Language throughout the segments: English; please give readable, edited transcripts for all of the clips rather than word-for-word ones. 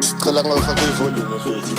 Sicela ngawufaka ivolume mfethu.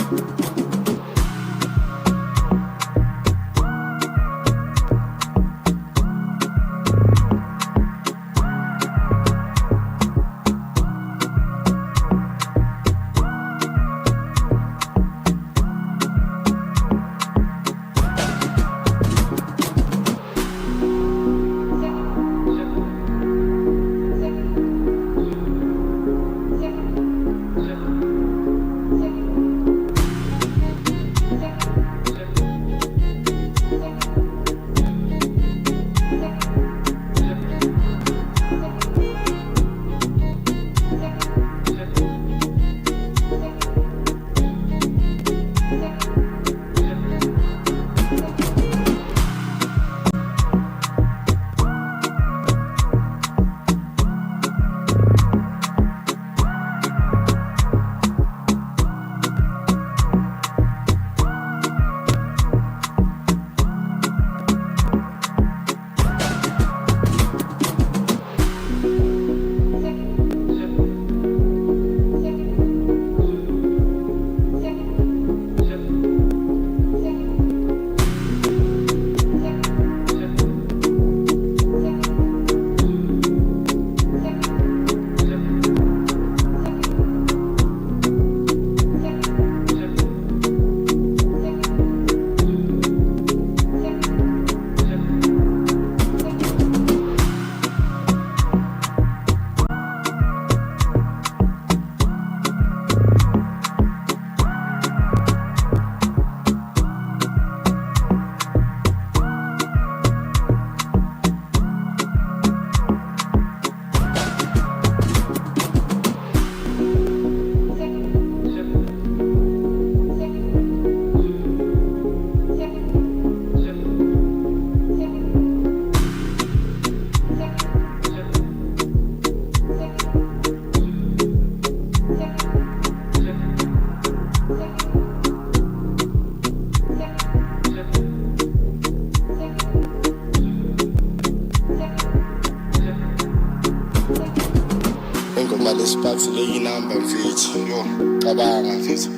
Lesiphathile inamba mfethu yo cabanga mfethu.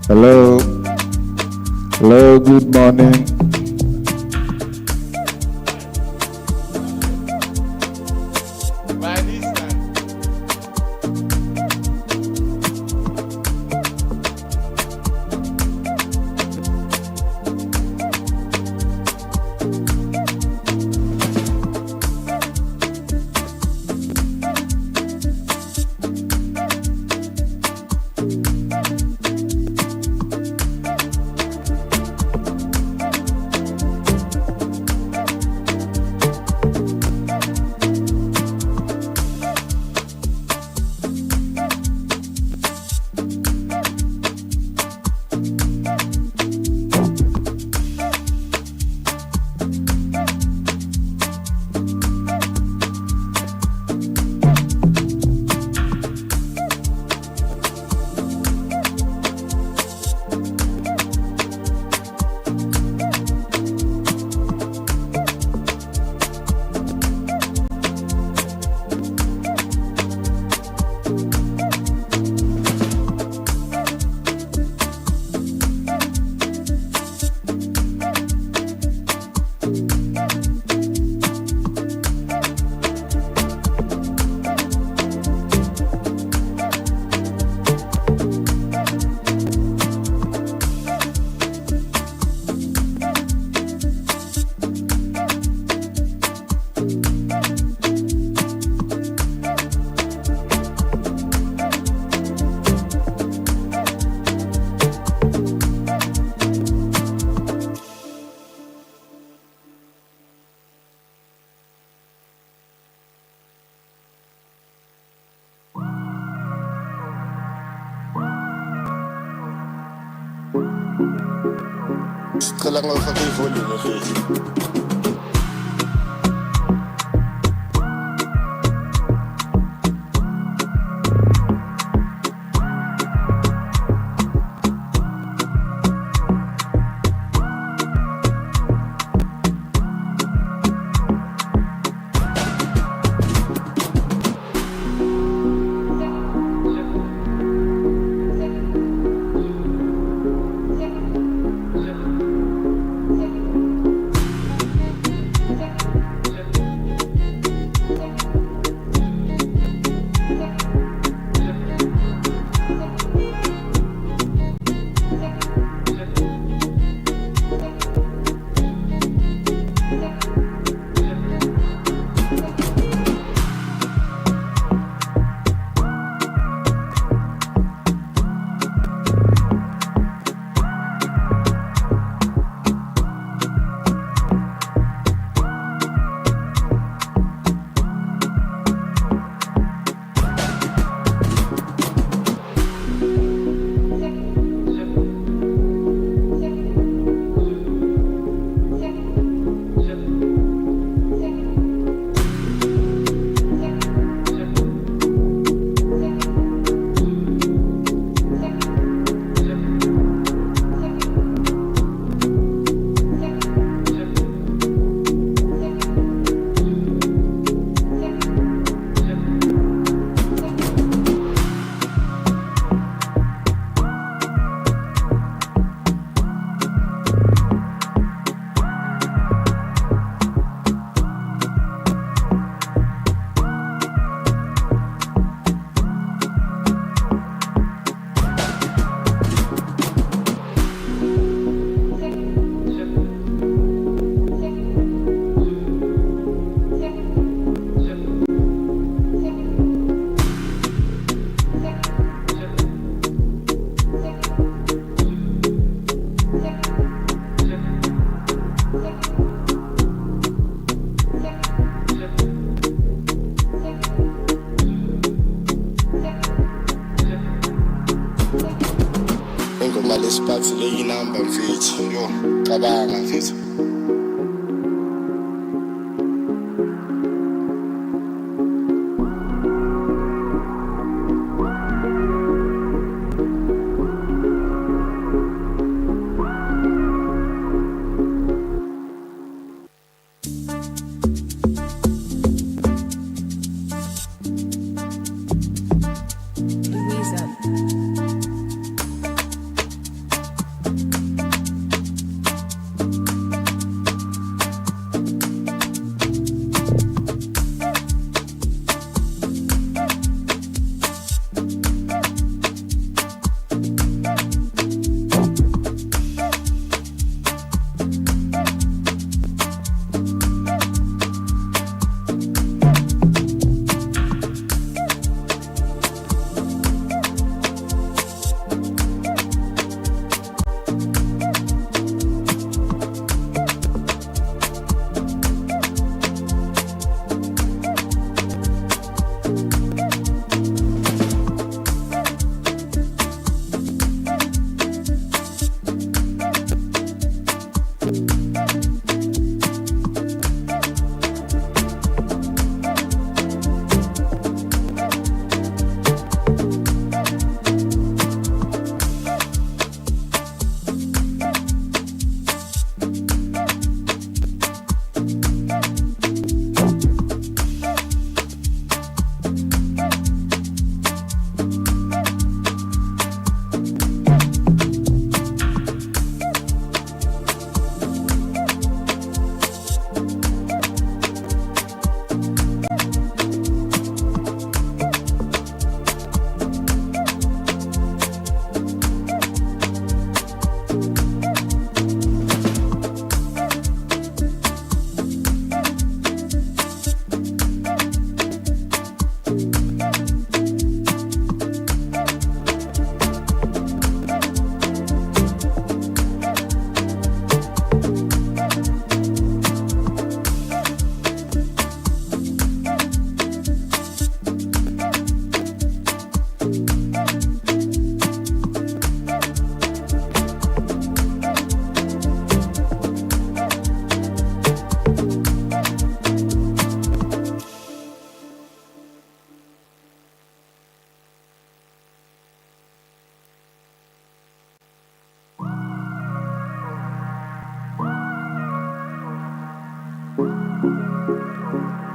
Hello. Hello, good morning. Sicela ngawufaka ivolume mfethu. Ingoma lesiphathile inamba mfethu. Yo, cabanga mfethu.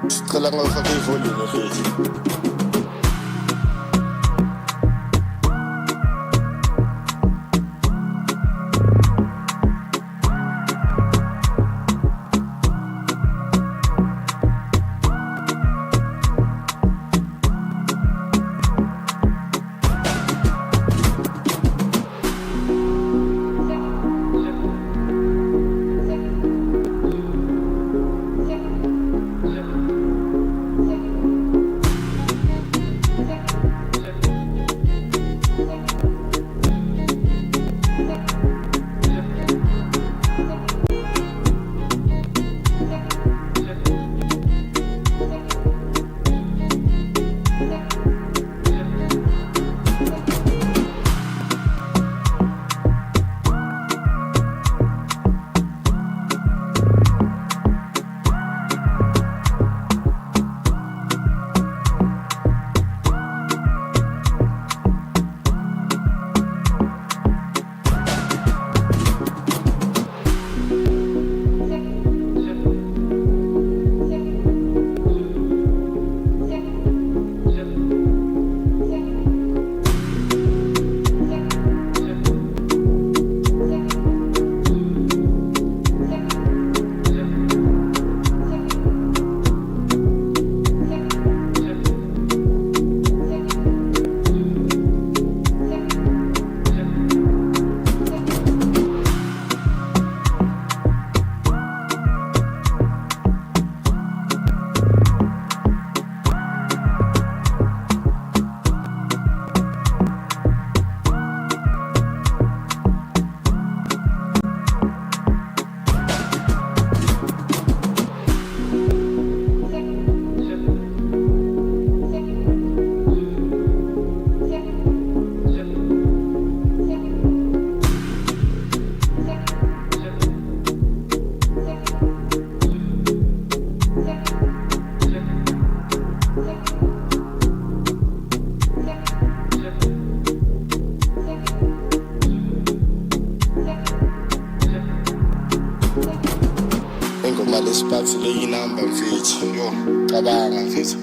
Sicela ngifake ivolume mfethu. Ingoma lesiphathi leyinamba mfethu. Yo, cabanga mfethu.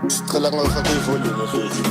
Sicela ngifake ivolume mfethu.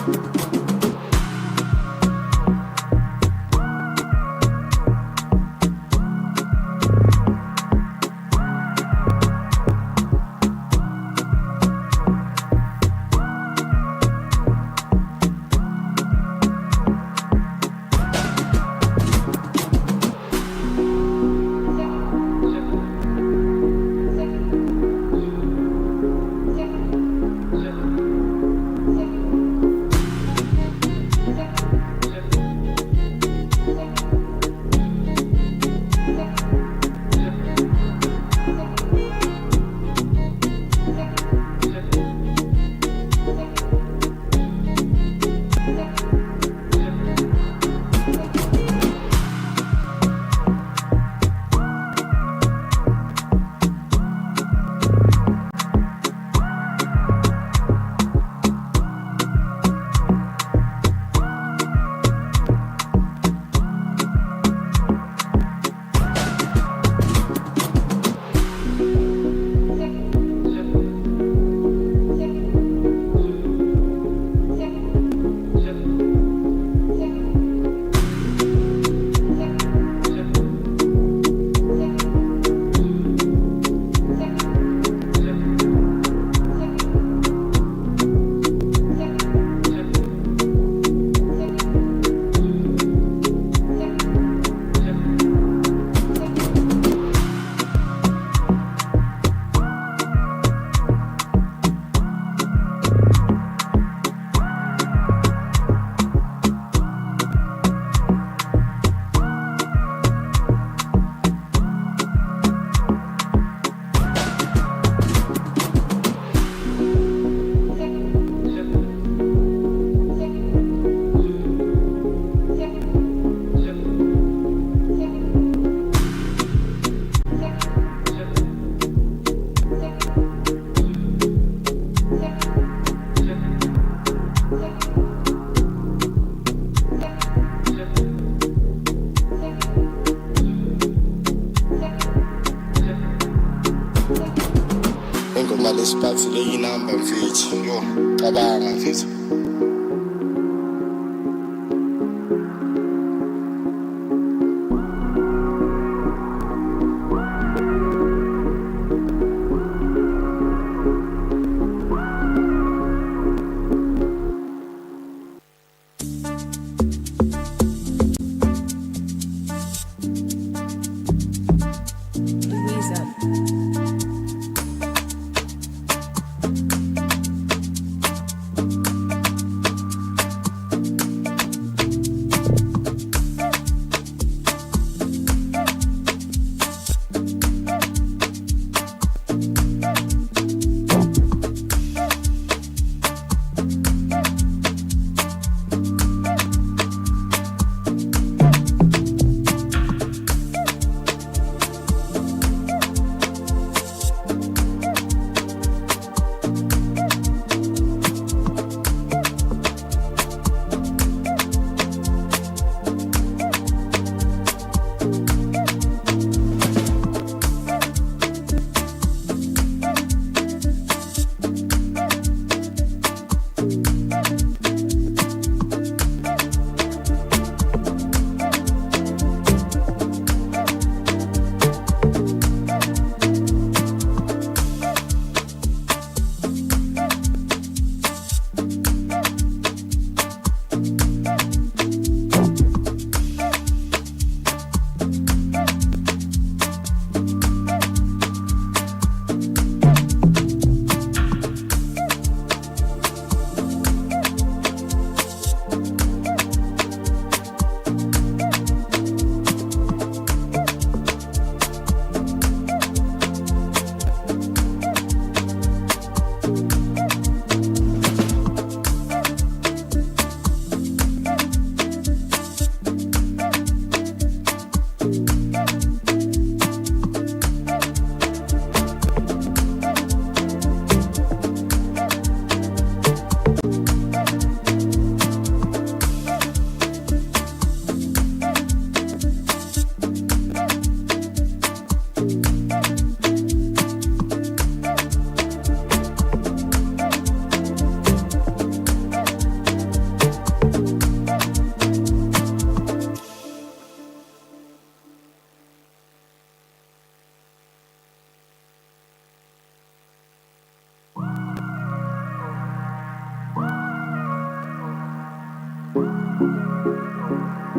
Ingoma lesiphathile inamba mfethu. Yo, cabanga mfethu.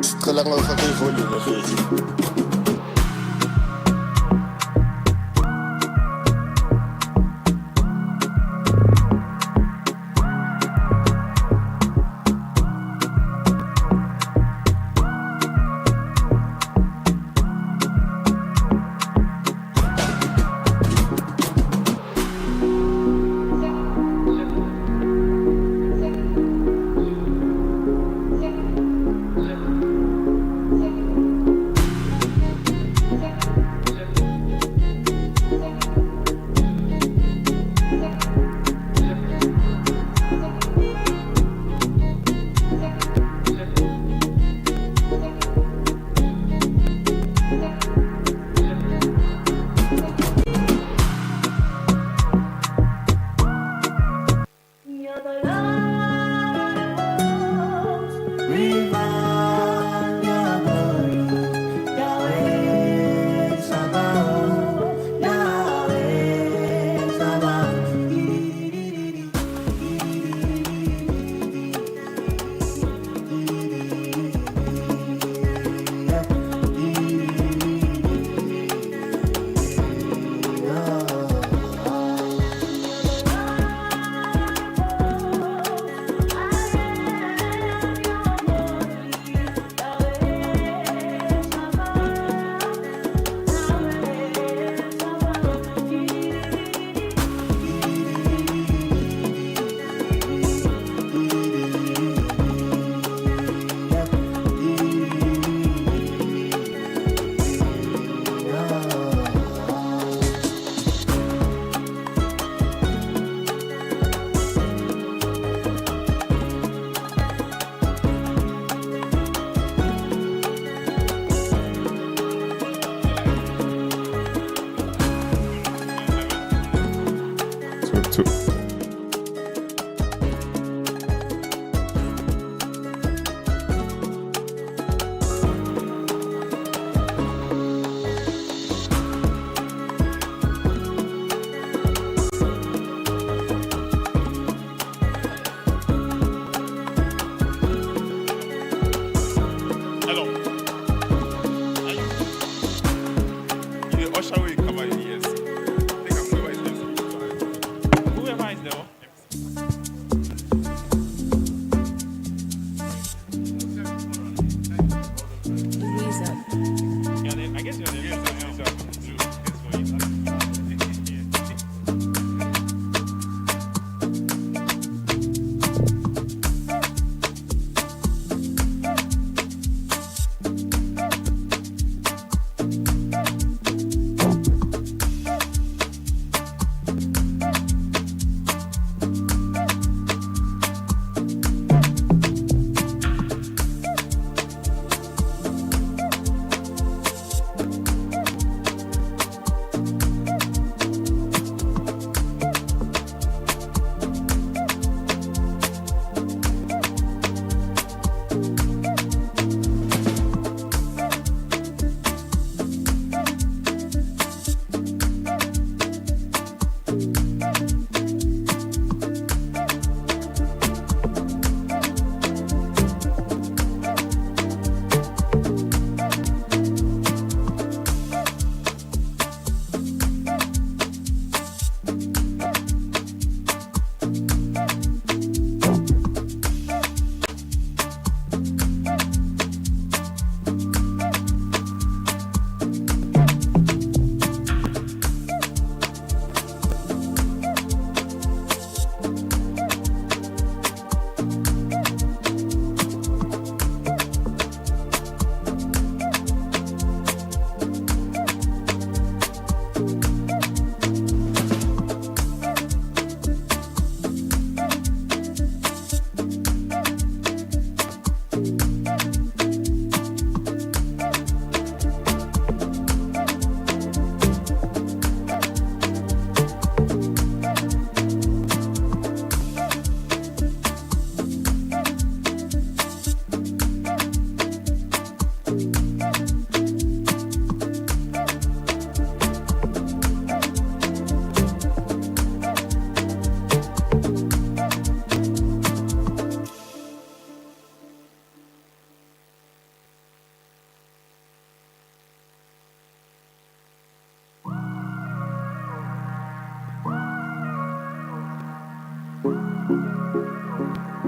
Sicela ngawufaka ivolume mfethu.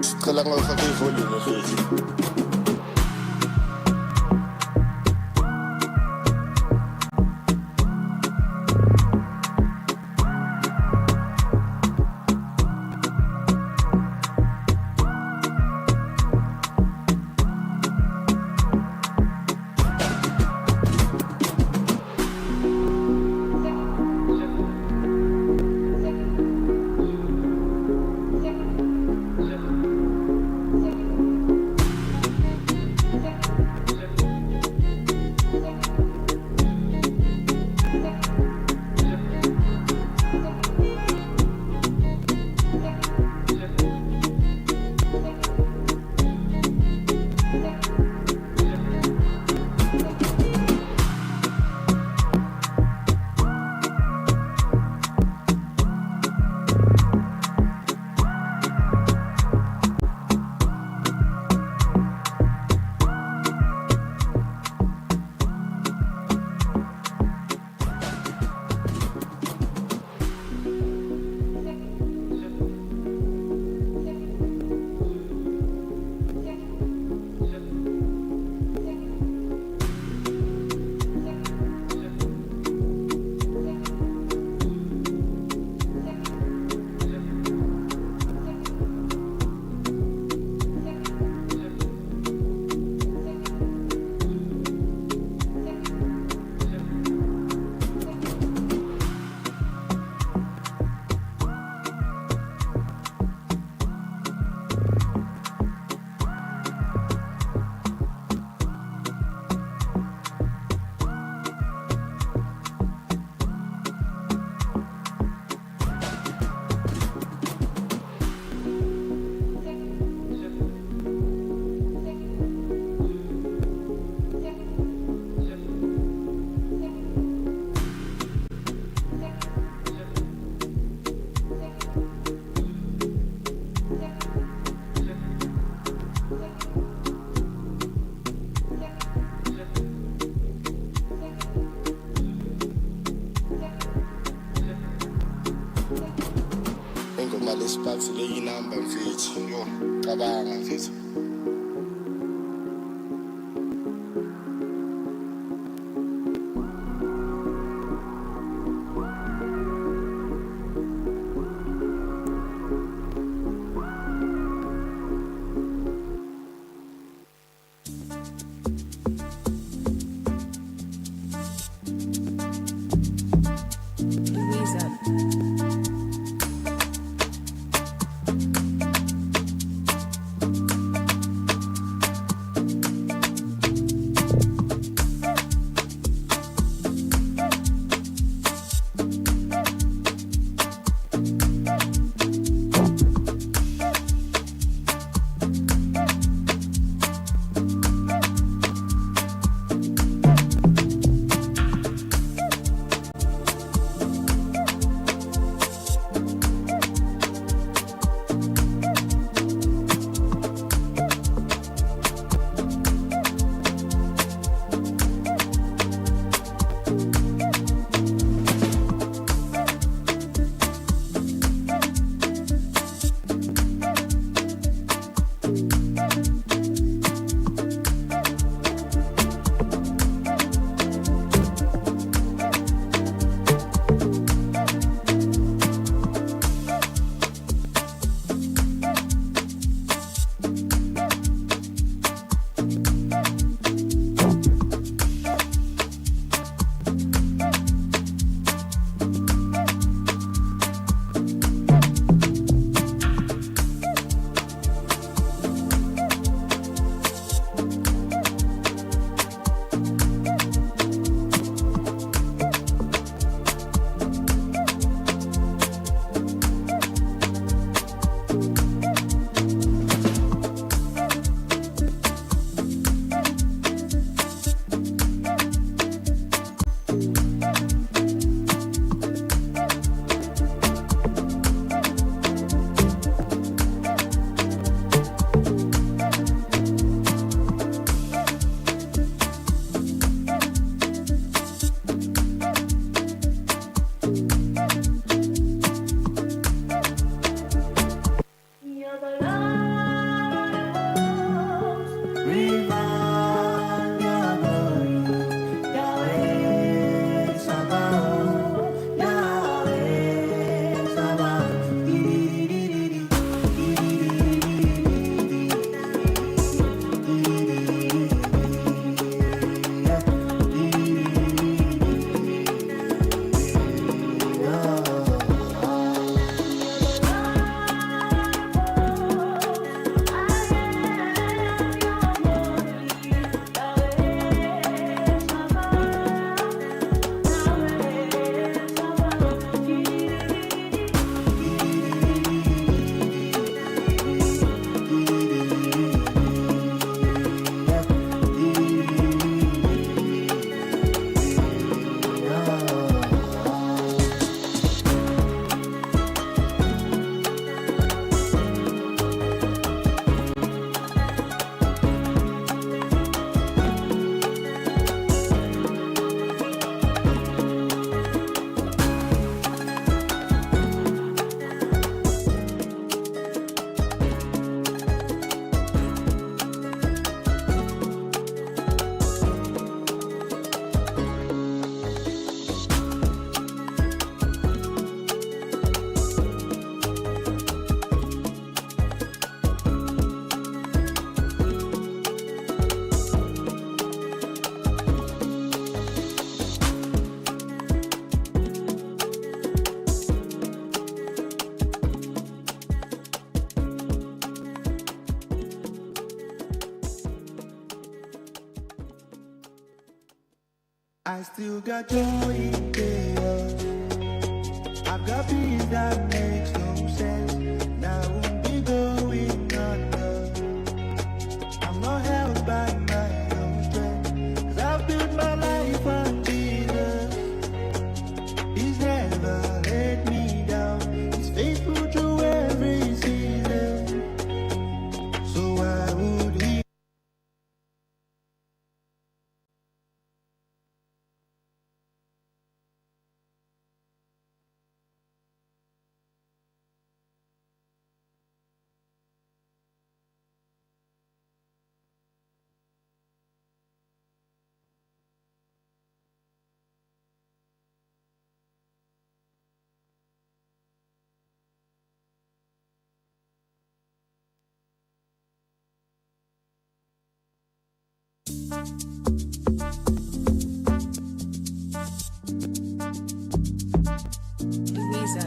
Sicela ngawufake ivolume mfethu. Ingoma lesiphathi leyinamba mfethu. Yo, cabanga mfethu. I still got joy in chaos. I've got peace that makes no sense. Now I won't be going under. I'm not held by my own strength. 'Cause I've built my life on Jesus. He's never let me down. He's faithful through every season. So why would he? Louisa.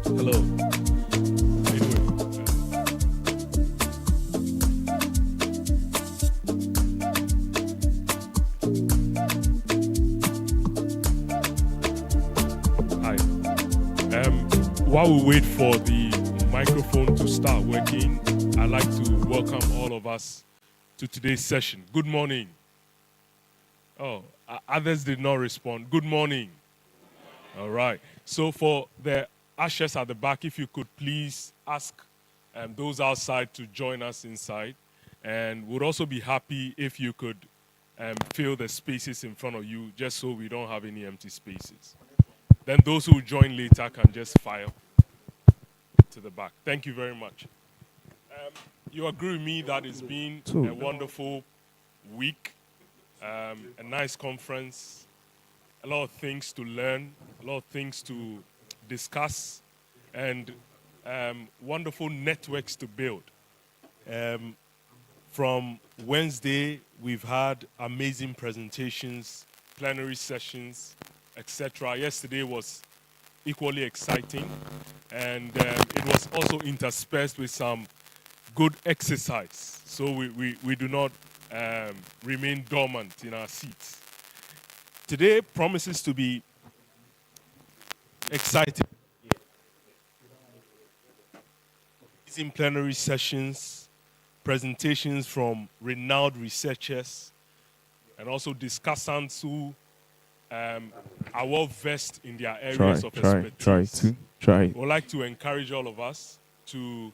Hello. How you doing? Hi. While we wait for the microphone to start working, I'd like to welcome all of us to today's session. Good morning. Oh, others did not respond. Good morning. All right. So for the ushers at the back, if you could please ask those outside to join us inside. And we'd also be happy if you could fill the spaces in front of you, just so we don't have any empty spaces. Then those who join later can just file to the back. Thank you very much. You agree with me that it's been a wonderful week, a nice conference, a lot of things to learn, a lot of things to discuss, and wonderful networks to build. From Wednesday, we've had amazing presentations, plenary sessions, etc. Yesterday was equally exciting, and it was also interspersed with some good exercise, so we do not remain dormant in our seats. Today promises to be exciting. In plenary sessions, presentations from renowned researchers, and also discussants who are well versed in their areas of expertise. We'd like to encourage all of us to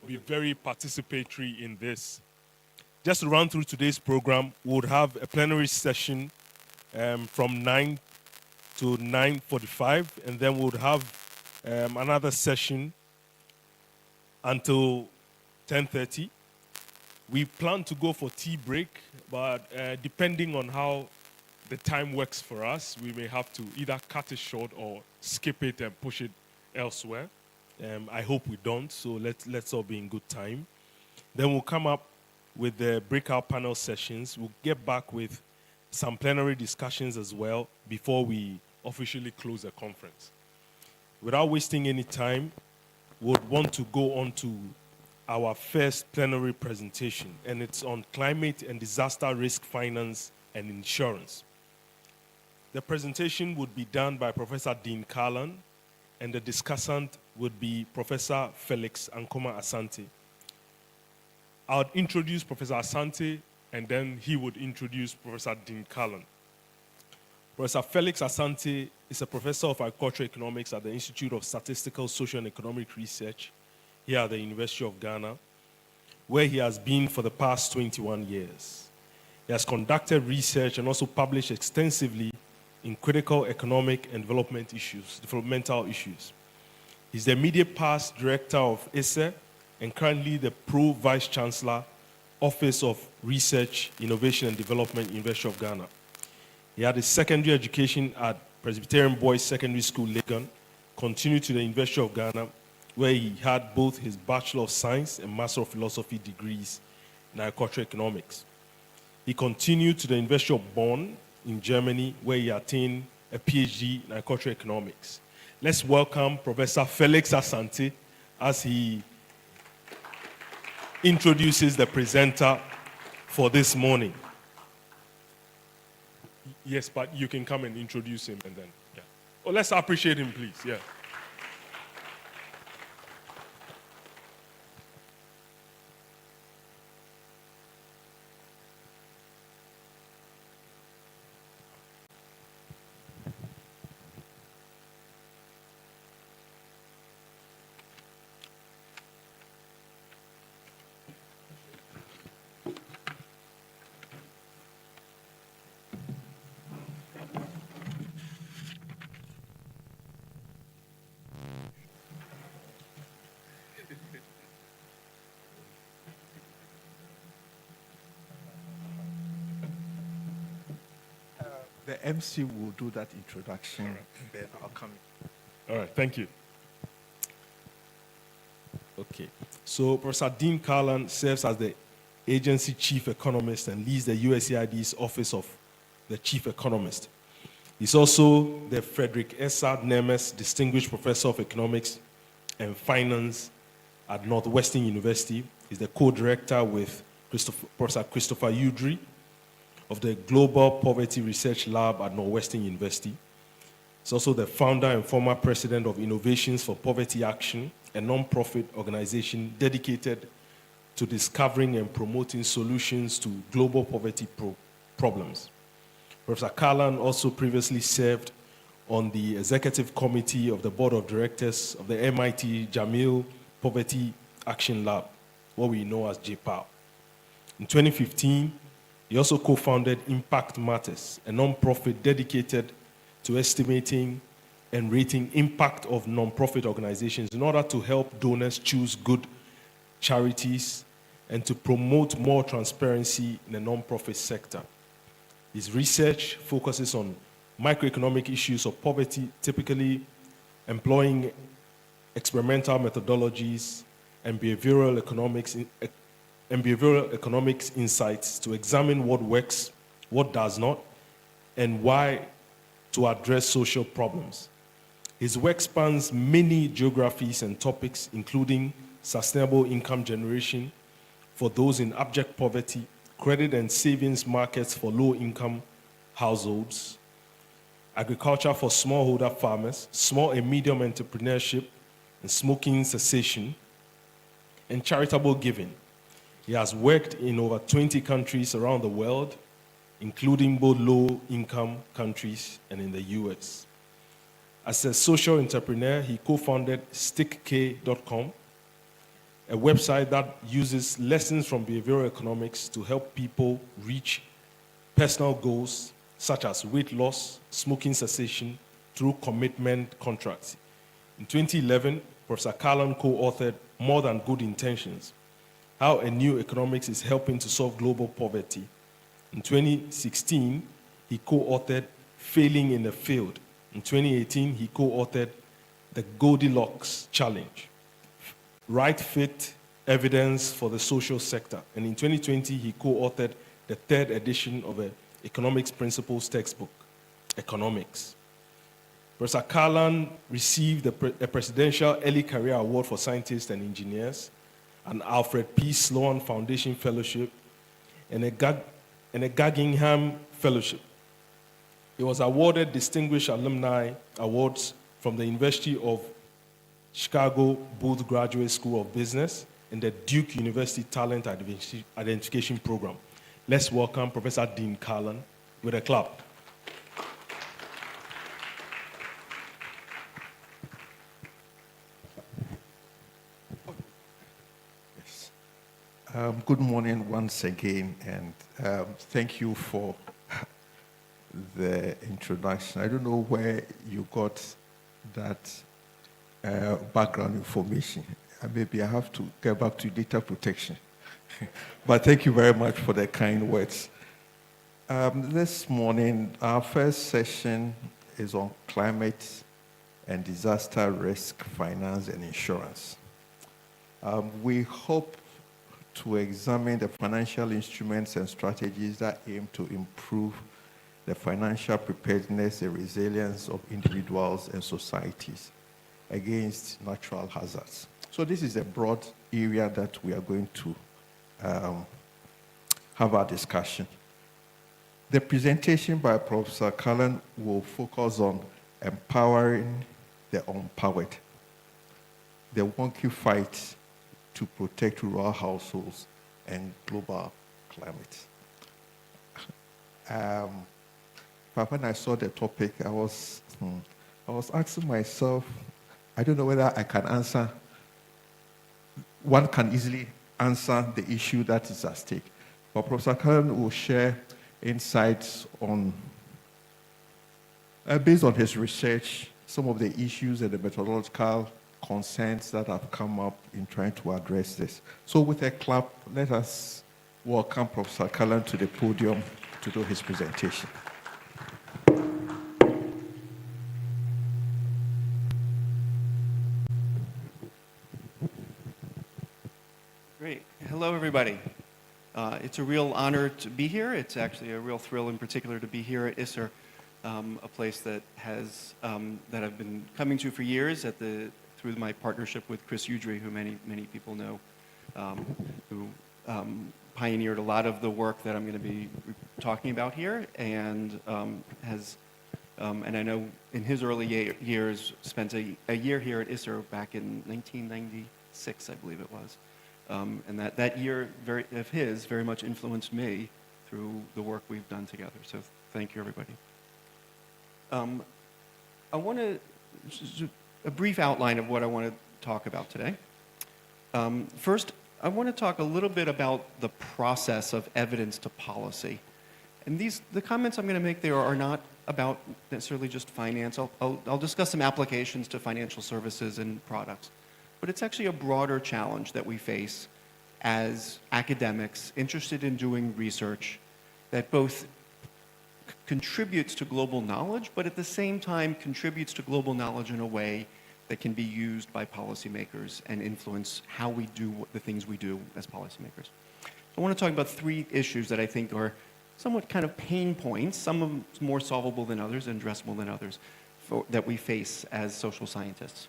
be very participatory in this. Just to run through today's program, we would have a plenary session from 9 to 9:45, and then we would have another session until 10:30. We plan to go for tea break, but depending on how the time works for us, we may have to either cut it short or skip it and push it elsewhere. I hope we don't, so let's all be in good time. Then we'll come up with the breakout panel sessions. We'll get back with some plenary discussions as well before we officially close the conference. Without wasting any time, we would want to go on to our first plenary presentation, and it's on climate and disaster risk finance and insurance. The presentation would be done by Professor Dean Carlan, and the discussant would be Professor Felix Ankoma Asante. I would introduce Professor Asante, and then he would introduce Professor Dean Carlan. Professor Felix Asante is a professor of agricultural economics at the Institute of Statistical, Social and Economic Research here at the University of Ghana, where he has been for the past 21 years. He has conducted research and also published extensively in critical economic and developmental issues. He's the immediate past director of ISE and currently the Pro Vice Chancellor, Office of Research, Innovation and Development, University of Ghana. He had his secondary education at Presbyterian Boys Secondary School, Legon, continued to the University of Ghana, where he had both his Bachelor of Science and Master of Philosophy degrees in agricultural economics. He continued to the University of Bonn in Germany, where he attained a PhD in agricultural economics. Let's welcome Professor Felix Asante as he introduces the presenter for this morning. Yes, but you can come and introduce him and then, yeah. Oh, let's appreciate him, please, yeah. The MC will do that introduction, then I'll come in. All right, thank you. Okay, so Professor Dean Carlan serves as the agency chief economist and leads the USAID's Office of the Chief Economist. He's also the Frederick Essard Nemes Distinguished Professor of Economics and Finance at Northwestern University. He's the co-director with Professor Christopher Udry of the Global Poverty Research Lab at Northwestern University. He's also the founder and former president of Innovations for Poverty Action, a non-profit organization dedicated to discovering and promoting solutions to global poverty problems. Professor Carlan also previously served on the executive committee of the board of directors of the MIT Jamil Poverty Action Lab, what we know as JPAL. In 2015, he also co-founded Impact Matters, a non-profit dedicated to estimating and rating impact of non-profit organizations in order to help donors choose good charities and to promote more transparency in the non-profit sector. His research focuses on microeconomic issues of poverty, typically employing experimental methodologies and behavioral economics insights to examine what works, what does not, and why to address social problems. His work spans many geographies and topics, including sustainable income generation for those in abject poverty, credit and savings markets for low-income households, agriculture for smallholder farmers, small and medium entrepreneurship, and smoking cessation, and charitable giving. He has worked in over 20 countries around the world, including both low-income countries and in the US. As a social entrepreneur, he co-founded StickK.com, a website that uses lessons from behavioral economics to help people reach personal goals such as weight loss, smoking cessation, through commitment contracts. In 2011, Professor Carlan co-authored More Than Good Intentions, How a New Economics is Helping to Solve Global Poverty. In 2016, he co-authored Failing in the Field. In 2018, he co-authored The Goldilocks Challenge, Right Fit Evidence for the Social Sector. And in 2020, he co-authored the 3rd edition of an economics principles textbook, Economics. Professor Carlan received a Presidential Early Career Award for Scientists and Engineers, an Alfred P. Sloan Foundation Fellowship, and a Guggenheim Fellowship. He was awarded Distinguished Alumni Awards from the University of Chicago Booth Graduate School of Business and the Duke University Talent Identification Program. Let's welcome Professor Dean Carlan with a clap. Good morning once again, and thank you for the introduction. I don't know where you got that background information. Maybe I have to get back to data protection. But thank you very much for the kind words. This morning, our first session is on climate and disaster risk, finance, and insurance. We hope to examine the financial instruments and strategies that aim to improve the financial preparedness and resilience of individuals and societies against natural hazards. So this is a broad area that we are going to have our discussion. The presentation by Professor Carlan will focus on empowering the unpowered, the wonky fight to protect rural households and global climate. When I saw the topic, I was asking myself, I don't know whether I can answer. One can easily answer the issue that is at stake. But Professor Carlan will share insights on, based on his research, some of the issues and the methodological concerns that have come up in trying to address this. So with a clap, let us welcome Professor Carlan to the podium to do his presentation. Great. Hello, everybody. It's a real honor to be here. It's actually a real thrill in particular to be here at ISER, a place that that I've been coming to for years through my partnership with Chris Udry, who many people know, who pioneered a lot of the work that I'm going to be talking about here, and and I know in his early years spent a year here at ISER back in 1996, I believe it was, and that year of his very much influenced me through the work we've done together. So thank you, everybody. I want to a brief outline of what I want to talk about today. First, I want to talk a little bit about the process of evidence to policy. And the comments I'm going to make there are not about necessarily just finance. I'll discuss some applications to financial services and products. But it's actually a broader challenge that we face as academics interested in doing research that both contributes to global knowledge, but at the same time contributes to global knowledge in a way that can be used by policymakers and influence how we do the things we do as policymakers. I want to talk about 3 issues that I think are somewhat kind of pain points, some of them more solvable than others and addressable than others, that we face as social scientists.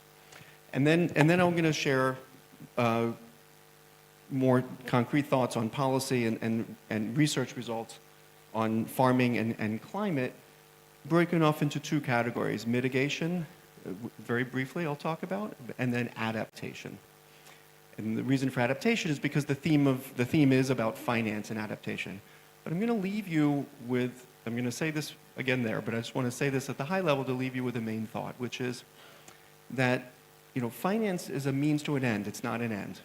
And then I'm going to share more concrete thoughts on policy and research results on farming and climate, broken off into 2 categories: mitigation, very briefly I'll talk about, and then adaptation. And the reason for adaptation is because the theme is about finance and adaptation. But I'm going to leave you with, I'm going to say this again there, but I just want to say this at the high level to leave you with a main thought, which is that finance is a means to an end. It's not an end.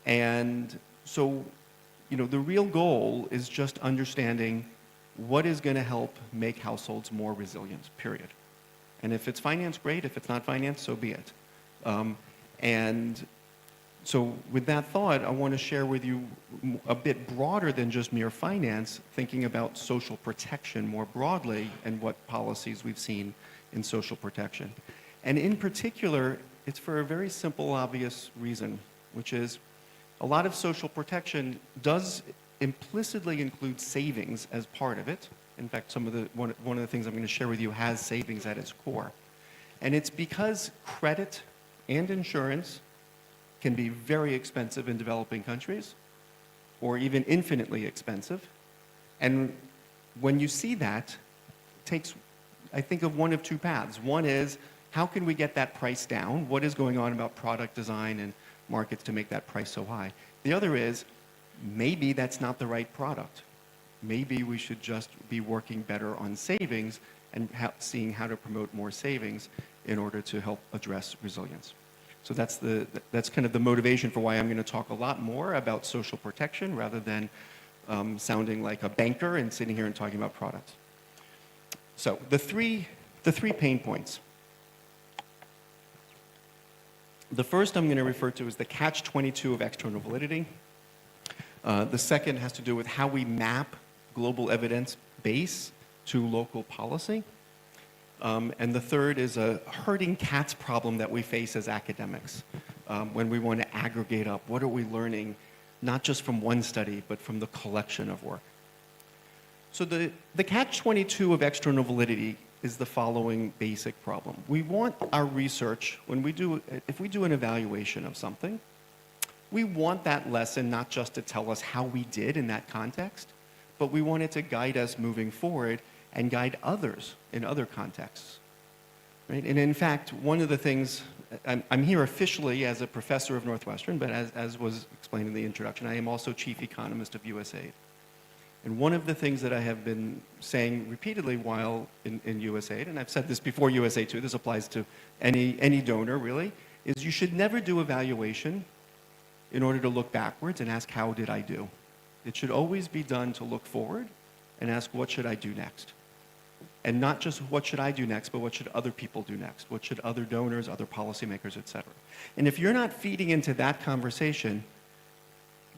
And so, the real goal is just understanding what is going to help make households more resilient, period. And if it's finance, great. If it's not finance, so be it. And so with that thought, I want to share with you a bit broader than just mere finance, thinking about social protection more broadly and what policies we've seen in social protection. And in particular, it's for a very simple, obvious reason. which is a lot of social protection does implicitly include savings as part of it. In fact, one of the things I'm going to share with you has savings at its core. And it's because credit and insurance can be very expensive in developing countries, or even infinitely expensive. And when you see that, it takes, I think, of one of two paths. One is, how can we get that price down? What is going on about product design and markets to make that price so high? The other is, maybe that's not the right product. Maybe we should just be working better on savings and seeing how to promote more savings in order to help address resilience. So that's kind of the motivation for why I'm going to talk a lot more about social protection rather than sounding like a banker and sitting here and talking about products. So the three pain points. The first I'm going to refer to as the catch-22 of external validity. The second has to do with how we map global evidence base to local policy. And the third is a herding cats problem that we face as academics when we want to aggregate up what are we learning, not just from one study, but from the collection of work. So the catch-22 of external validity is the following basic problem. We want our research, if we do an evaluation of something, we want that lesson not just to tell us how we did in that context, but we want it to guide us moving forward and guide others in other contexts. Right? And in fact, one of the things, I'm here officially as a professor of Northwestern, but as was explained in the introduction, I am also chief economist of USAID. And one of the things that I have been saying repeatedly while in USAID, and I've said this before USAID too, this applies to any donor really, is you should never do evaluation in order to look backwards and ask, how did I do? It should always be done to look forward and ask, what should I do next? And not just what should I do next, but what should other people do next? What should other donors, other policymakers, et cetera? And if you're not feeding into that conversation,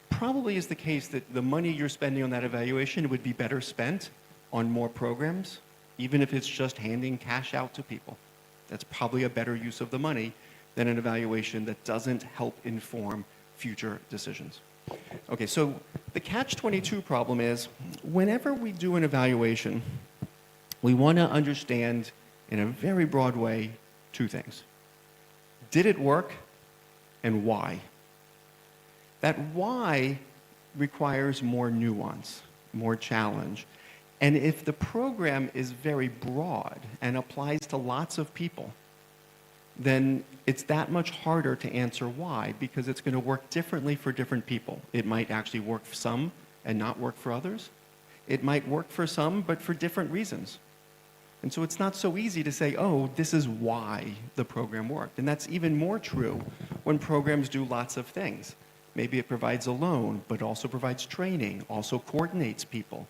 probably is the case that the money you're spending on that evaluation would be better spent on more programs, even if it's just handing cash out to people. That's probably a better use of the money than an evaluation that doesn't help inform future decisions. Okay, so the catch-22 problem is, whenever we do an evaluation, we want to understand in a very broad way two things. Did it work, and why? That why requires more nuance, more challenge. And if the program is very broad and applies to lots of people, then it's that much harder to answer why, because it's going to work differently for different people. It might actually work for some and not work for others. It might work for some, but for different reasons. And so it's not so easy to say, oh, this is why the program worked. And that's even more true when programs do lots of things. Maybe it provides a loan, but also provides training, also coordinates people,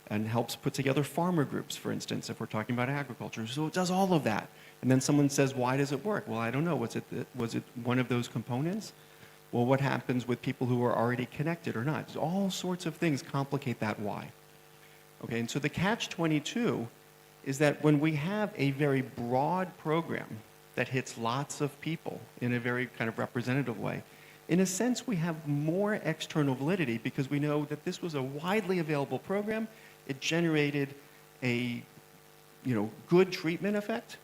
and helps put together farmer groups, for instance, if we're talking about agriculture. So it does all of that. And then someone says, why does it work? Well, I don't know. Was it one of those components? Well, what happens with people who are already connected or not? All sorts of things complicate that why. Okay, and so the catch-22 is that when we have a very broad program that hits lots of people in a very kind of representative way, in a sense, we have more external validity because we know that this was a widely available program. It generated a good treatment effect.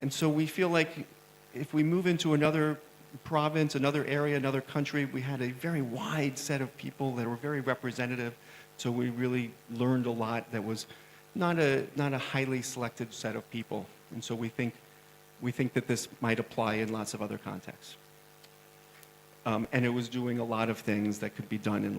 And so we feel like if we move into another province, another area, another country, we had a very wide set of people that were very representative. So we really learned a lot that was not a highly selected set of people. And so we think that this might apply in lots of other contexts. And it was doing a lot of things that could be done in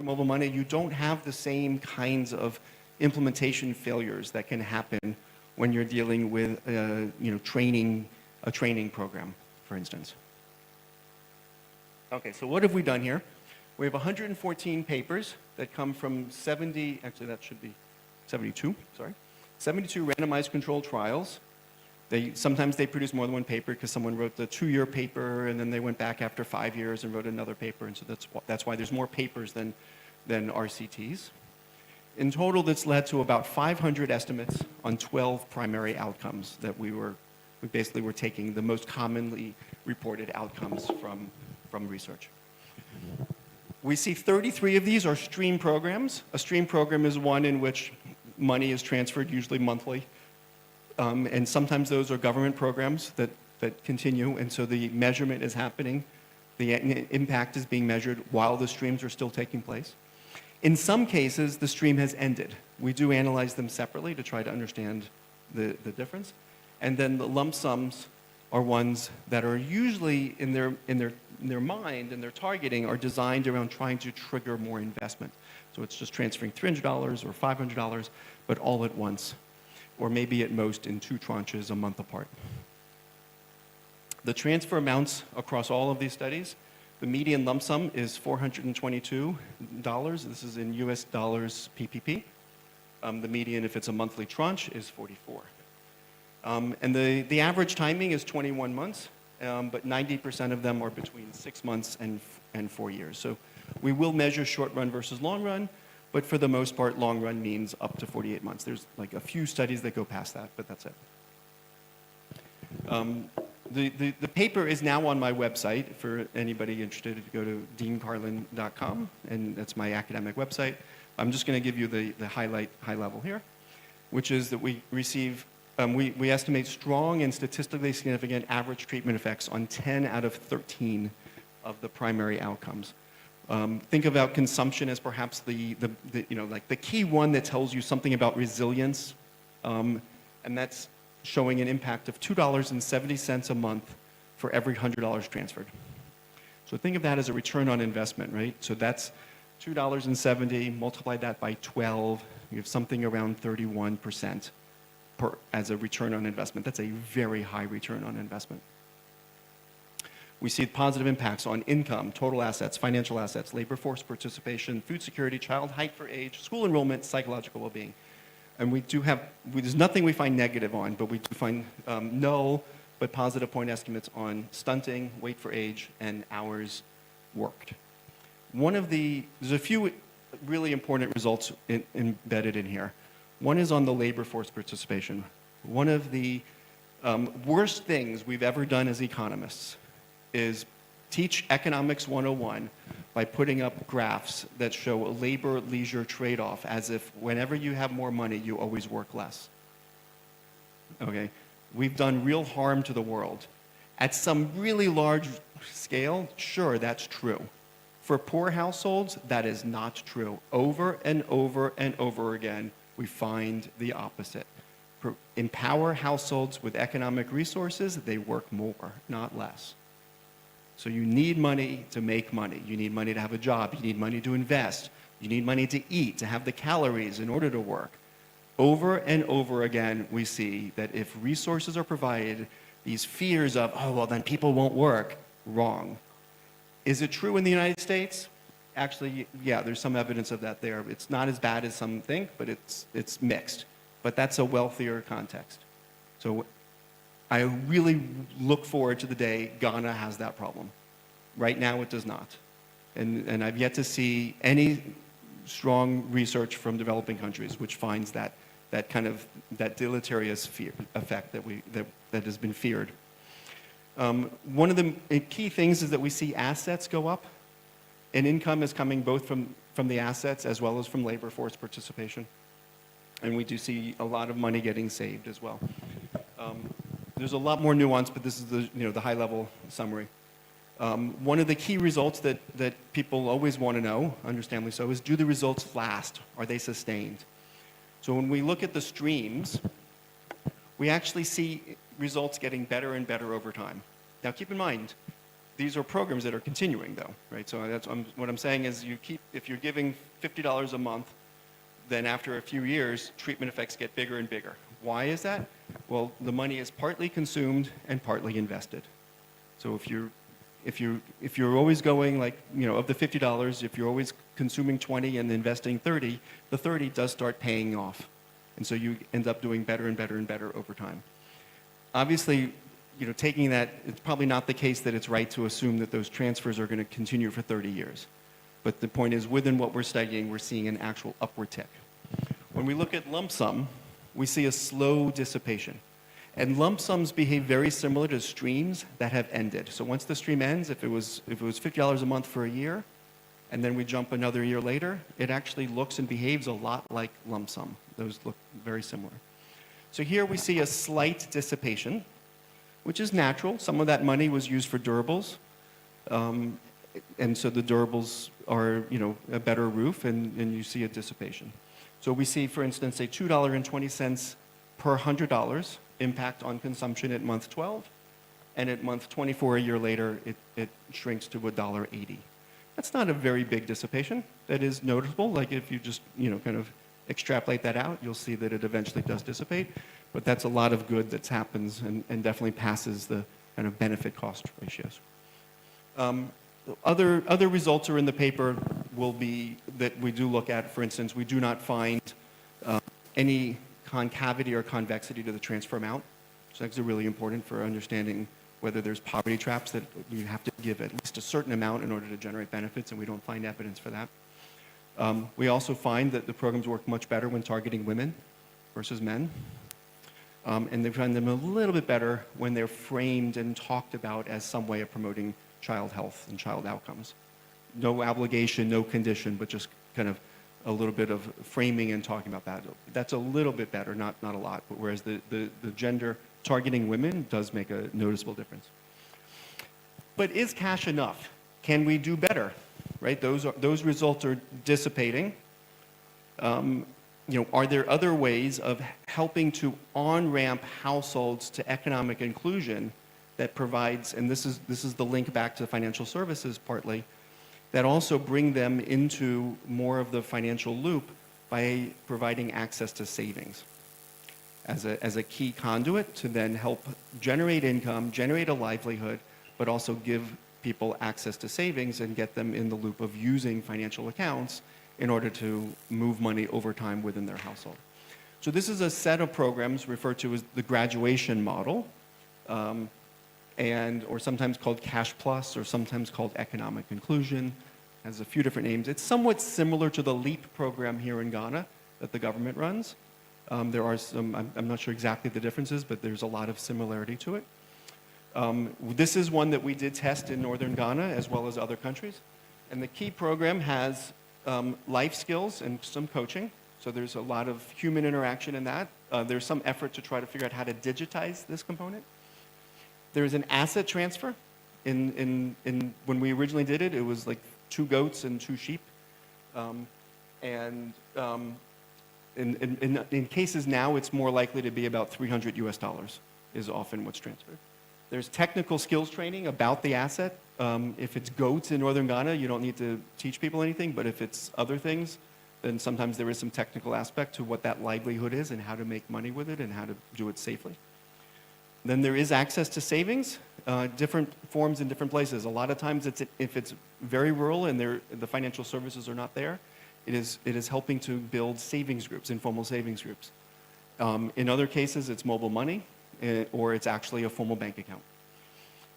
mobile money, you don't have the same kinds of implementation failures that can happen when you're dealing with a training program, for instance. Okay, so what have we done here? We have 114 papers that come from 72 randomized controlled trials. Sometimes they produce more than one paper because someone wrote the 2-year paper and then they went back after 5 years and wrote another paper, and so that's why there's more papers than RCTs. In total, that's led to about 500 estimates on 12 primary outcomes that we basically were taking the most commonly reported outcomes from research. We see 33 of these are stream programs. A stream program is one in which money is transferred, usually monthly. And sometimes those are government programs that continue, and so the measurement is happening. The impact is being measured while the streams are still taking place. In some cases, the stream has ended. We do analyze them separately to try to understand the difference. And then the lump sums are ones that are usually in their mind and their targeting are designed around trying to trigger more investment. So it's just transferring $300 or $500, but all at once, or maybe at most in 2 tranches a month apart. The transfer amounts across all of these studies, the median lump sum is $422. This is in US dollars PPP. The median, if it's a monthly tranche, is 44. And the average timing is 21 months, but 90% of them are between 6 months and 4 years. So we will measure short run versus long run, but for the most part, long run means up to 48 months. There's like a few studies that go past that, but that's it. The paper is now on my website for anybody interested. If you go to deancarlin.com, and that's my academic website. I'm just going to give you the high level here, which is that we receive, we estimate strong and statistically significant average treatment effects on 10 out of 13 of the primary outcomes. Think about consumption as perhaps like the key one that tells you something about resilience, and that's showing an impact of $2.70 a month for every $100 transferred. So think of that as a return on investment, right? So that's $2.70, multiply that by 12, you have something around 31% as a return on investment. That's a very high return on investment. We see positive impacts on income, total assets, financial assets, labor force participation, food security, child height for age, school enrollment, psychological well-being. And we do have, there's nothing we find negative on, but we do find null but positive point estimates on stunting, weight for age, and hours worked. There's a few really important results embedded in here. One is on the labor force participation. One of the worst things we've ever done as economists is teach economics 101 by putting up graphs that show a labor-leisure trade-off as if whenever you have more money, you always work less. Okay? We've done real harm to the world. At some really large scale, sure, that's true. For poor households, that is not true. Over and over and over again, we find the opposite. Empower households with economic resources, they work more, not less. So you need money to make money. You need money to have a job. You need money to invest. You need money to eat, to have the calories in order to work. Over and over again, we see that if resources are provided, these fears of, oh, well, then people won't work, wrong. Is it true in the United States? Actually, yeah, there's some evidence of that there. It's not as bad as some think, but it's mixed. But that's a wealthier context. So I really look forward to the day Ghana has that problem. Right now, it does not. And I've yet to see any strong research from developing countries which finds that deleterious effect that has been feared. One of the key things is that we see assets go up, and income is coming both from the assets as well as from labor force participation. And we do see a lot of money getting saved as well. There's a lot more nuance, but this is the high-level summary. One of the key results that people always want to know, understandably so, is do the results last? Are they sustained? So when we look at the streams, we actually see results getting better and better over time. Now keep in mind, these are programs that are continuing, though, right? So that's what I'm saying is if you're giving $50 a month, then after a few years, treatment effects get bigger and bigger. Why is that? Well, the money is partly consumed and partly invested. So if you're always going like, of the $50, if you're always consuming 20 and investing 30, the 30 does start paying off. And so you end up doing better and better and better over time. Obviously, taking that, it's probably not the case that it's right to assume that those transfers are going to continue for 30 years. But the point is, within what we're studying, we're seeing an actual upward tick. When we look at lump sum, we see a slow dissipation. And lump sums behave very similar to streams that have ended. So once the stream ends, if it was $50 a month for a year, and then we jump another year later, it actually looks and behaves a lot like lump sum. Those look very similar. So here we see a slight dissipation, which is natural. Some of that money was used for durables. And so the durables are, a better roof, and you see a dissipation. So we see, for instance, a $2.20 per $100 impact on consumption at month 12, and at month 24, a year later, it shrinks to $1.80. That's not a very big dissipation. That is noticeable. Like if you just, kind of extrapolate that out, you'll see that it eventually does dissipate. But that's a lot of good that happens and definitely passes the kind of benefit-cost ratios. Other results are in the paper will be that we do look at. For instance, we do not find any concavity or convexity to the transfer amount. So that's really important for understanding whether there's poverty traps that you have to give at least a certain amount in order to generate benefits, and we don't find evidence for that. We also find that the programs work much better when targeting women versus men. And they find them a little bit better when they're framed and talked about as some way of promoting child health and child outcomes. No obligation, no condition, but just kind of a little bit of framing and talking about that. That's a little bit better, not a lot, but whereas the gender targeting women does make a noticeable difference. But is cash enough? Can we do better? Right? Those results are dissipating. Are there other ways of helping to on-ramp households to economic inclusion that provides, and this is the link back to financial services partly, that also bring them into more of the financial loop by providing access to savings as a key conduit to then help generate income, generate a livelihood, but also give people access to savings and get them in the loop of using financial accounts in order to move money over time within their household. So this is a set of programs referred to as the graduation model, or sometimes called Cash Plus, or sometimes called Economic Inclusion. Has a few different names. It's somewhat similar to the LEAP program here in Ghana that the government runs. There are some, I'm not sure exactly the differences, but there's a lot of similarity to it. This is one that we did test in northern Ghana as well as other countries. And the key program has life skills and some coaching. So there's a lot of human interaction in that. There's some effort to try to figure out how to digitize this component. There's an asset transfer. When we originally did it, it was like 2 goats and 2 sheep. In cases now, it's more likely to be about $300 US is often what's transferred. There's technical skills training about the asset. If it's goats in northern Ghana, you don't need to teach people anything, but if it's other things, then sometimes there is some technical aspect to what that livelihood is and how to make money with it and how to do it safely. Then there is access to savings, different forms in different places. A lot of times, if it's very rural and the financial services are not there, it is helping to build savings groups, informal savings groups. In other cases, it's mobile money, or it's actually a formal bank account.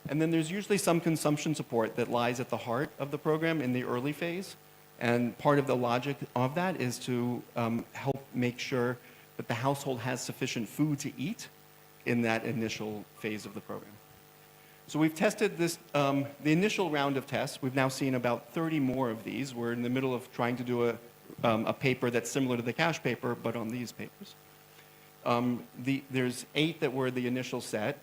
And then there's usually some consumption support that lies at the heart of the program in the early phase. And part of the logic of that is to help make sure that the household has sufficient food to eat in that initial phase of the program. So we've tested this, the initial round of tests. We've now seen about 30 more of these. We're in the middle of trying to do a paper that's similar to the cash paper, but on these papers. There's 8 that were the initial set,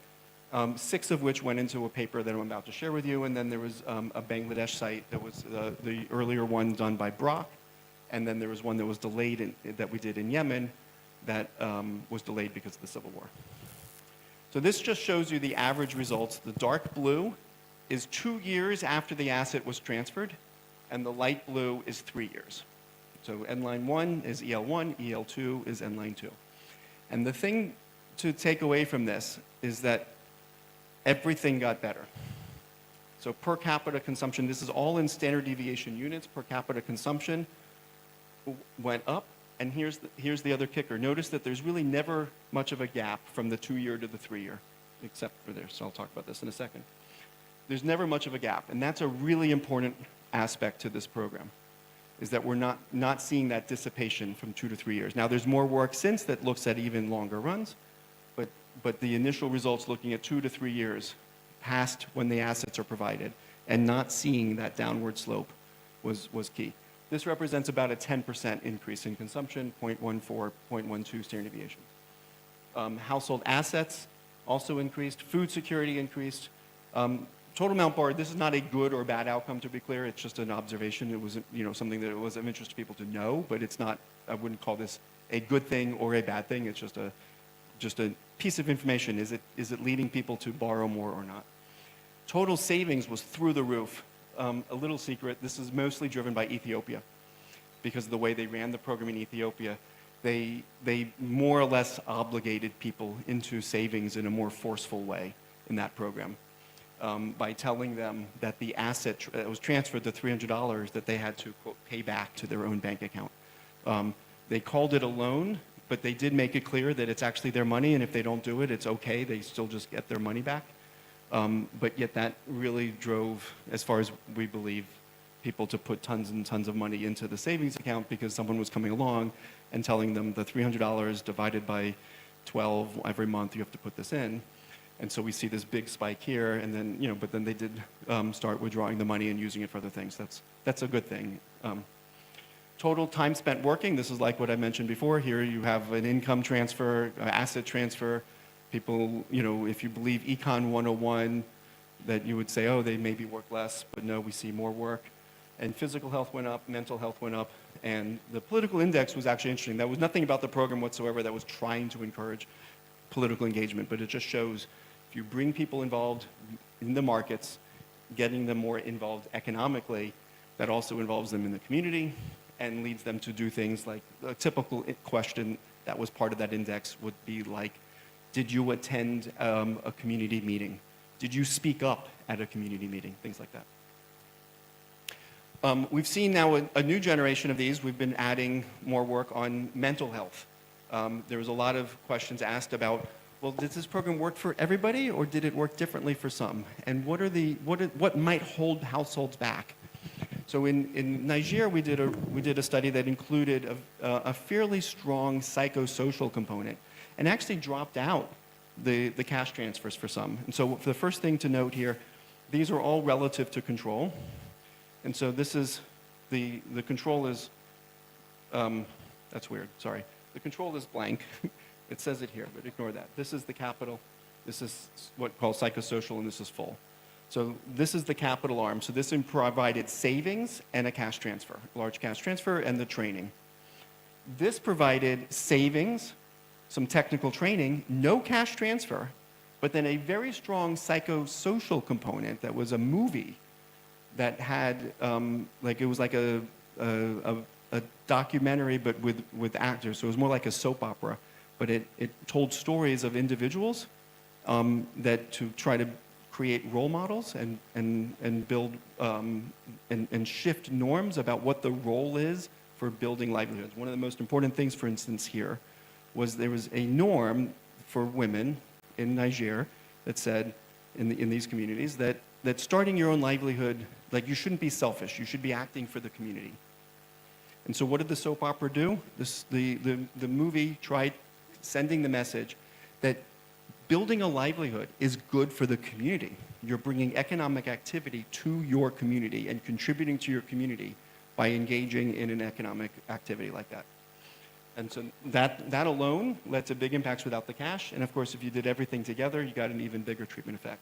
6 of which went into a paper that I'm about to share with you, and then there was a Bangladesh site that was the earlier one done by Brock, and then there was one that was delayed that we did in Yemen that was delayed because of the civil war. So this just shows you the average results. The dark blue is 2 years after the asset was transferred, and the light blue is 3 years. So end line 1 is EL1, EL2 is end line 2. And the thing to take away from this is that everything got better. So per capita consumption, this is all in standard deviation units, per capita consumption went up. And here's the other kicker. Notice that there's really never much of a gap from the 2-year to the 3-year, except for this. So I'll talk about this in a second. There's never much of a gap. And that's a really important aspect to this program, is that we're not seeing that dissipation from 2 to 3 years. Now, there's more work since that looks at even longer runs, but the initial results looking at 2 to 3 years past when the assets are provided and not seeing that downward slope was key. This represents about a 10% increase in consumption, 0.14, 0.12 standard deviation. Household assets also increased. Food security increased. Total amount borrowed, this is not a good or bad outcome, to be clear. It's just an observation. It was something that was of interest to people to know, but it's not, I wouldn't call this a good thing or a bad thing. It's just a piece of information. Is it leading people to borrow more or not? Total savings was through the roof. A little secret, this is mostly driven by Ethiopia. Because of the way they ran the program in Ethiopia, they more or less obligated people into savings in a more forceful way in that program. By telling them that the asset that was transferred, the $300, that they had to, quote, pay back to their own bank account. They called it a loan, but they did make it clear that it's actually their money, and if they don't do it, it's okay. They still just get their money back. But yet that really drove, as far as we believe, people to put tons and tons of money into the savings account because someone was coming along and telling them the $300 divided by 12 every month, you have to put this in. And so we see this big spike here, and then, but then they did start withdrawing the money and using it for other things. That's a good thing. Total time spent working, this is like what I mentioned before. Here you have an income transfer, asset transfer. People, if you believe Econ 101, that you would say, oh, they maybe work less, but no, we see more work. And physical health went up, mental health went up, and the political index was actually interesting. There was nothing about the program whatsoever that was trying to encourage political engagement, but it just shows if you bring people involved in the markets, getting them more involved economically, that also involves them in the community and leads them to do things like a typical question that was part of that index would be like, did you attend a community meeting? Did you speak up at a community meeting? Things like that. We've seen now a new generation of these. We've been adding more work on mental health. There was a lot of questions asked about, well, did this program work for everybody, or did it work differently for some? And what might hold households back? So in Niger, we did a study that included a fairly strong psychosocial component, and actually dropped out the cash transfers for some. And so the first thing to note here, these are all relative to control. And so this is, the control is, that's weird, sorry. The control is blank. It says it here, but ignore that. This is the capital. This is what's called psychosocial, and this is full. So this is the capital arm. So this provided savings and a cash transfer, large cash transfer, and the training. This provided savings, some technical training, no cash transfer, but then a very strong psychosocial component that was a movie that had, it was like a documentary, but with actors. So it was more like a soap opera, but it told stories of individuals that to try to create role models and build and shift norms about what the role is for building livelihoods. One of the most important things, for instance, here was there was a norm for women in Niger that said, in these communities, that starting your own livelihood, like you shouldn't be selfish, you should be acting for the community. And so what did the soap opera do? The movie tried sending the message that building a livelihood is good for the community. You're bringing economic activity to your community and contributing to your community by engaging in an economic activity like that. And so that alone led to big impacts without the cash. And of course, if you did everything together, you got an even bigger treatment effect.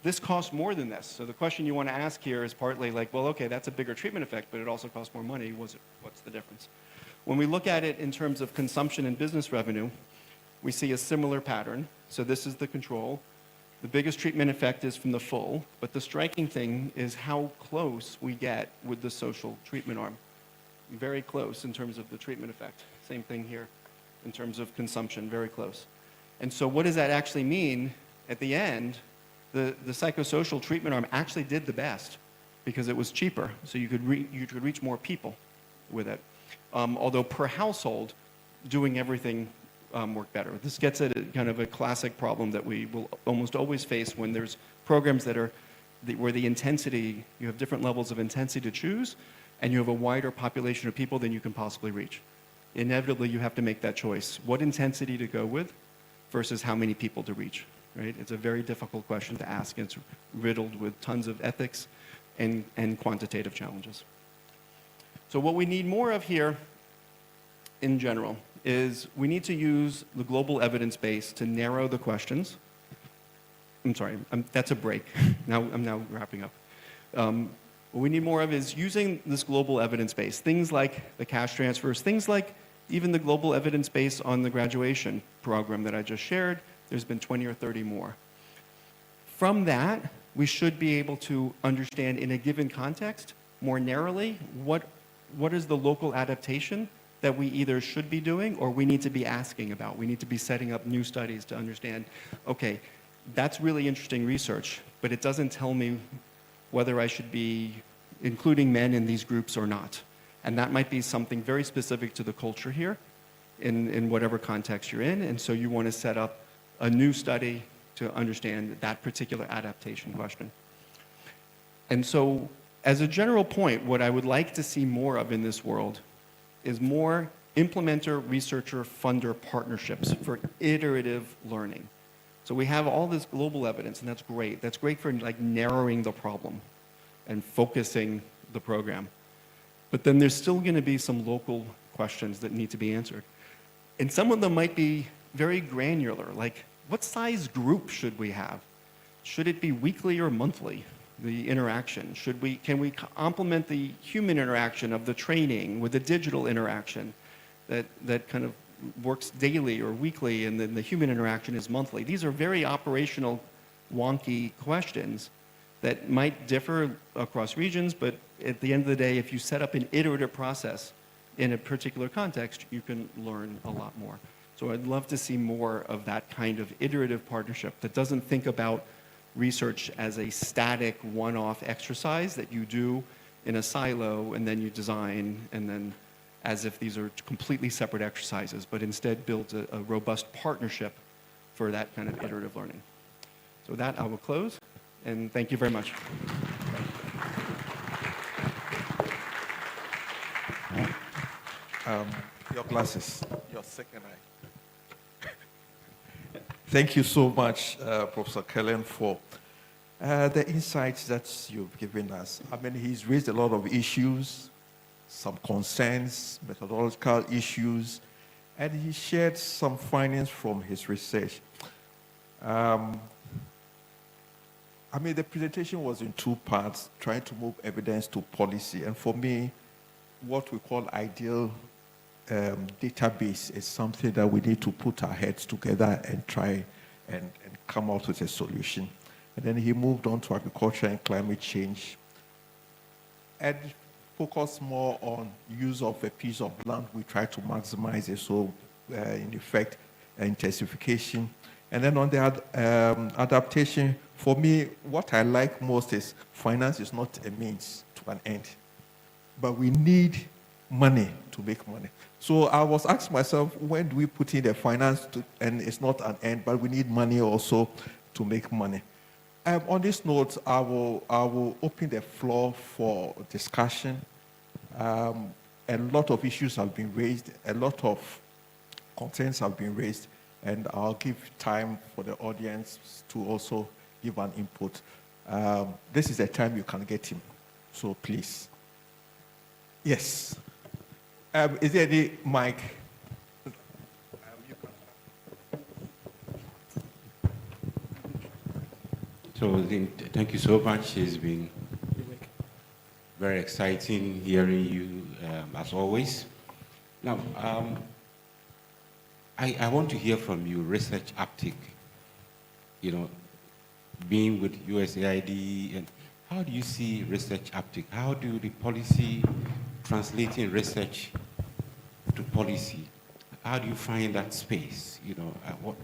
This costs more than this. So the question you want to ask here is partly like, well, okay, that's a bigger treatment effect, but it also costs more money. What's the difference? When we look at it in terms of consumption and business revenue, we see a similar pattern. So this is the control. The biggest treatment effect is from the full, but the striking thing is how close we get with the social treatment arm. Very close in terms of the treatment effect. Same thing here in terms of consumption, very close. And so what does that actually mean? At the end, the psychosocial treatment arm actually did the best because it was cheaper, so you could reach more people with it. Although per household, doing everything worked better. This gets at kind of a classic problem that we will almost always face when there's programs that are where the intensity, you have different levels of intensity to choose, and you have a wider population of people than you can possibly reach. Inevitably, you have to make that choice. What intensity to go with versus how many people to reach, right? It's a very difficult question to ask. It's riddled with tons of ethics and quantitative challenges. So what we need more of here in general is we need to use the global evidence base to narrow the questions. I'm sorry, that's a break. I'm now wrapping up. What we need more of is using this global evidence base, things like the cash transfers, things like even the global evidence base on the graduation program that I just shared. There's been 20 or 30 more. From that, we should be able to understand in a given context, more narrowly, what is the local adaptation that we either should be doing or we need to be asking about. We need to be setting up new studies to understand, okay, that's really interesting research, but it doesn't tell me whether I should be including men in these groups or not. And that might be something very specific to the culture here in whatever context you're in. And so you want to set up a new study to understand that particular adaptation question. And so as a general point, what I would like to see more of in this world is more implementer, researcher, funder partnerships for iterative learning. So we have all this global evidence, and that's great. That's great for like narrowing the problem and focusing the program. But then there's still going to be some local questions that need to be answered. And some of them might be very granular, like what size group should we have? Should it be weekly or monthly, the interaction? Can we complement the human interaction of the training with the digital interaction that kind of works daily or weekly, and then the human interaction is monthly? These are very operational, wonky questions that might differ across regions, but at the end of the day, if you set up an iterative process in a particular context, you can learn a lot more. So I'd love to see more of that kind of iterative partnership that doesn't think about research as a static one-off exercise that you do in a silo and then you design and then as if these are completely separate exercises, but instead builds a robust partnership for that kind of iterative learning. So with that, I will close, and thank you very much. Your glasses, your second eye. Thank you so much, Professor Kellen, for the insights that you've given us. I mean, he's raised a lot of issues, some concerns, methodological issues, and he shared some findings from his research. I mean, the presentation was in two parts, trying to move evidence to policy. And for me, what we call ideal database is something that we need to put our heads together and try and come out with a solution. And then he moved on to agriculture and climate change and focused more on use of a piece of land. We try to maximize it, so in effect, intensification. And then on the adaptation, for me, what I like most is finance is not a means to an end, but we need money to make money. So I was asking myself, when do we put in the finance and it's not an end, but we need money also to make money. On this note, I will open the floor for discussion. A lot of issues have been raised, a lot of concerns have been raised, and I'll give time for the audience to also give an input. This is the time you can get him, so please. Yes. Is there any mic? So thank you so much. It's been very exciting hearing you, as always. Now, I want to hear from you, research uptake. You know, being with USAID, and how do you see research uptake? How do the policy translating research to policy? How do you find that space? You know,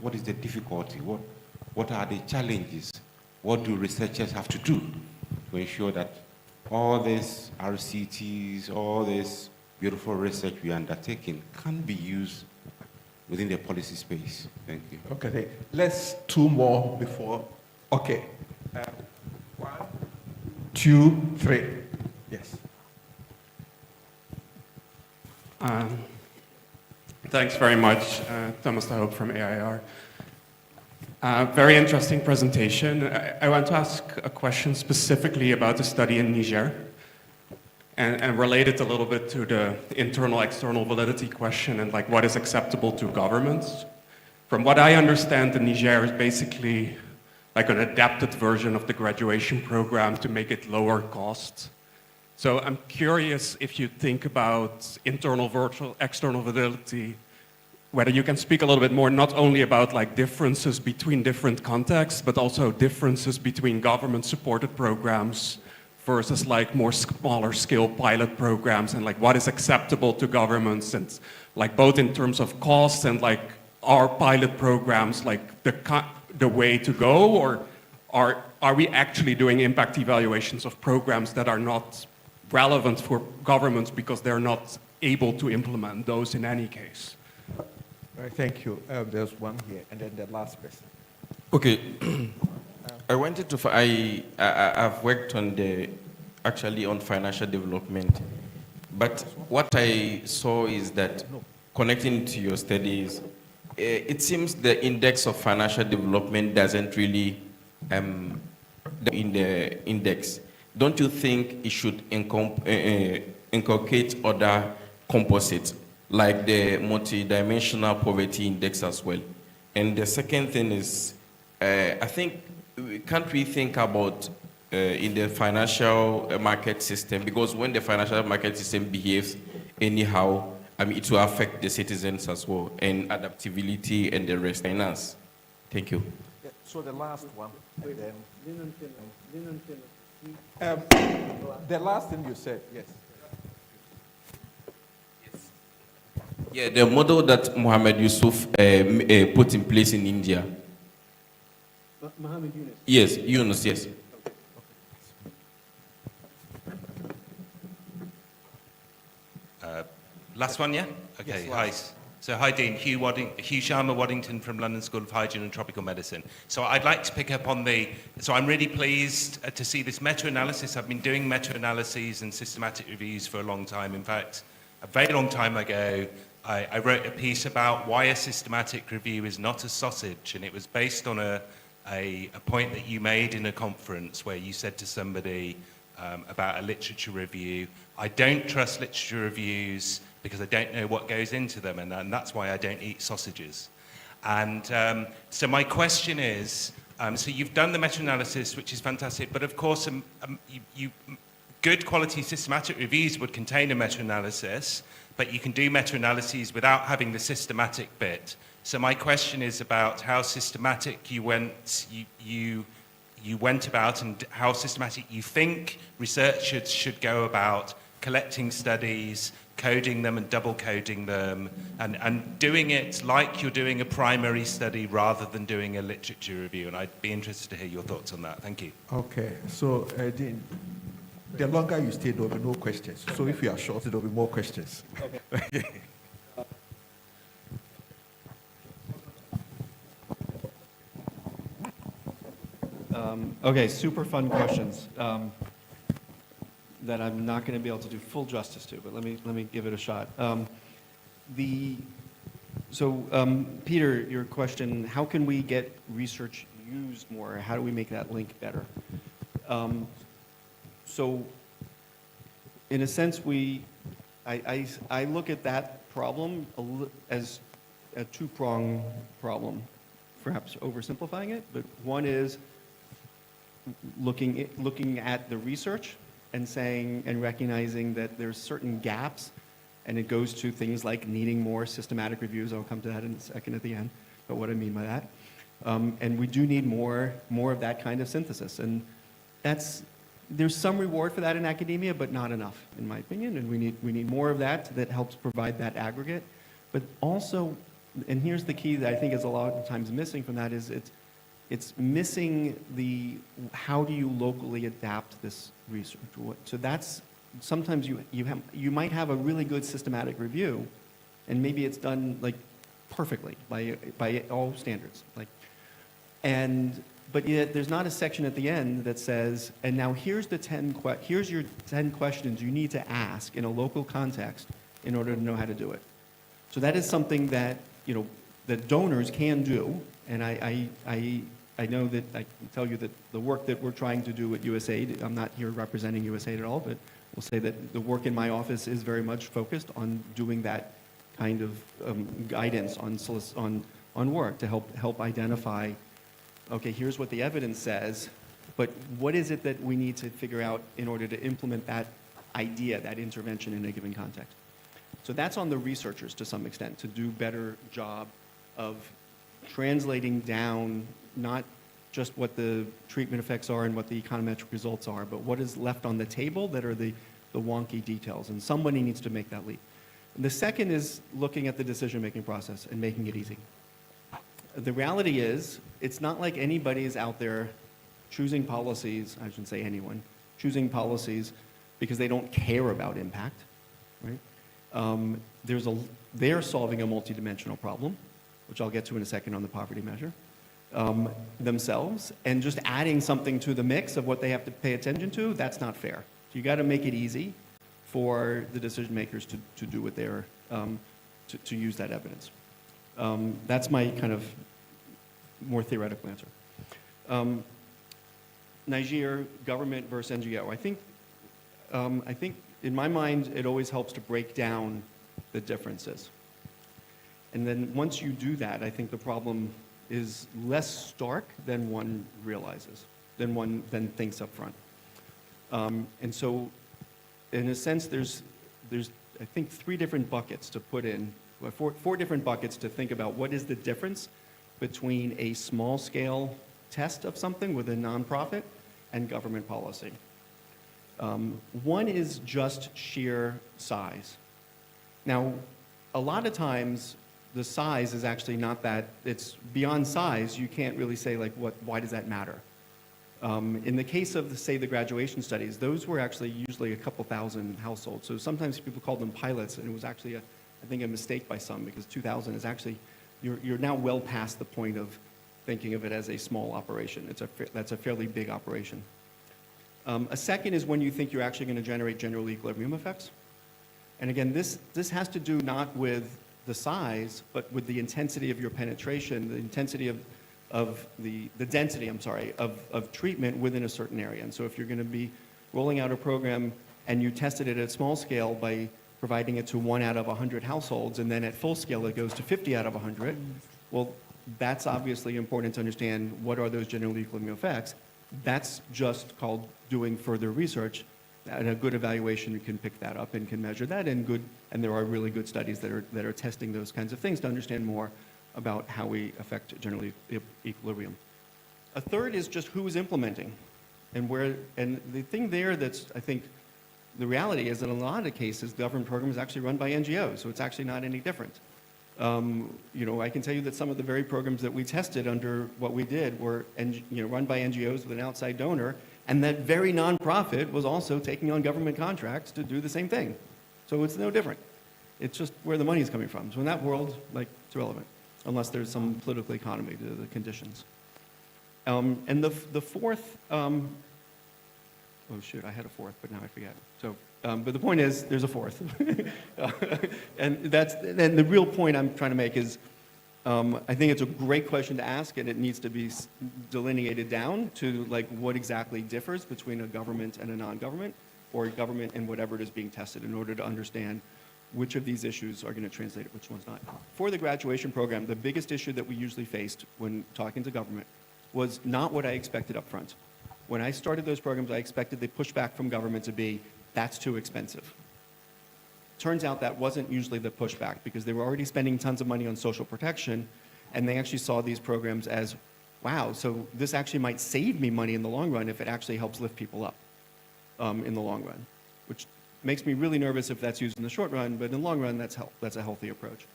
what is the difficulty? What are the challenges? What do researchers have to do to ensure that all these RCTs, all this beautiful research we are undertaking can be used within the policy space? Thank you. Okay, let's two more before. Okay. 1, 2, 3. Yes. Thanks very much, Thomas Hope from AIR. Very interesting presentation. I want to ask a question specifically about the study in Niger and relate it a little bit to the internal-external validity question and like what is acceptable to governments. From what I understand, the Niger is basically like an adapted version of the graduation program to make it lower cost. So I'm curious if you think about internal virtual external validity, whether you can speak a little bit more not only about like differences between different contexts, but also differences between government-supported programs versus like more smaller scale pilot programs, and like what is acceptable to governments, and like both in terms of costs and like are pilot programs like the way to go, or are we actually doing impact evaluations of programs that are not relevant for governments because they're not able to implement those in any case? All right, thank you. There's one here, and then the last person. Okay. I wanted to. I've worked on actually on financial development, but what I saw is that connecting to your studies, it seems the index of financial development doesn't really in the index. Don't you think it should inculcate other composites, like the multidimensional poverty index as well? And the second thing is, I think, can't we think about in the financial market system, because when the financial market system behaves anyhow, I mean, it will affect the citizens as well, and adaptability and the rest. Finance. Thank you. Yeah, so the last one, and then the last thing you said, yes. Yeah, the model that Mohammed Yusuf put in place in India. Mohammed Yunus. Yes, Yunus, yes. Last one, yeah? Okay, yes, hi. So hi, Dean. Hugh Sharma Waddington from London School of Hygiene and Tropical Medicine. So I'd like to pick up on so I'm really pleased to see this meta-analysis. I've been doing meta-analyses and systematic reviews for a long time. In fact, a very long time ago, I wrote a piece about why a systematic review is not a sausage, and it was based on a point that you made in a conference where you said to somebody about a literature review, I don't trust literature reviews because I don't know what goes into them, and that's why I don't eat sausages. And so my question is, so you've done the meta-analysis, which is fantastic, but of course good quality systematic reviews would contain a meta-analysis, but you can do meta-analyses without having the systematic bit. So my question is about how systematic you went about, and how systematic you think researchers should go about collecting studies, coding them and double coding them, and doing it like you're doing a primary study rather than doing a literature review. And I'd be interested to hear your thoughts on that. Thank you. Okay, so Dean, the longer you stay, there will be no questions. So if you are short, there will be more questions. Okay. Okay, super fun questions that I'm not going to be able to do full justice to, but let me give it a shot. Peter, your question: how can we get research used more? How do we make that link better? So, in a sense, I look at that problem as a two-pronged problem, perhaps oversimplifying it. But one is looking at the research and saying and recognizing that there's certain gaps, and it goes to things like needing more systematic reviews. I'll come to that in a second at the end, but what I mean by that. And we do need more of that kind of synthesis. And there's some reward for that in academia, but not enough, in my opinion. And we need more of that helps provide that aggregate. But also, and here's the key that I think is a lot of times missing from that is it's missing the how do you locally adapt this research. So that's sometimes you might have a really good systematic review, and maybe it's done like perfectly by all standards. But yet there's not a section at the end that says, and now here's your 10 questions you need to ask in a local context in order to know how to do it. So that is something that that donors can do, and I know that I can tell you that the work that we're trying to do at USAID, I'm not here representing USAID at all, but we'll say that the work in my office is very much focused on doing that kind of guidance on work to help identify, okay, here's what the evidence says, but what is it that we need to figure out in order to implement that idea, that intervention in a given context? So that's on the researchers to some extent, to do better job of translating down not just what the treatment effects are and what the econometric results are, but what is left on the table that are the wonky details, and somebody needs to make that leap. And the second is looking at the decision-making process and making it easy. The reality is, it's not like anybody is out there choosing policies, I shouldn't say anyone, choosing policies because they don't care about impact, right? They're solving a multidimensional problem, which I'll get to in a second on the poverty measure, themselves, and just adding something to the mix of what they have to pay attention to, that's not fair. So you got to make it easy for the decision makers to do what they're, to use that evidence. That's my kind of more theoretical answer. Niger, government versus NGO. I think in my mind, it always helps to break down the differences. And then once you do that, I think the problem is less stark than one realizes, than one then thinks up front. And so, in a sense, there's I think 3 different buckets to put in, four different buckets to think about what is the difference between a small-scale test of something with a nonprofit and government policy. One is just sheer size. Now, a lot of times, the size is actually not that, it's beyond size, you can't really say like, why does that matter? In the case of, say, the graduation studies, those were actually usually a couple thousand households. So sometimes people called them pilots, and it was actually, I think, a mistake by some, because 2,000 is actually, you're now well past the point of thinking of it as a small operation. That's a fairly big operation. A second is when you think you're actually going to generate general equilibrium effects. And again, this has to do not with the size, but with the intensity of your penetration, the intensity of the density, of treatment within a certain area. And so if you're going to be rolling out a program and you tested it at small scale by providing it to 1 out of 100 households, and then at full scale it goes to 50 out of 100, well, that's obviously important to understand what are those general equilibrium effects. That's just called doing further research, and a good evaluation can pick that up and can measure that, and there are really good studies that are testing those kinds of things to understand more about how we affect general equilibrium. A third is just who is implementing, and the thing there that's, I think, the reality is that in a lot of cases, government program is actually run by NGOs, so it's actually not any different. I can tell you that some of the very programs that we tested under what we did were run by NGOs with an outside donor, and that very nonprofit was also taking on government contracts to do the same thing. So it's no different. It's just where the money is coming from. So in that world, it's irrelevant, unless there's some political economy to the conditions. And the fourth, oh shoot, I had a fourth, but now I forget. So, but the point is, there's a fourth. And the real point I'm trying to make is, I think it's a great question to ask, and it needs to be delineated down to what exactly differs between a government and a non-government, or a government and whatever it is being tested, in order to understand which of these issues are going to translate it, which one's not. For the graduation program, the biggest issue that we usually faced when talking to government was not what I expected up front. When I started those programs, I expected the pushback from government to be, that's too expensive. Turns out that wasn't usually the pushback, because they were already spending tons of money on social protection, And they actually saw these programs as, wow, so this actually might save me money in the long run if it actually helps lift people up in the long run, which makes me really nervous if that's used in the short run, but in the long run, that's a healthy approach.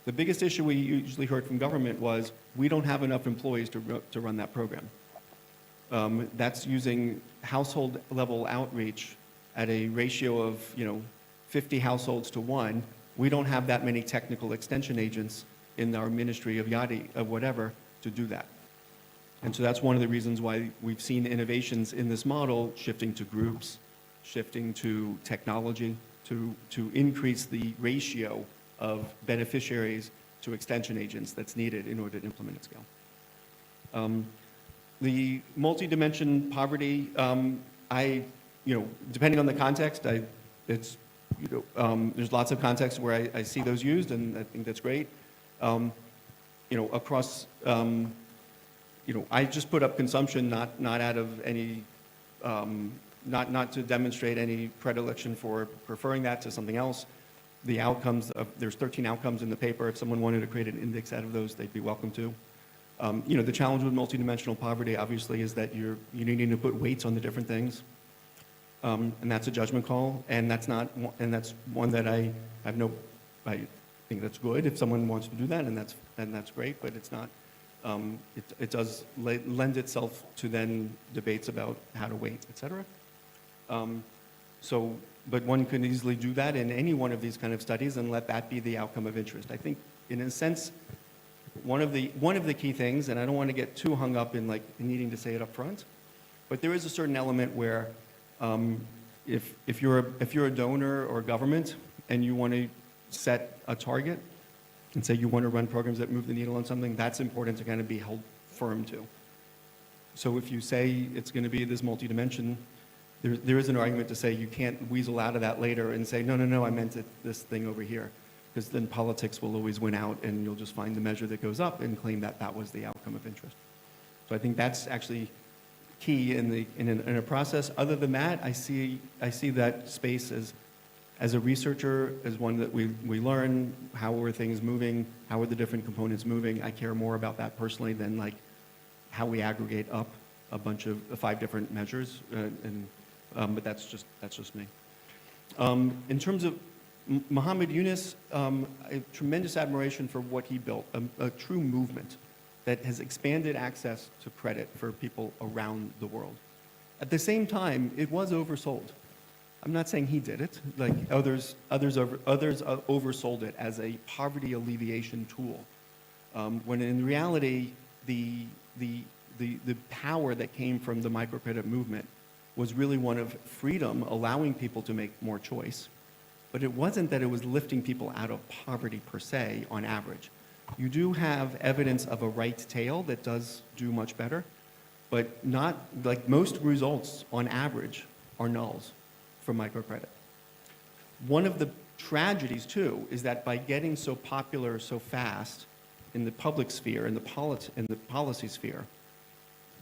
The biggest issue we usually heard from government was, we don't have enough employees to run that program. That's using household level outreach at a ratio of 50 households to 1. We don't have that many technical extension agents in our ministry of whatever to do that. And so that's one of the reasons why we've seen innovations in this model shifting to groups, shifting to technology, to increase the ratio of beneficiaries to extension agents that's needed in order to implement at scale. The multi-dimension poverty, depending on the context, there's lots of contexts where I see those used, and I think that's great. Across, I just put up consumption, not out of any, not to demonstrate any predilection for preferring that to something else. The outcomes, there's 13 outcomes in the paper. If someone wanted to create an index out of those, they'd be welcome to. The challenge with multidimensional poverty, obviously, is that you're needing to put weights on the different things. And that's a judgment call, and that's one that I think that's good if someone wants to do that, and that's great, but it's not, it does lend itself to then debates about how to weight, et cetera. But one can easily do that in any one of these kind of studies and let that be the outcome of interest. I think, in a sense, one of the key things, and I don't want to get too hung up in needing to say it up front, but there is a certain element where if you're a donor or government and you want to set a target and say you want to run programs that move the needle on something, that's important to kind of be held firm to. So if you say it's going to be this multi-dimension, there is an argument to say you can't weasel out of that later and say, no, I meant this thing over here. Because then politics will always win out, and you'll just find the measure that goes up and claim that that was the outcome of interest. So I think that's actually key in a process. Other than that, I see that space as a researcher, as one that we learn how are things moving, how are the different components moving. I care more about that personally than how we aggregate up a bunch of 5 different measures, but that's just me. In terms of Muhammad Yunus, I have tremendous admiration for what he built, a true movement that has expanded access to credit for people around the world. At the same time, it was oversold. I'm not saying he did it, others oversold it as a poverty alleviation tool, when in reality, the power that came from the microcredit movement was really one of freedom, allowing people to make more choice. But it wasn't that it was lifting people out of poverty per se, on average. You do have evidence of a right tail that does do much better, but not, most results on average are nulls for microcredit. One of the tragedies too is that by getting so popular so fast in the public sphere, in the policy sphere,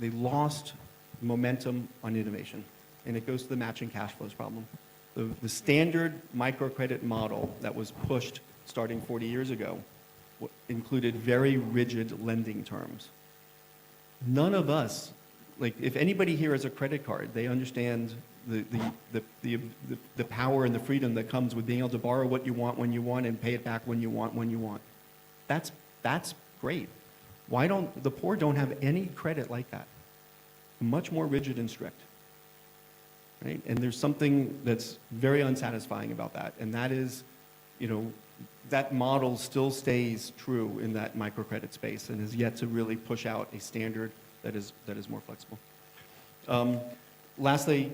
they lost momentum on innovation. And it goes to the matching cash flows problem. The standard microcredit model that was pushed starting 40 years ago included very rigid lending terms. None of us, if anybody here has a credit card, they understand the power and the freedom that comes with being able to borrow what you want when you want and pay it back when you want. That's great. Why don't the poor don't have any credit like that? Much more rigid and strict. Right? And there's something that's very unsatisfying about that, and that is, that model still stays true in that microcredit space and is yet to really push out a standard that is more flexible. Lastly,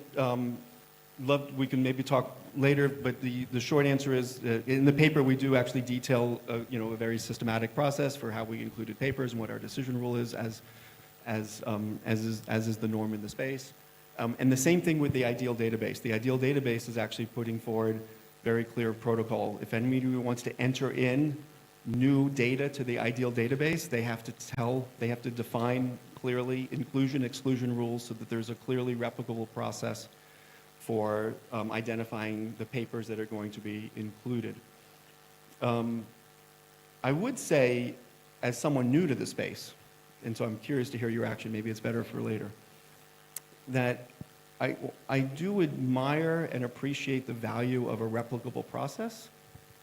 we can maybe talk later, but the short answer is, in the paper we do actually detail a very systematic process for how we included papers and what our decision rule is, as is the norm in the space. And the same thing with the ideal database. The ideal database is actually putting forward very clear protocol. If anybody wants to enter in new data to the ideal database, they have to define clearly inclusion, exclusion rules so that there's a clearly replicable process for identifying the papers that are going to be included. I would say as someone new to the space, and so I'm curious to hear your reaction, maybe it's better for later, that I do admire and appreciate the value of a replicable process,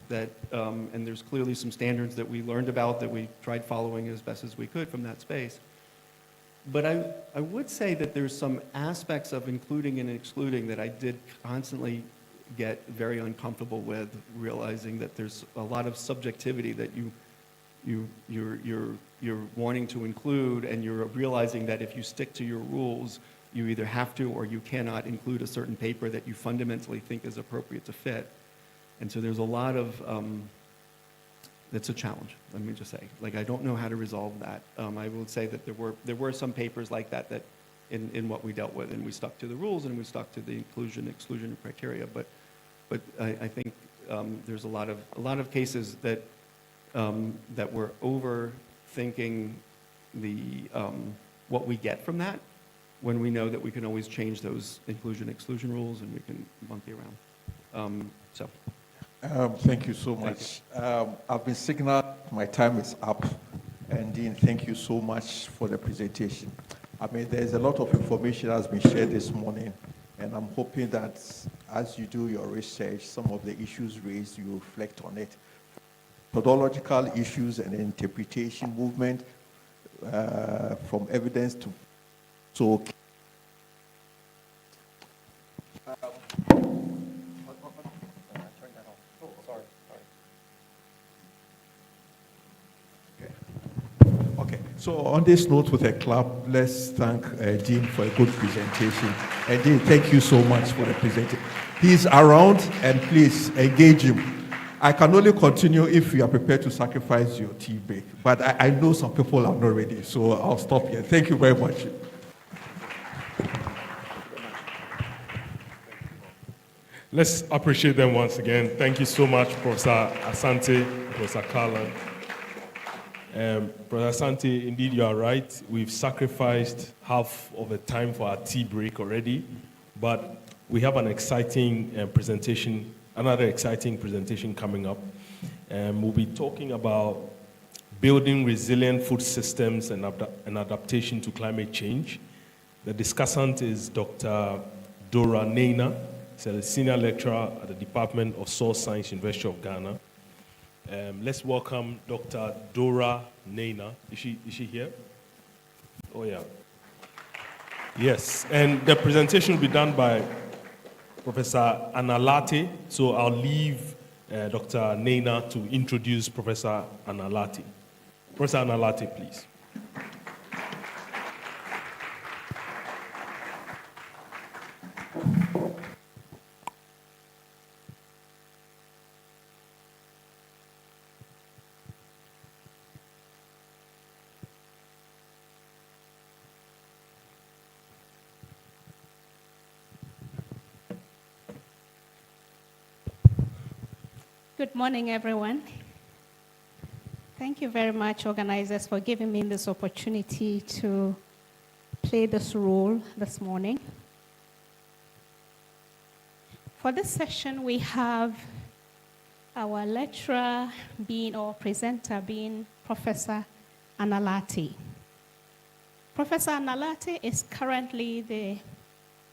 that, and there's clearly some standards that we learned about that we tried following as best as we could from that space. But I would say that there's some aspects of including and excluding that I did constantly get very uncomfortable with, realizing that there's a lot of subjectivity that you're wanting to include, and you're realizing that if you stick to your rules, you either have to or you cannot include a certain paper that you fundamentally think is appropriate to fit. And so there's a lot of, that's a challenge, let me just say. Like, I don't know how to resolve that. I would say that there were some papers like that in what we dealt with, and we stuck to the rules and we stuck to the inclusion-exclusion criteria. But I think there's a lot of cases that we're overthinking what we get from that, when we know that we can always change those inclusion-exclusion rules and we can monkey around. Thank you so much. I've been signaled my time is up. And Dean, thank you so much for the presentation. I mean, there's a lot of information that has been shared this morning, and I'm hoping that as you do your research, some of the issues raised, you reflect on it. Methodological issues and interpretation movement from evidence to so. So on this note with a clap, let's thank Dean for a good presentation. And Dean, thank you so much for the presentation. He's around, and please engage him. I can only continue if you are prepared to sacrifice your tea break. But I know some people are not ready, so I'll stop here. Thank you very much. Let's appreciate them once again. Thank you so much, Professor Asante, Professor Carlan. Professor Asante, indeed you are right. We've sacrificed half of the time for our tea break already, but we have an exciting presentation, another exciting presentation coming up. We'll be talking about building resilient food systems and adaptation to climate change. The discussant is Dr. Dora Neina. She's a senior lecturer at the Department of Soil Science, University of Ghana. Let's welcome Dr. Dora Neina. Is she here? Oh, yeah. Yes, and the presentation will be done by Professor Analate. So I'll leave Dr. Neina to introduce Professor Analate. Professor Analate, please. Good morning, everyone. Thank you very much, organizers, for giving me this opportunity to play this role this morning. For this session, we have our lecturer or presenter being Professor Analate. Professor Analate is currently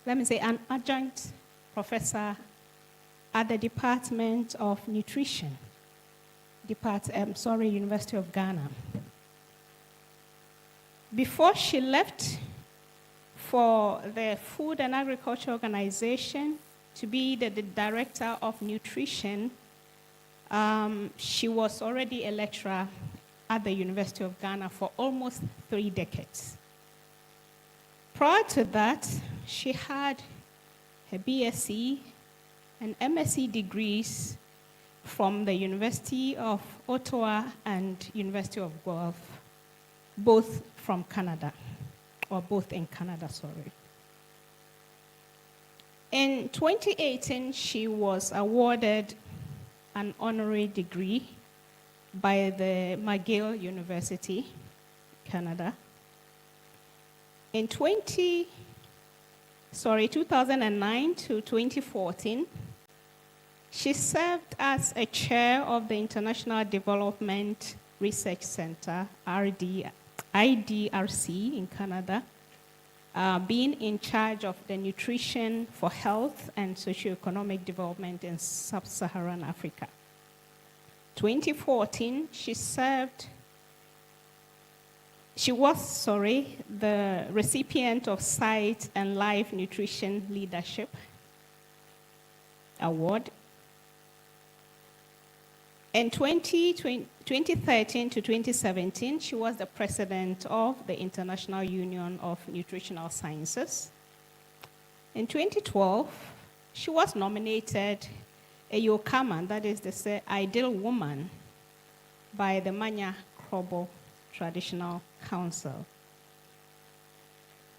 an adjunct professor at the Department of Nutrition, University of Ghana. Before she left for the Food and Agriculture Organization to be the Director of Nutrition, she was already a lecturer at the University of Ghana for almost 3 decades. Prior to that, she had her BSc and MSc degrees from the University of Ottawa and University of Guelph, both from Canada, or both in Canada, sorry. In 2018, she was awarded an honorary degree by the McGill University, Canada. In 2009 to 2014, she served as a chair of the International Development Research Center, IDRC in Canada, being in charge of the nutrition for health and socioeconomic development in Sub-Saharan Africa. 2014, she was the recipient of Site and Life Nutrition Leadership Award. In 2013 to 2017, she was the president of the International Union of Nutritional Sciences. In 2012, she was nominated a Yokaman, that is the ideal woman, by the Manya Krobo Traditional Council.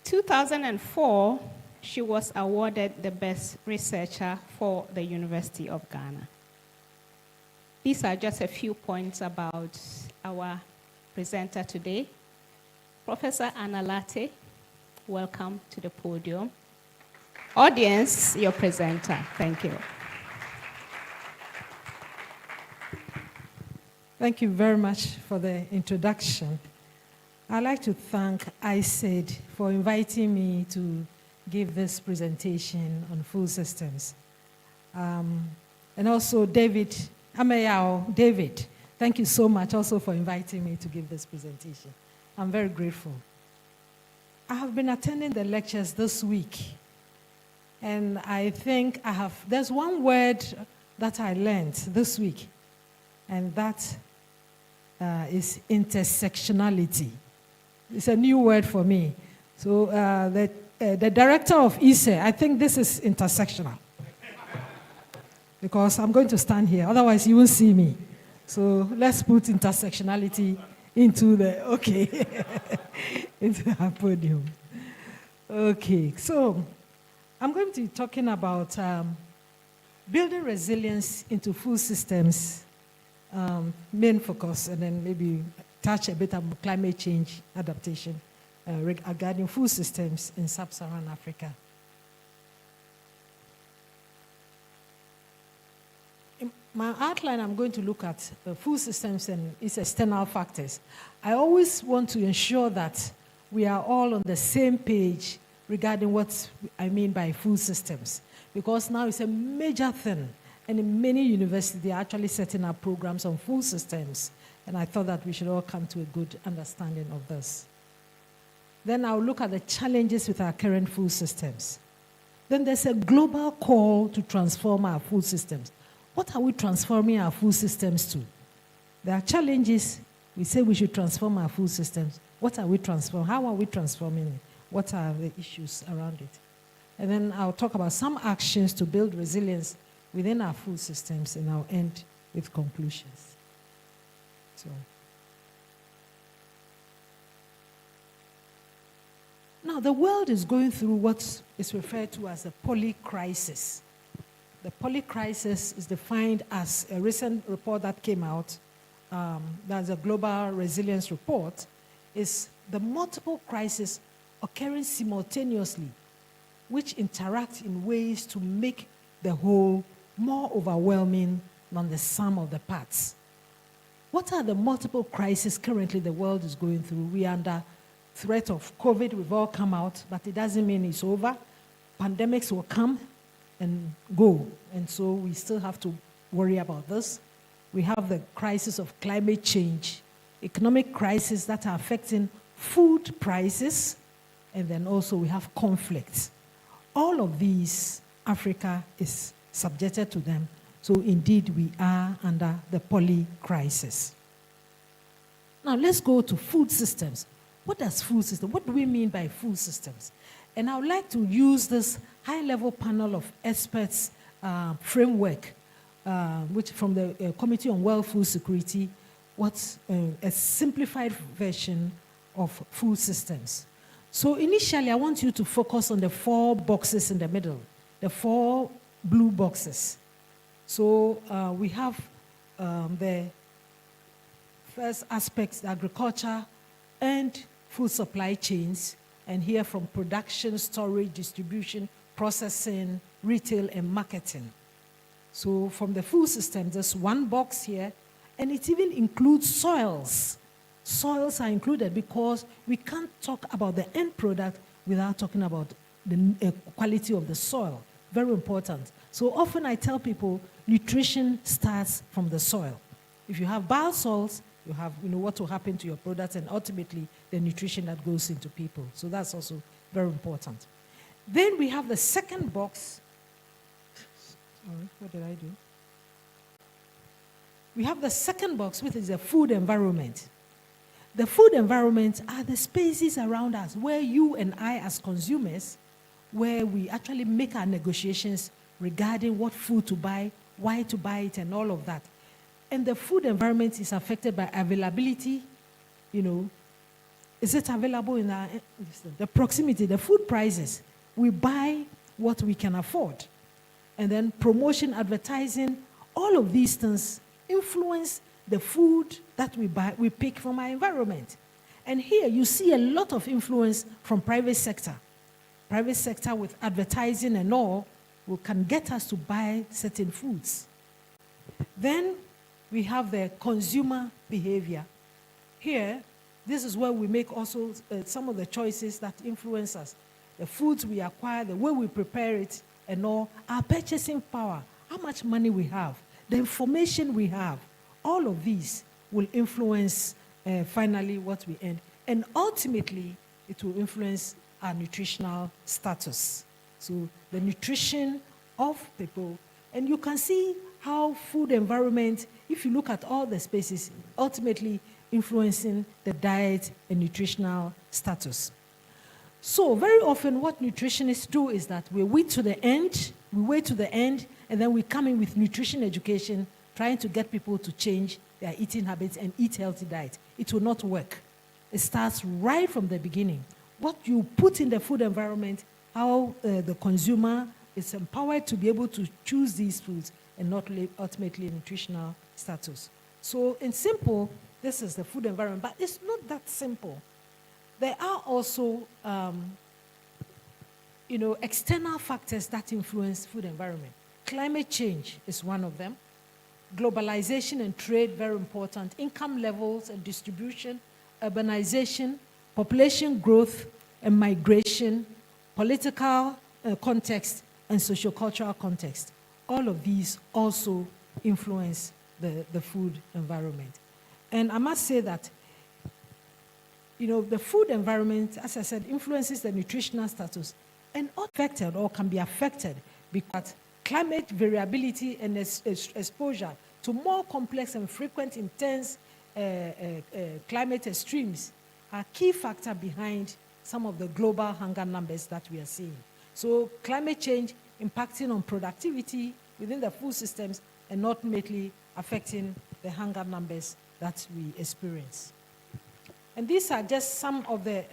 2004, she was awarded the Best Researcher for the University of Ghana. These are just a few points about our presenter today. Professor Anna Latte, welcome to the podium. Audience, your presenter. Thank you. Thank you very much for the introduction. I'd like to thank ICED for inviting me to give this presentation on food systems. And also David, thank you so much also for inviting me to give this presentation. I'm very grateful. I have been attending the lectures this week, and I think there's one word that I learned this week, and that is intersectionality. It's a new word for me. So the director of ESE, I think this is intersectional. Because I'm going to stand here, otherwise you won't see me. So let's put intersectionality into into our podium. Okay, so I'm going to be talking about building resilience into food systems, main focus, and then maybe touch a bit on climate change adaptation regarding food systems in Sub-Saharan Africa. In my outline, I'm going to look at food systems and its external factors. I always want to ensure that we are all on the same page regarding what I mean by food systems, because now it's a major thing, and in many universities, they are actually setting up programs on food systems, and I thought that we should all come to a good understanding of this. Then I'll look at the challenges with our current food systems. Then there's a global call to transform our food systems. What are we transforming our food systems to? There are challenges. We say we should transform our food systems. What are we transforming? How are we transforming it? What are the issues around it? And then I'll talk about some actions to build resilience within our food systems, and I'll end with conclusions. So, now the world is going through what is referred to as a polycrisis. The polycrisis is defined as a recent report that came out, that's a global resilience report, is the multiple crises occurring simultaneously, which interact in ways to make the whole more overwhelming than the sum of the parts. What are the multiple crises currently the world is going through? We are under threat of COVID. We've all come out, but it doesn't mean it's over. Pandemics will come and go, and so we still have to worry about this. We have the crisis of climate change, economic crises that are affecting food prices, and then also we have conflicts. All of these, Africa is subjected to them. So indeed, we are under the polycrisis. Now let's go to food systems. What does food system? What do we mean by food systems? And I would like to use this high-level panel of experts framework, which from the Committee on World Food Security, what's a simplified version of food systems. So initially, I want you to focus on the 4 boxes in the middle, the 4 blue boxes. So we have the first aspects, agriculture and food supply chains, and here from production, storage, distribution, processing, retail, and marketing. So from the food system, there's one box here, And it even includes soils. Soils are included because we can't talk about the end product without talking about the quality of the soil. Very important. So often I tell people nutrition starts from the soil. If you have bad soils, you have what will happen to your products and ultimately the nutrition that goes into people. So that's also very important. Then we have the second box. Sorry, what did I do? We have the second box, which is the food environment. The food environment are the spaces around us where you and I as consumers, where we actually make our negotiations regarding what food to buy, why to buy it, and all of that. And the food environment is affected by availability, is it available in the proximity, the food prices. We buy what we can afford. And then promotion, advertising, all of these things influence the food that we buy, we pick from our environment. And here you see a lot of influence from private sector. Private sector with advertising and all can get us to buy certain foods. Then we have the consumer behavior. Here, this is where we make also some of the choices that influence us. The foods we acquire, the way we prepare it, and all, our purchasing power, how much money we have, the information we have, all of these will influence finally what we earn. And ultimately, it will influence our nutritional status. So the nutrition of people, and you can see how food environment, if you look at all the spaces, ultimately influencing the diet and nutritional status. So very often what nutritionists do is that we wait to the end, and then we come in with nutrition education, trying to get people to change their eating habits and eat healthy diet. It will not work. It starts right from the beginning. What you put in the food environment, how the consumer is empowered to be able to choose these foods and not ultimately nutritional status. So in simple, this is the food environment, but it's not that simple. There are also, external factors that influence food environment. Climate change is one of them. Globalization and trade, very important. Income levels and distribution, urbanization, population growth and migration, political context, and sociocultural context. All of these also influence the food environment. And I must say that, the food environment, as I said, influences the nutritional status and affected or can be affected because climate variability and exposure to more complex and frequent intense climate extremes are key factor behind some of the global hunger numbers that we are seeing. So climate change impacting on productivity within the food systems and ultimately affecting the hunger numbers that we experience. And these are just some of the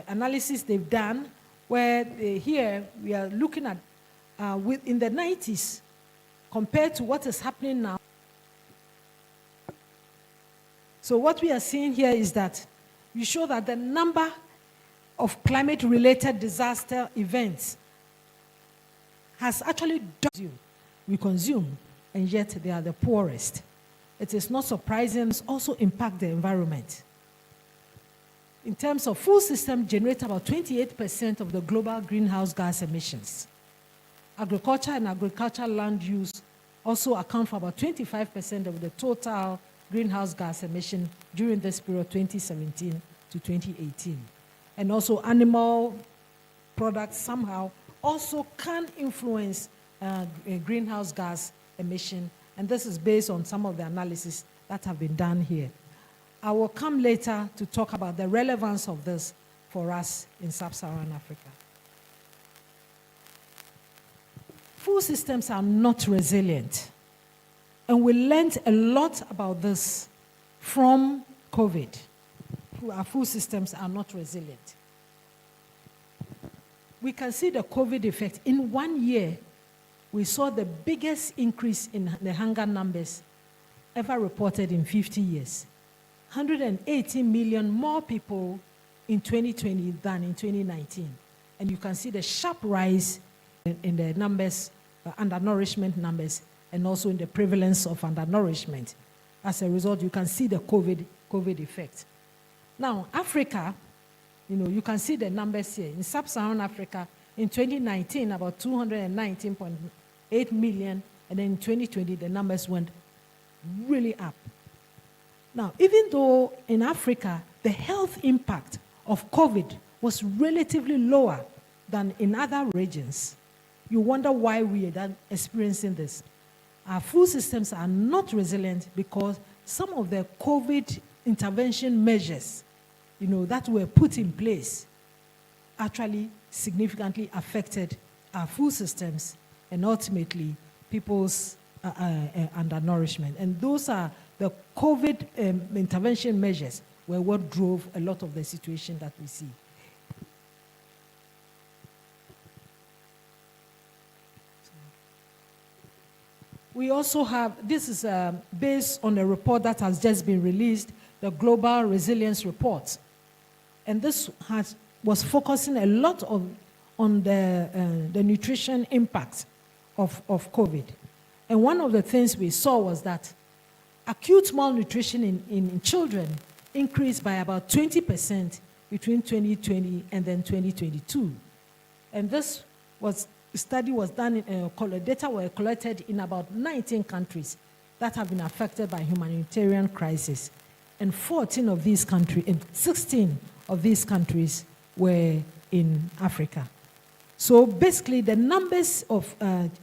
analysis they've done where here we are looking at in the 90s compared to what is happening now. So what we are seeing here is that we show that the number of climate-related disaster events has actually doubled. We consume, and yet they are the poorest. It is not surprising, it also impacts the environment. In terms of food system, generate about 28% of the global greenhouse gas emissions. Agriculture and agricultural land use also account for about 25% of the total greenhouse gas emission during this period, 2017 to 2018. And also animal products somehow also can influence greenhouse gas emission. And this is based on some of the analysis that have been done here. I will come later to talk about the relevance of this for us in Sub-Saharan Africa. Food systems are not resilient. And we learned a lot about this from COVID. Our food systems are not resilient. We can see the COVID effect. In 1 year, we saw the biggest increase in the hunger numbers ever reported in 50 years. 180 million more people in 2020 than in 2019. And you can see the sharp rise in the numbers, undernourishment numbers, and also in the prevalence of undernourishment as a result, you can see the COVID effect. Now, Africa, you can see the numbers here. In Sub-Saharan Africa, in 2019, about 219.8 million, and then in 2020, the numbers went really up. Now, even though in Africa, the health impact of COVID was relatively lower than in other regions, you wonder why we are experiencing this. Our food systems are not resilient because some of the COVID intervention measures, that were put in place actually significantly affected our food systems and ultimately people's undernourishment. And those are the COVID intervention measures were what drove a lot of the situation that we see. We also have, this is based on a report that has just been released, the Global Resilience Report. And this was focusing a lot on the nutrition impact of COVID. And one of the things we saw was that acute malnutrition in children increased by about 20% between 2020 and then 2022. And this study was done, data were collected in about 19 countries that have been affected by humanitarian crisis. And 16 of these countries were in Africa. So basically, the numbers of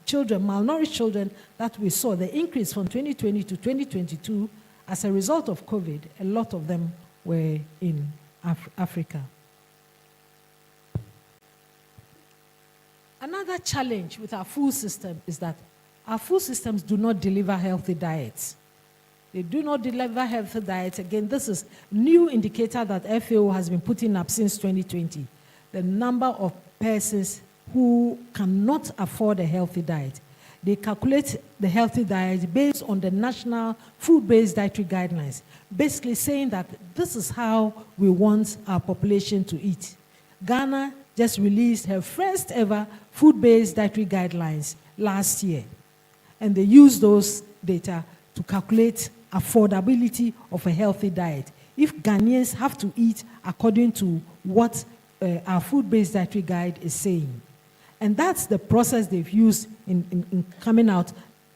children, malnourished children that we saw, the increase from 2020 to 2022, as a result of COVID, a lot of them were in Africa. Another challenge with our food system is that our food systems do not deliver healthy diets. They do not deliver healthy diets. Again, this is a new indicator that FAO has been putting up since 2020. The number of persons who cannot afford a healthy diet. They calculate the healthy diet based on the national food-based dietary guidelines, basically saying that this is how we want our population to eat. Ghana just released her first ever food-based dietary guidelines last year. And they use those data to calculate affordability of a healthy diet. If Ghanaians have to eat according to what our food-based dietary guide is saying. And that's the process they've used in coming out,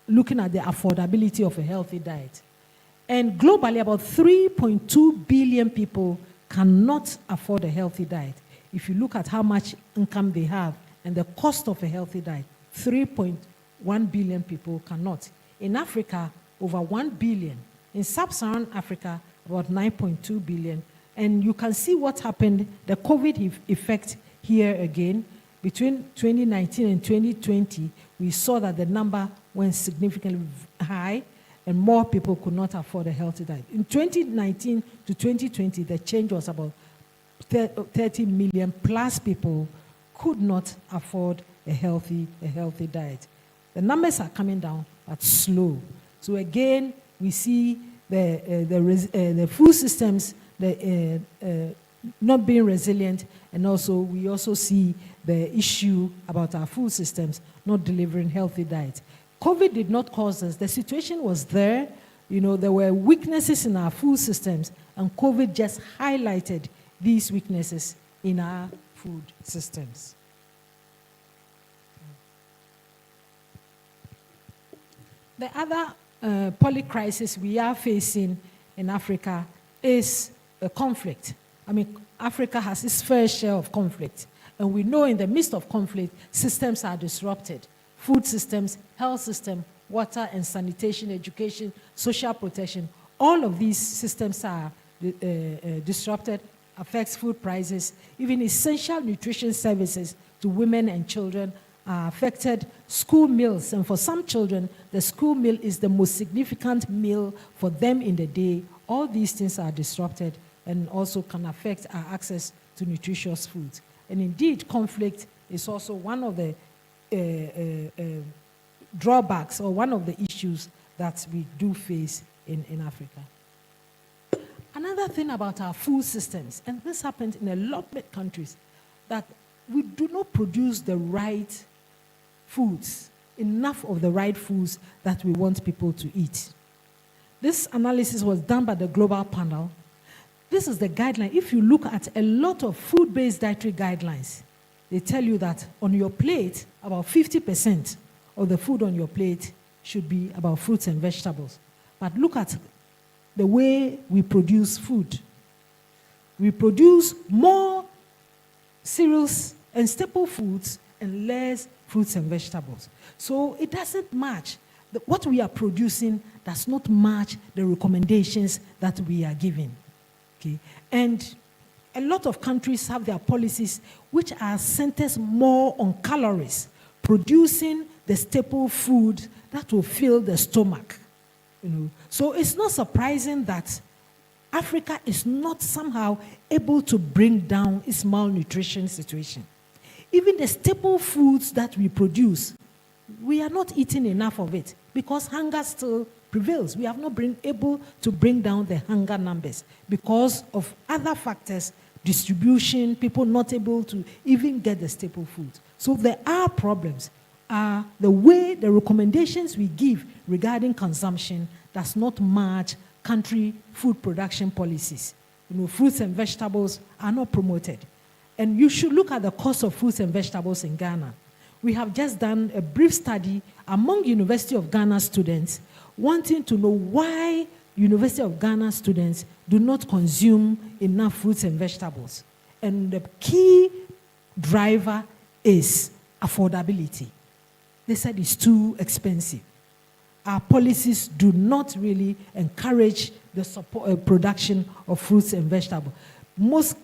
looking at the affordability of a healthy diet. And globally, about 3.2 billion people cannot afford a healthy diet. If you look at how much income they have and the cost of a healthy diet, 3.1 billion people cannot. In Africa, over 1 billion. In Sub-Saharan Africa, about 9.2 billion. And you can see what happened, the COVID effect here again. Between 2019 and 2020, we saw that the number went significantly high and more people could not afford a healthy diet. In 2019 to 2020, the change was about 30 million plus people could not afford a healthy diet. The numbers are coming down, but slow. So again, we see the food systems not being resilient, and also we also see the issue about our food systems not delivering healthy diets. COVID did not cause this. The situation was there. There were weaknesses in our food systems, and COVID just highlighted these weaknesses in our food systems. The other polycrisis we are facing in Africa is a conflict. Africa has its fair share of conflict. And we know in the midst of conflict, systems are disrupted. Food systems, health system, water and sanitation, education, social protection, all of these systems are disrupted, affects food prices. Even essential nutrition services to women and children are affected. School meals, and for some children, the school meal is the most significant meal for them in the day. All these things are disrupted and also can affect our access to nutritious foods. And indeed, conflict is also one of the drawbacks or one of the issues that we do face in Africa. Another thing about our food systems, and this happens in a lot of countries, that we do not produce the right foods, enough of the right foods that we want people to eat. This analysis was done by the global panel. This is the guideline. If you look at a lot of food-based dietary guidelines, they tell you that on your plate, about 50% of the food on your plate should be about fruits and vegetables. But look at the way we produce food. We produce more cereals and staple foods and less fruits and vegetables. So it doesn't match. What we are producing does not match the recommendations that we are giving. Okay? And a lot of countries have their policies which are centered more on calories, producing the staple food that will fill the stomach. So it's not surprising that Africa is not somehow able to bring down its malnutrition situation. Even the staple foods that we produce, we are not eating enough of it because hunger still prevails. We have not been able to bring down the hunger numbers because of other factors, distribution, people not able to even get the staple foods. So there are problems. The way the recommendations we give regarding consumption does not match country food production policies. Fruits and vegetables are not promoted. And you should look at the cost of fruits and vegetables in Ghana. We have just done a brief study among University of Ghana students wanting to know why University of Ghana students do not consume enough fruits and vegetables. And the key driver is affordability. They said it's too expensive. Our policies do not really encourage the production of fruits and vegetables. Most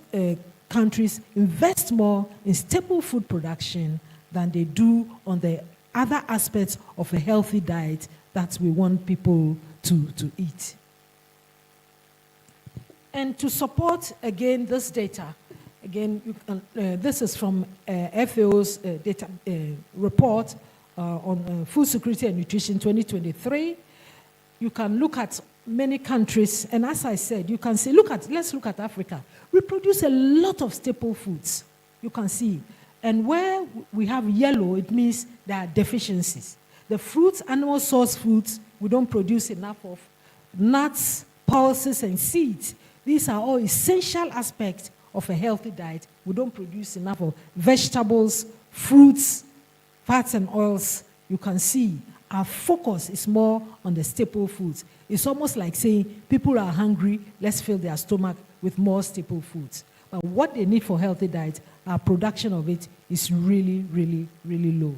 countries invest more in staple food production than they do on the other aspects of a healthy diet that we want people to eat. And to support, again, this data, again, this is from FAO's data report on food security and nutrition 2023. You can look at many countries, and as I said, you can see, let's look at Africa. We produce a lot of staple foods. You can see. And where we have yellow, it means there are deficiencies. The fruits, animal source foods, we don't produce enough of. Nuts, pulses, and seeds. These are all essential aspects of a healthy diet. We don't produce enough of vegetables, fruits, fats, and oils. You can see our focus is more on the staple foods. It's almost like saying people are hungry, let's fill their stomach with more staple foods. But what they need for healthy diet, our production of it is really, really, really low.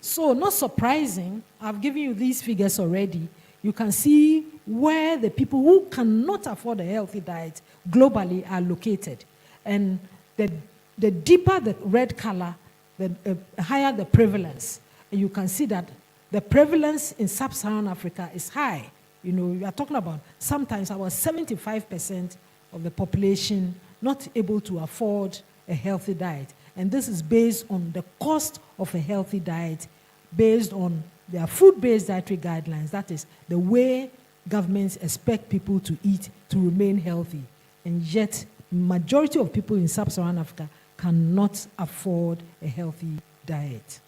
So, not surprising, I've given you these figures already. You can see where the people who cannot afford a healthy diet globally are located. And the deeper the red color, the higher the prevalence. And you can see that the prevalence in Sub-Saharan Africa is high. You are talking about sometimes about 75% of the population not able to afford a healthy diet. And this is based on the cost of a healthy diet, based on their food-based dietary guidelines. That is the way governments expect people to eat to remain healthy. And yet, majority of people in Sub-Saharan Africa cannot afford a healthy diet.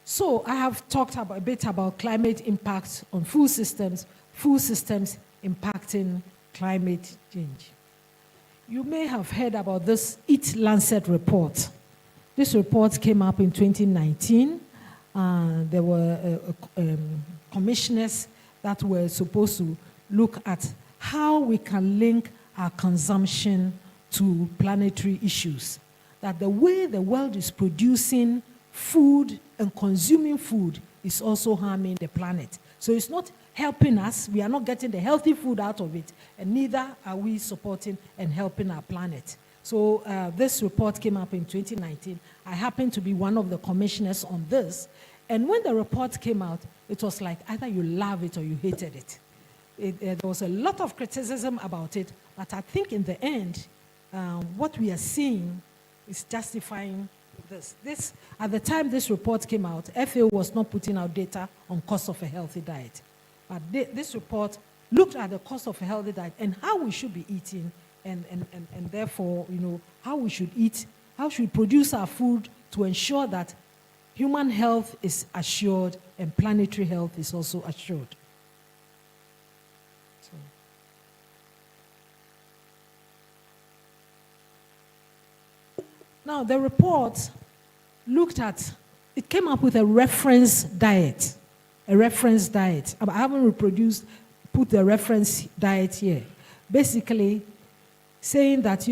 So I have talked a bit about climate impact on food systems impacting climate change. You may have heard about this Eat Lancet report. This report came up in 2019. There were commissioners that were supposed to look at how we can link our consumption to planetary issues. That the way the world is producing food and consuming food is also harming the planet. So it's not helping us. We are not getting the healthy food out of it, and neither are we supporting and helping our planet. So this report came up in 2019. I happened to be one of the commissioners on this. And when the report came out, it was like either you love it or you hated it. There was a lot of criticism about it, but I think in the end, what we are seeing is justifying this. At the time this report came out, FAO was not putting out data on cost of a healthy diet. But this report looked at the cost of a healthy diet and how we should be eating, and therefore, how we should eat, how we should produce our food to ensure that human health is assured and planetary health is also assured. Now, the report looked at, it came up with a reference diet. A reference diet. I haven't put the reference diet here. Basically, saying that,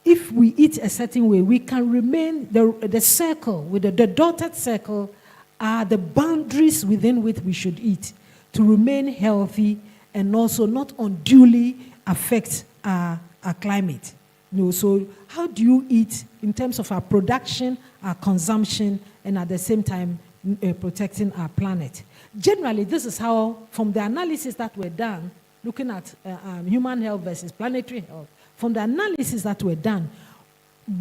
if we eat a certain way, we can remain, the circle, with the dotted circle, are the boundaries within which we should eat to remain healthy and also not unduly affect our climate. So how do you eat in terms of our production, our consumption, and at the same time protecting our planet? Generally, this is how, from the analysis that were done, looking at human health versus planetary health, from the analysis that were done,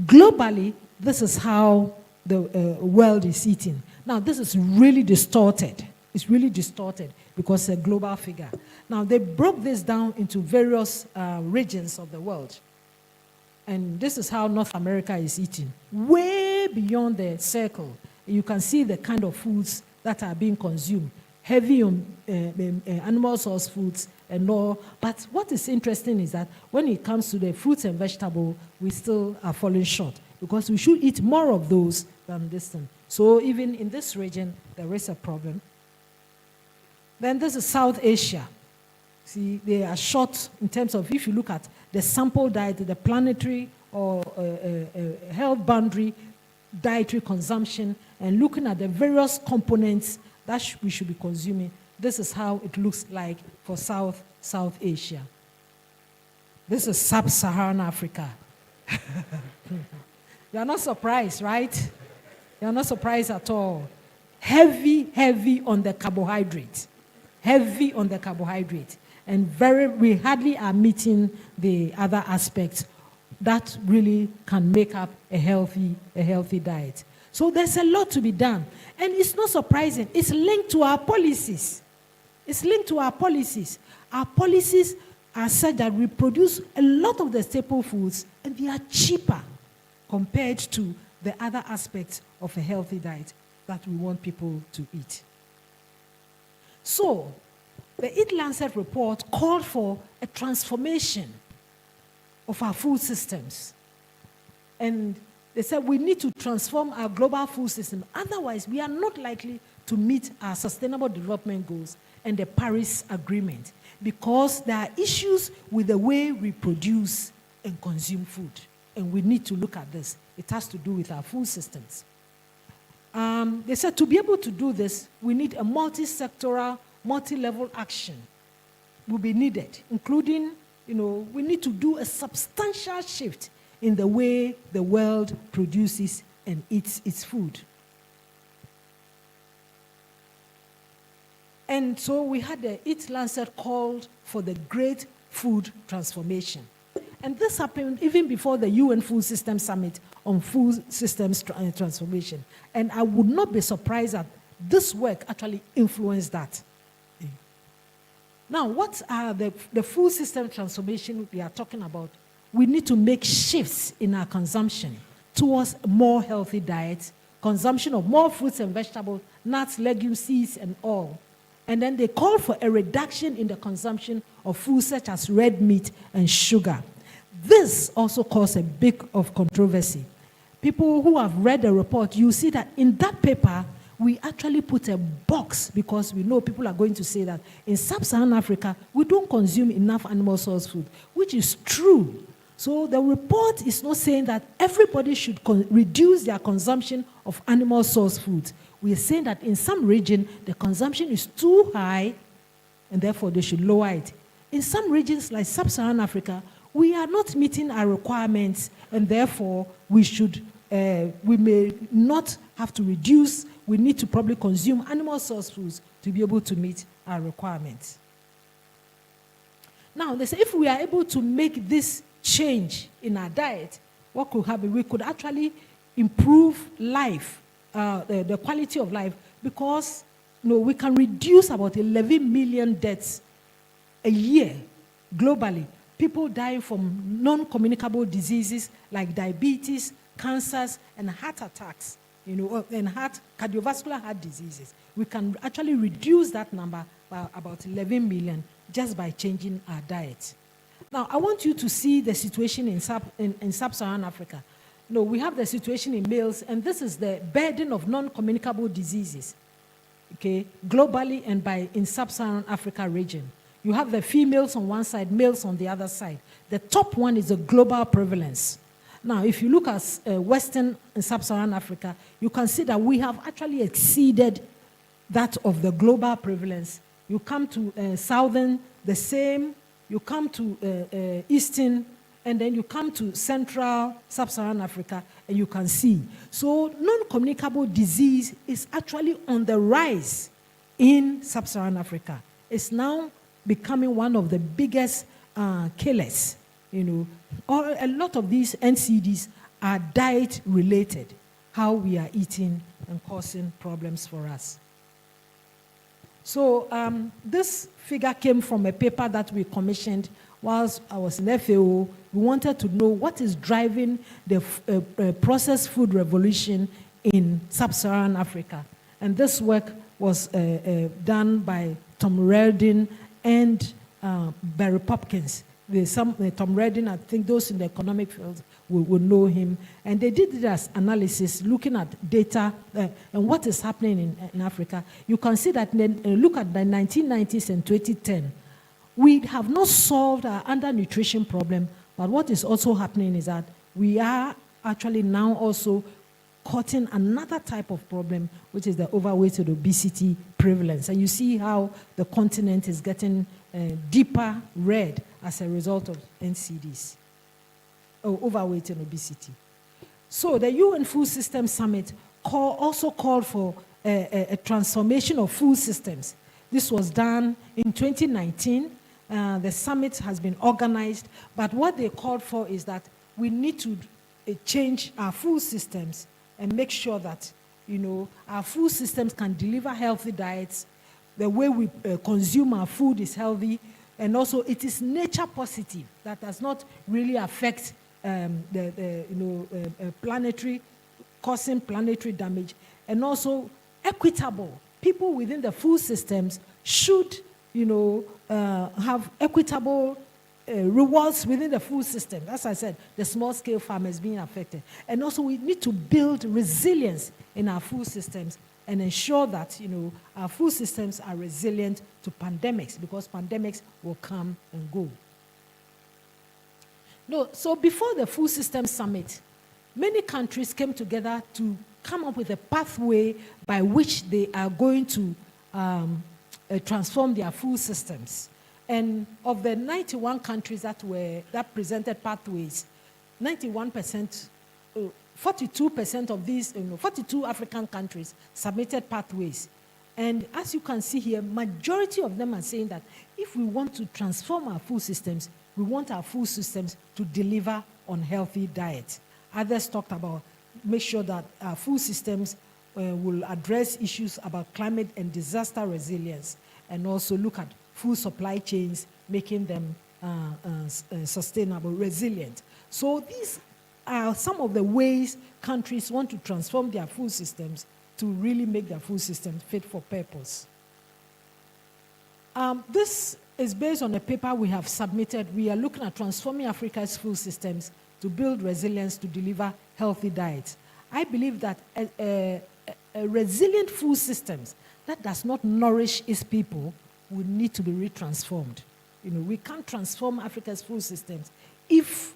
globally, this is how the world is eating. Now, this is really distorted. It's really distorted because it's a global figure. Now, they broke this down into various regions of the world. And this is how North America is eating. Way beyond the circle, you can see the kind of foods that are being consumed. Heavy on animal source foods and all. But what is interesting is that when it comes to the fruits and vegetables, we still are falling short because we should eat more of those than this thing. So even in this region, there is a problem. Then this is South Asia. See, they are short in terms of, if you look at the sample diet, the planetary or health boundary dietary consumption, and looking at the various components that we should be consuming, this is how it looks like for South Asia. This is Sub-Saharan Africa. You're not surprised, right? You're not surprised at all. Heavy on the carbohydrate. Heavy on the carbohydrate. And we hardly are meeting the other aspects that really can make up a healthy diet. So there's a lot to be done. And it's not surprising. It's linked to our policies. It's linked to our policies. Our policies are such that we produce a lot of the staple foods and they are cheaper compared to the other aspects of a healthy diet that we want people to eat. So, the Eat Lancet report called for a transformation of our food systems. And they said we need to transform our global food system. Otherwise, we are not likely to meet our sustainable development goals and the Paris Agreement because there are issues with the way we produce and consume food. And we need to look at this. It has to do with our food systems. They said to be able to do this, we need a multi-sectoral, multi-level action will be needed, including, we need to do a substantial shift in the way the world produces and eats its food. And so we had the Eat Lancet called for the Great Food Transformation. And this happened even before the UN Food Systems Summit on Food Systems Transformation. And I would not be surprised that this work actually influenced that. Now, what are the food system transformation we are talking about? We need to make shifts in our consumption towards more healthy diets, consumption of more fruits and vegetables, nuts, legumes, seeds, and all. And then they call for a reduction in the consumption of foods such as red meat and sugar. This also caused a bit of controversy. People who have read the report, you see that in that paper, we actually put a box because we know people are going to say that in Sub-Saharan Africa, we don't consume enough animal source food, which is true. So the report is not saying that everybody should reduce their consumption of animal source foods. We are saying that in some region, the consumption is too high, and therefore they should lower it. In some regions like Sub-Saharan Africa, we are not meeting our requirements, and therefore we may not have to reduce. We need to probably consume animal source foods to be able to meet our requirements. Now, they say if we are able to make this change in our diet, what could happen? We could actually improve life, the quality of life, because we can reduce about 11 million deaths a year globally. People dying from non-communicable diseases like diabetes, cancers, and heart attacks and cardiovascular heart diseases. We can actually reduce that number by about 11 million just by changing our diet. Now, I want you to see the situation in Sub-Saharan Africa. We have the situation in males, and this is the burden of non-communicable diseases, okay, globally and in Sub-Saharan Africa region. You have the females on one side, males on the other side. The top one is the global prevalence. Now, if you look at Western and Sub-Saharan Africa, you can see that we have actually exceeded that of the global prevalence. You come to Southern, the same. You come to Eastern, and then you come to Central Sub-Saharan Africa, and you can see. So non-communicable disease is actually on the rise in Sub-Saharan Africa. It's now becoming one of the biggest killers. A lot of these NCDs are diet-related, how we are eating and causing problems for us. So this figure came from a paper that we commissioned whilst I was in FAO. We wanted to know what is driving the processed food revolution in Sub-Saharan Africa. And this work was done by Tom Reardon and Barry Popkins. Tom Reardon, I think those in the economic field will know him. And they did this analysis looking at data and what is happening in Africa. You can see that look at the 1990s and 2010. We have not solved our undernutrition problem, but what is also happening is that we are actually now also cutting another type of problem, which is the overweight and obesity prevalence. And you see how the continent is getting deeper red as a result of NCDs, overweight and obesity. So the UN Food Systems Summit also called for a transformation of food systems. This was done in 2019. The summit has been organized, but what they called for is that we need to change our food systems and make sure that our food systems can deliver healthy diets. The way we consume our food is healthy, and also it is nature positive. That does not really affect causing planetary damage, and also equitable. People within the food systems should have equitable rewards within the food system. As I said, the small-scale farmers being affected. And also we need to build resilience in our food systems and ensure that our food systems are resilient to pandemics, because pandemics will come and go. So before the Food Systems Summit, many countries came together to come up with a pathway by which they are going to transform their food systems. And of the 91 countries that presented pathways, 91%, 42% of these, 42 African countries submitted pathways. And as you can see here, majority of them are saying that if we want to transform our food systems, we want our food systems to deliver on healthy diet. Others talked about make sure that our food systems will address issues about climate and disaster resilience, and also look at food supply chains, making them sustainable, resilient. So these are some of the ways countries want to transform their food systems to really make their food systems fit for purpose. This is based on a paper we have submitted. We are looking at transforming Africa's food systems to build resilience to deliver healthy diets. I believe that a resilient food systems that does not nourish its people will need to be retransformed. We can't transform Africa's food systems if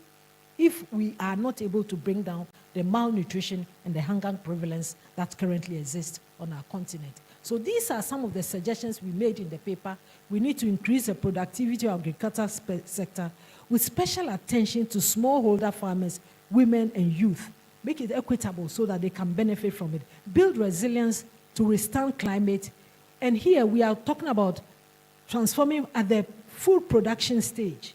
we are not able to bring down the malnutrition and the hunger prevalence that currently exists on our continent. So these are some of the suggestions we made in the paper. We need to increase the productivity of the agricultural sector with special attention to smallholder farmers, women, and youth. Make it equitable so that they can benefit from it. Build resilience to withstand climate. And here we are talking about transforming at the food production stage.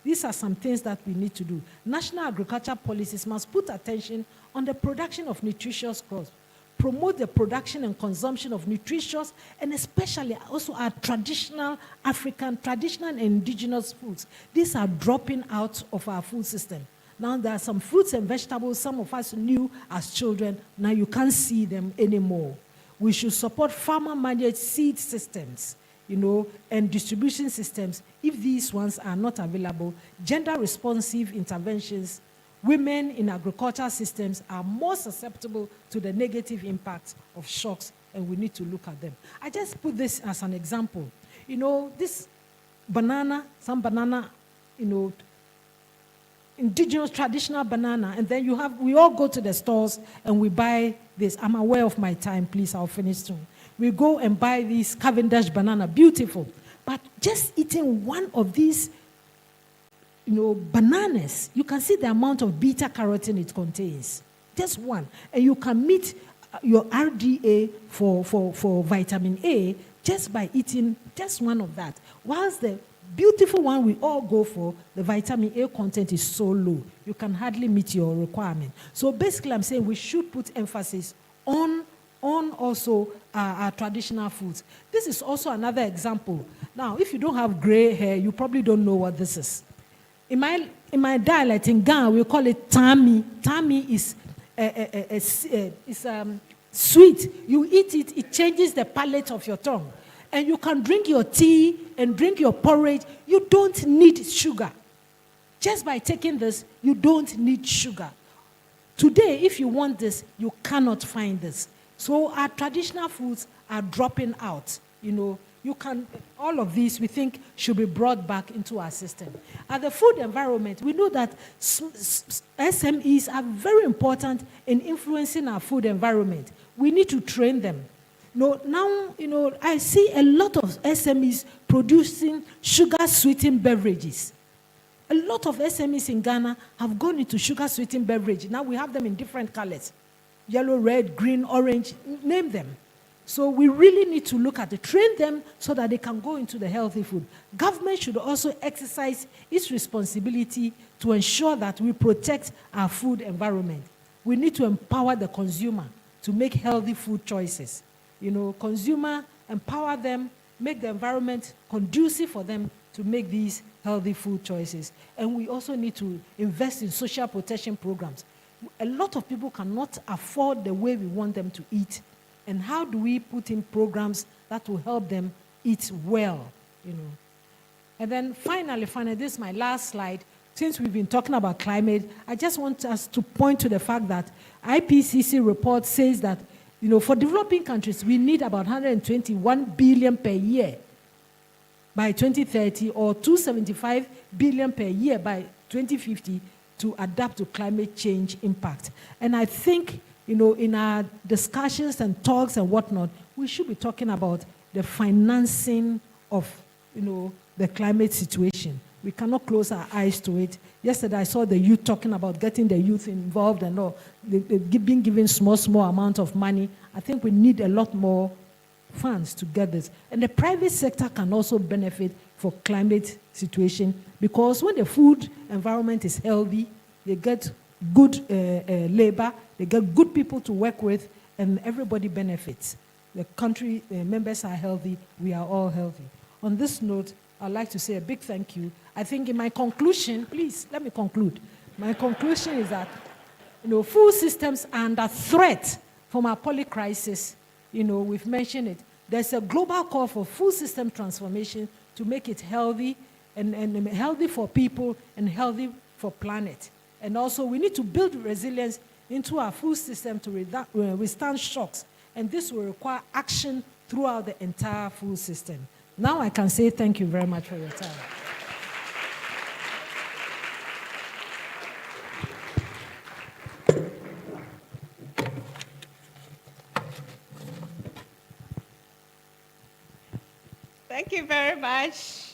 These are some things that we need to do. National agriculture policies must put attention on the production of nutritious crops, promote the production and consumption of nutritious and especially also our traditional African, traditional and indigenous foods. These are dropping out of our food system. Now there are some fruits and vegetables some of us knew as children. Now you can't see them anymore. We should support farmer-managed seed systems, and distribution systems if these ones are not available. Gender-responsive interventions. Women in agricultural systems are more susceptible to the negative impacts of shocks, and we need to look at them. I just put this as an example. This banana, some banana, indigenous traditional banana, and then we all go to the stores and we buy this. I'm aware of my time, please, I'll finish soon. We go and buy this Cavendish banana, beautiful. But just eating one of these, bananas, you can see the amount of beta carotene it contains. Just one. And you can meet your RDA for vitamin A just by eating just one of that. Whilst the beautiful one we all go for, the vitamin A content is so low, you can hardly meet your requirement. So basically, I'm saying we should put emphasis on also our traditional foods. This is also another example. Now, if you don't have gray hair, you probably don't know what this is. In my dialect in Ghana, we call it tami. Tami is sweet. You eat it, it changes the palate of your tongue. And you can drink your tea and drink your porridge. You don't need sugar. Just by taking this, you don't need sugar. Today, if you want this, you cannot find this. So our traditional foods are dropping out. All of these we think should be brought back into our system. At the food environment, we know that SMEs are very important in influencing our food environment. We need to train them. Now, I see a lot of SMEs producing sugar-sweetened beverages. A lot of SMEs in Ghana have gone into sugar-sweetened beverage. Now we have them in different colors. Yellow, red, green, orange, name them. So we really need to look at it, train them so that they can go into the healthy food. Government should also exercise its responsibility to ensure that we protect our food environment. We need to empower the consumer to make healthy food choices. Consumer, empower them, make the environment conducive for them to make these healthy food choices. And we also need to invest in social protection programs. A lot of people cannot afford the way we want them to eat. And how do we put in programs that will help them eat well, And then finally, this is my last slide. Since we've been talking about climate, I just want us to point to the fact that IPCC report says that, for developing countries, we need about 121 billion per year by 2030 or 275 billion per year by 2050 to adapt to climate change impact. And I think, in our discussions and talks and whatnot, we should be talking about the financing of, the climate situation. We cannot close our eyes to it. Yesterday, I saw the youth talking about getting the youth involved and all. They've been given small amount of money. I think we need a lot more funds to get this. And the private sector can also benefit for climate situation because when the food environment is healthy, they get good labor, they get good people to work with, and everybody benefits. The country members are healthy, we are all healthy. On this note, I'd like to say a big thank you. I think in my conclusion, please, let me conclude. My conclusion is that, food systems are under threat from our polycrisis. We've mentioned it. There's a global call for food system transformation to make it healthy and healthy for people and healthy for planet. And also, we need to build resilience into our food system to withstand shocks. And this will require action throughout the entire food system. Now I can say thank you very much for your time. Thank you very much,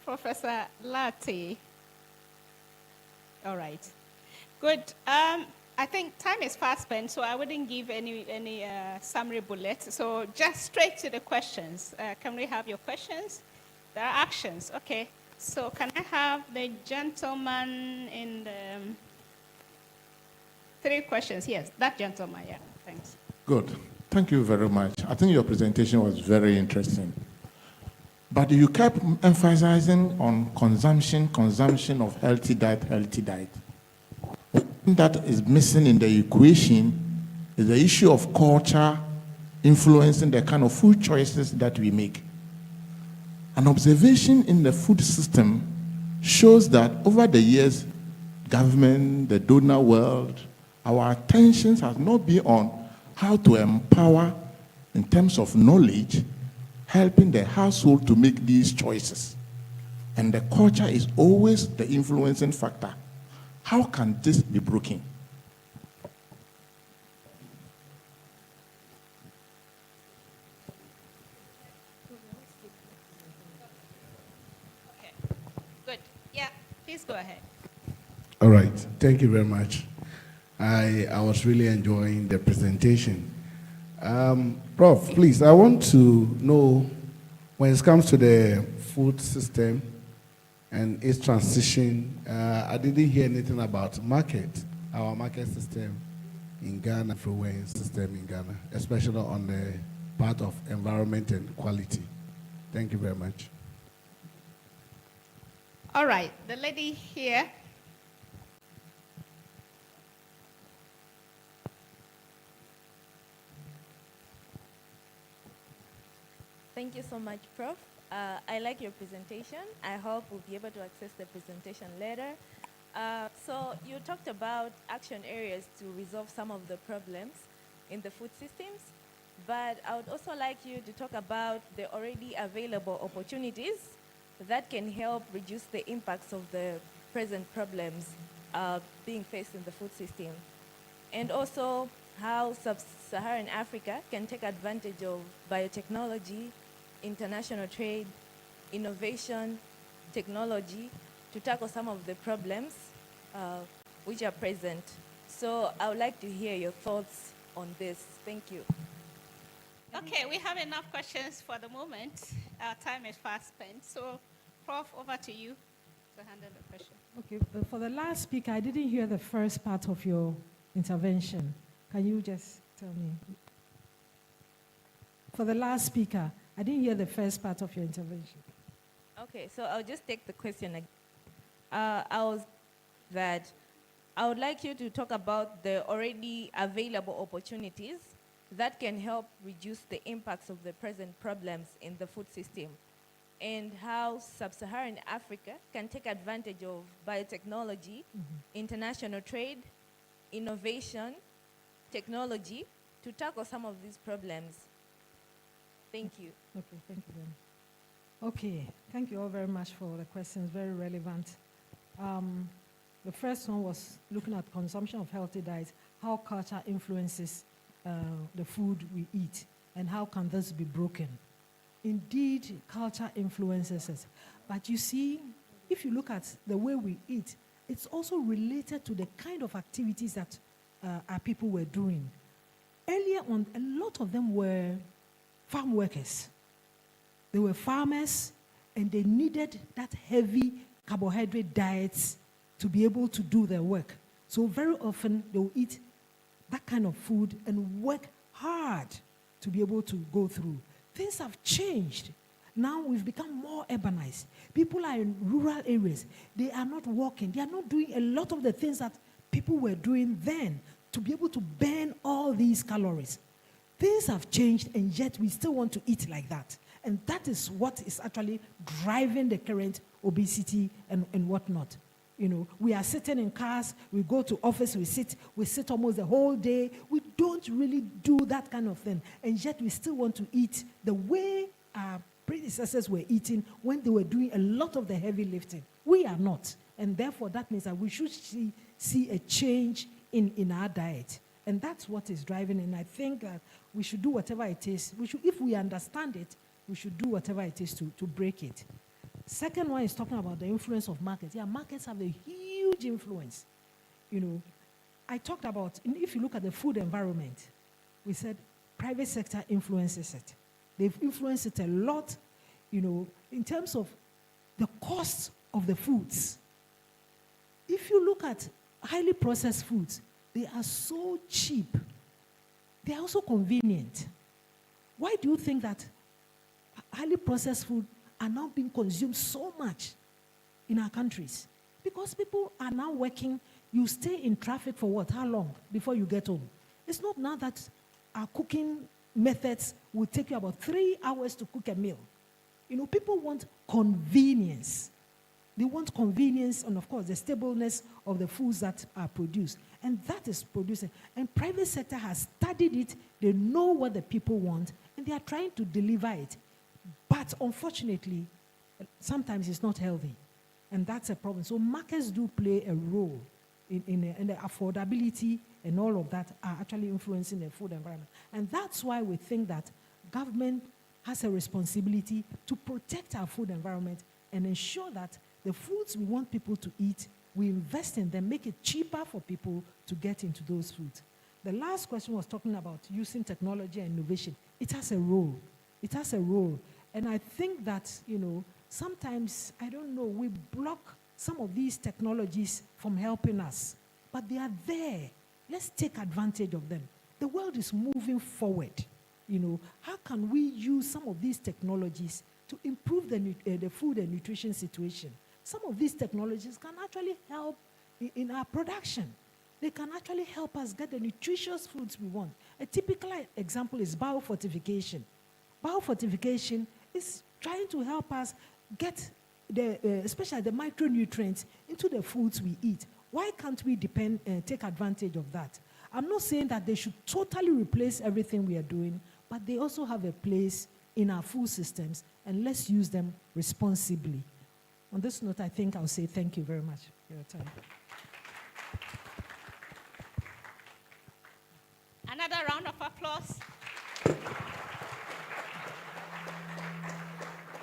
Professor Lati. All right. Good. I think time is fast spent, so I wouldn't give any summary bullets. So just straight to the questions. Can we have your questions? There are actions. Okay. So can I have the gentleman in the 3 questions? Yes, that gentleman. Yeah. Thanks. Good. Thank you very much. I think your presentation was very interesting. But you kept emphasizing on consumption of healthy diet. that is missing in the equation is the issue of culture influencing the kind of food choices that we make. An observation in the food system shows that over the years, government, the donor world, our attentions has not been on how to empower in terms of knowledge, helping the household to make these choices. And the culture is always the influencing factor. How can this be broken? Good. Yeah, please go ahead. All right. Thank you very much. I was really enjoying the presentation. Prof, please, I want to know when it comes to the food system and its transition, I didn't hear anything about our market system in Ghana, influence system in Ghana, especially on the part of environment and quality. Thank you very much. All right, the lady here. Thank you so much, Prof. I like your presentation. I hope we'll be able to access the presentation later. So you talked about action areas to resolve some of the problems in the food systems, but I would also like you to talk about the already available opportunities that can help reduce the impacts of the present problems being faced in the food system. And also how Sub-Saharan Africa can take advantage of biotechnology, international trade, innovation, technology to tackle some of the problems which are present. So I would like to hear your thoughts on this. Thank you. Okay, we have enough questions for the moment. Our time is fast spent. So, Prof, over to you to handle the question. Okay, but for the last speaker, I didn't hear the first part of your intervention. Can you just tell me? For the last speaker, I didn't hear the first part of your intervention. Okay, so I'll just take the question again. I would like you to talk about the already available opportunities that can help reduce the impacts of the present problems in the food system, and how Sub-Saharan Africa can take advantage of biotechnology, international trade, innovation, technology to tackle some of these problems. Thank you. Okay, thank you very much. Okay, thank you all very much for the questions, very relevant. The first one was looking at consumption of healthy diets, how culture influences the food we eat, and how can this be broken. Indeed, culture influences us. But you see, if you look at the way we eat, it's also related to the kind of activities that our people were doing. Earlier on, a lot of them were farm workers. They were farmers, and they needed that heavy carbohydrate diets to be able to do their work. So very often, they will eat that kind of food and work hard to be able to go through. Things have changed. Now we've become more urbanized. People are in rural areas. They are not walking. They are not doing a lot of the things that people were doing then to be able to burn all these calories. Things have changed, and yet we still want to eat like that. And that is what is actually driving the current obesity and whatnot. You know, we are sitting in cars, we go to office, we sit almost the whole day. We don't really do that kind of thing. And yet we still want to eat the way our predecessors were eating when they were doing a lot of the heavy lifting. We are not. And therefore, that means that we should see a change in our diet. And that's what is driving. And I think that we should do whatever it is. If we understand it, we should do whatever it is to break it. Second one is talking about the influence of markets. Yeah, markets have a huge influence. You know, I talked about, if you look at the food environment, we said private sector influences it. They've influenced it a lot, you know, in terms of the cost of the foods. If you look at highly processed foods, they are so cheap. They are also convenient. Why do you think that highly processed food are now being consumed so much in our countries? Because people are now working You stay in traffic for what? How long before you get home? It's not now that our cooking methods will take you about 3 hours to cook a meal. You know, people want convenience. They want convenience and, of course, the stableness of the foods that are produced. And that is producing. And private sector has studied it. They know what the people want, and they are trying to deliver it. But unfortunately, sometimes it's not healthy. And that's a problem. So markets do play a role in the affordability, and all of that are actually influencing the food environment. And that's why we think that government has a responsibility to protect our food environment and ensure that the foods we want people to eat, we invest in them, make it cheaper for people to get into those foods. The last question was talking about using technology and innovation. It has a role. It has a role. And I think that, you know, sometimes, I don't know, we block some of these technologies from helping us. But they are there. Let's take advantage of them. The world is moving forward. You know, how can we use some of these technologies to improve the food and nutrition situation? Some of these technologies can actually help in our production. They can actually help us get the nutritious foods we want. A typical example is biofortification. Biofortification is trying to help us get especially the micronutrients into the foods we eat. Why can't we take advantage of that? I'm not saying that they should totally replace everything we are doing, but they also have a place in our food systems, and let's use them responsibly. On this note, I think I'll say thank you very much for your time. Another round of applause.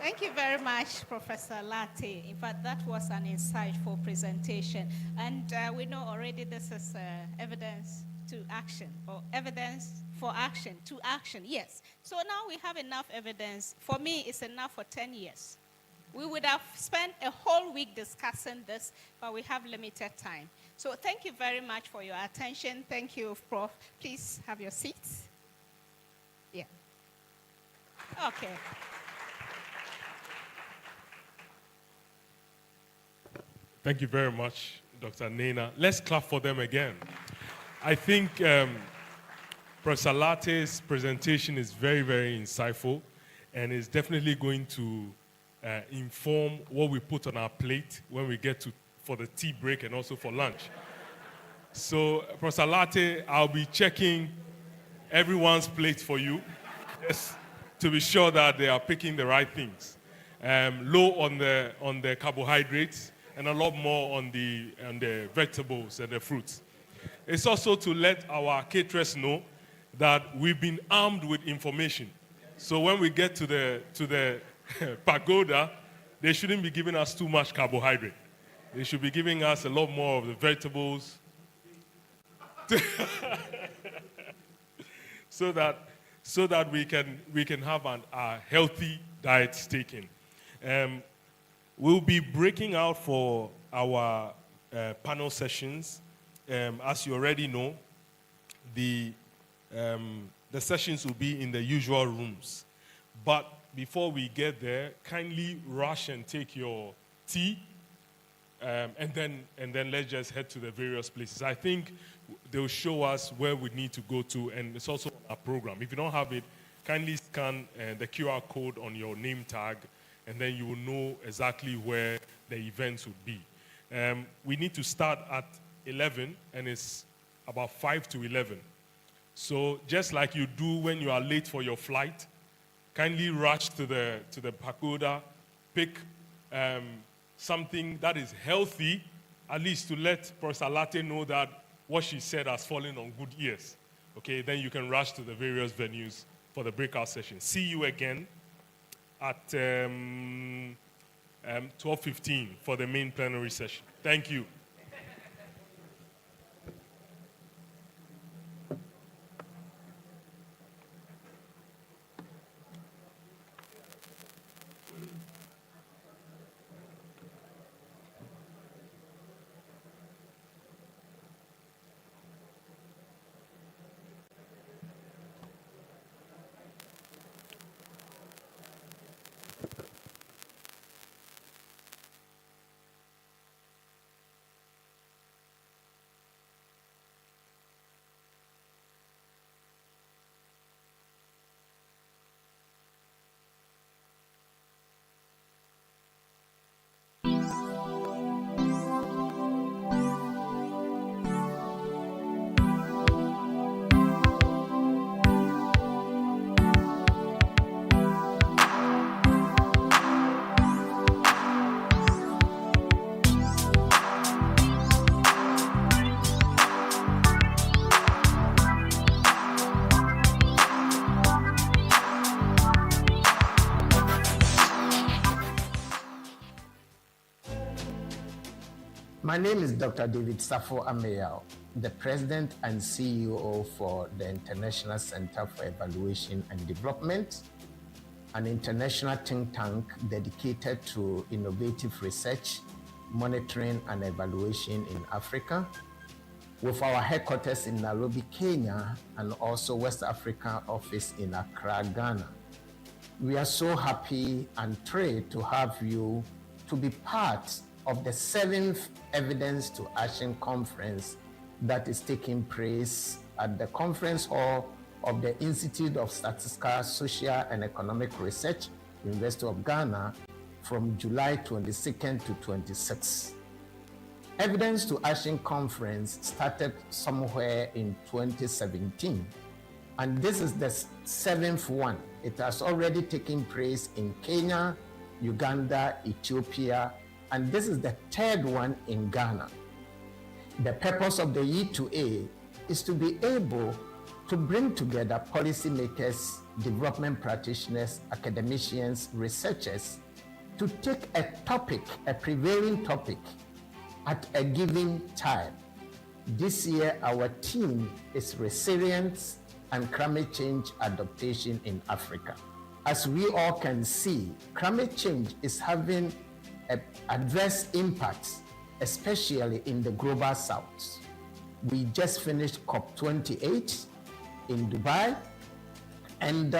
Thank you very much, Professor Latte. In fact, that was an insightful presentation. And we know already this is evidence to action, or evidence for action, to action, yes. So now we have enough evidence. For me, it's enough for 10 years. We would have spent a whole week discussing this, but we have limited time. So thank you very much for your attention. Thank you, Prof. Please have your seats. Yeah. Okay. Thank you very much, Dr. Nena. Let's clap for them again. I think Professor Latte's presentation is very, very insightful, and is definitely going to inform what we put on our plate when we get for the tea break and also for lunch. So, Professor Latte, I'll be checking everyone's plate for you, just to be sure that they are picking the right things. Low on the carbohydrates, and a lot more on the vegetables and the fruits. It's also to let our caterers know that we've been armed with information. So when we get to the pagoda, they shouldn't be giving us too much carbohydrate. They should be giving us a lot more of the vegetables so that we can have a healthy diet taken. We'll be breaking out for our panel sessions. As you already know, the sessions will be in the usual rooms. But before we get there, kindly rush and take your tea, and then let's just head to the various places. I think they'll show us where we need to go to, and it's also on our program. If you don't have it, kindly scan the QR code on your name tag, and then you will know exactly where the events would be. We need to start at 11, and it's about 5 to 11. So just like you do when you are late for your flight, kindly rush to the pagoda, pick something that is healthy, at least to let Professor Latte know that what she said has fallen on good ears. Okay, then you can rush to the various venues for the breakout session. See you again at 12:15 for the main plenary session. Thank you. My name is Dr. David Safo Ameyao, the President and CEO for the International Center for Evaluation and Development, an international think tank dedicated to innovative research, monitoring, and evaluation in Africa, with our headquarters in Nairobi, Kenya, and also West Africa office in Accra, Ghana. We are so happy and thrilled to have you to be part of the 7th Evidence to Action Conference that is taking place at the Conference Hall of the Institute of Statistical, Social and Economic Research, University of Ghana, from July 22nd to 26th. Evidence to Action Conference started somewhere in 2017, and this is the 7th one. It has already taken place in Kenya, Uganda, Ethiopia, and this is the 3rd one in Ghana. The purpose of the E2A is to be able to bring together policymakers, development practitioners, academicians, researchers, to take a topic, a prevailing topic, at a given time. This year, our theme is resilience and climate change adaptation in Africa. As we all can see, climate change is having adverse impacts, especially in the global south. We just finished COP28 in Dubai, and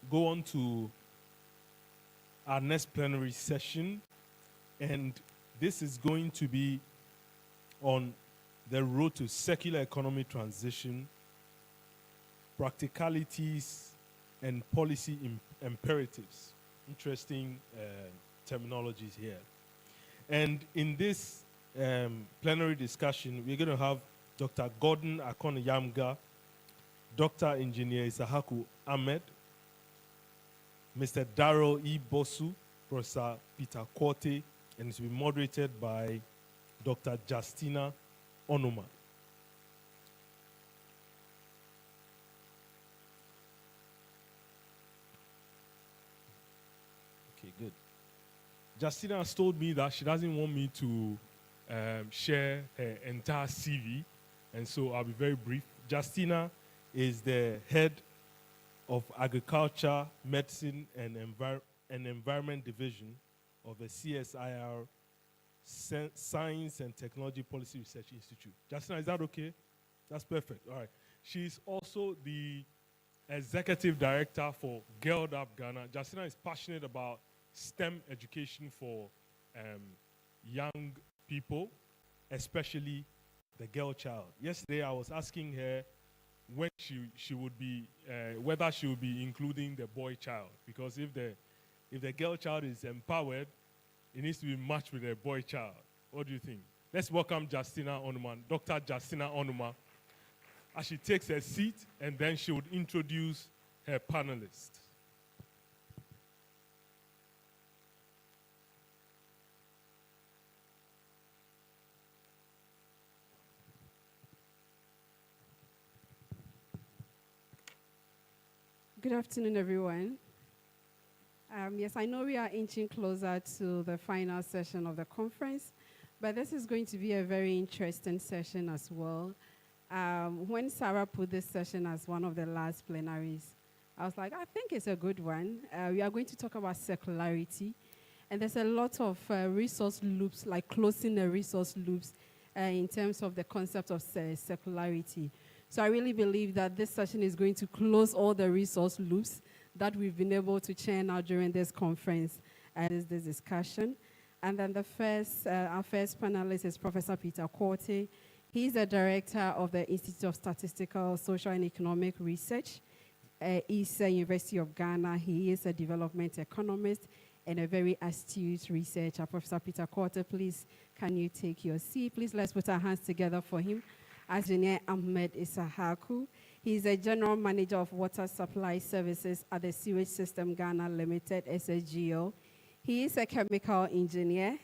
go on to our next plenary session, and this is going to be on the road to circular economy transition, practicalities, and policy imperatives. Interesting terminologies here. And in this plenary discussion, we're going to have Dr. Gordon Akon-Yamga, Dr. Engineer Isahaku Ahmed, Mr. Darrell E. Bosu, Professor Peter Quartey, and it will be moderated by Dr. Justina Onuma. Okay, good. Justina has told me that she doesn't want me to share her entire CV, and so I'll be very brief. Justina is the head of Agriculture, Medicine, and Environment Division of the CSIR Science and Technology Policy Research Institute. Justina, is that okay? That's perfect. All right. She's also the executive director for Girl Up Ghana. Justina is passionate about STEM education for young people, especially the girl child. Yesterday, I was asking her when she would be, whether she would be including the boy child, because if the girl child is empowered, it needs to be matched with a boy child. What do you think? Let's welcome Justina Onuma, Dr. Justina Onuma, as she takes her seat, and then she would introduce her panelists. Good afternoon, everyone. Yes, I know we are inching closer to the final session of the conference, but this is going to be a very interesting session as well. When Sarah put this session as one of the last plenaries, I was like, I think it's a good one. We are going to talk about circularity, and there's a lot of resource loops, like closing the resource loops in terms of the concept of circularity. So I really believe that this session is going to close all the resource loops that we've been able to churn out during this conference and this discussion. And then our first panelist is Professor Peter Quartey. He's the director of the Institute of Statistical, Social and Economic Research, East University of Ghana. He is a development economist and a very astute researcher. Professor Peter Quartey, please, can you take your seat? Please, let's put our hands together for him. Engineer Ahmed Isahaku. He's a general manager of water supply services at the Sewage System Ghana Limited, SSGO. He is a chemical engineer.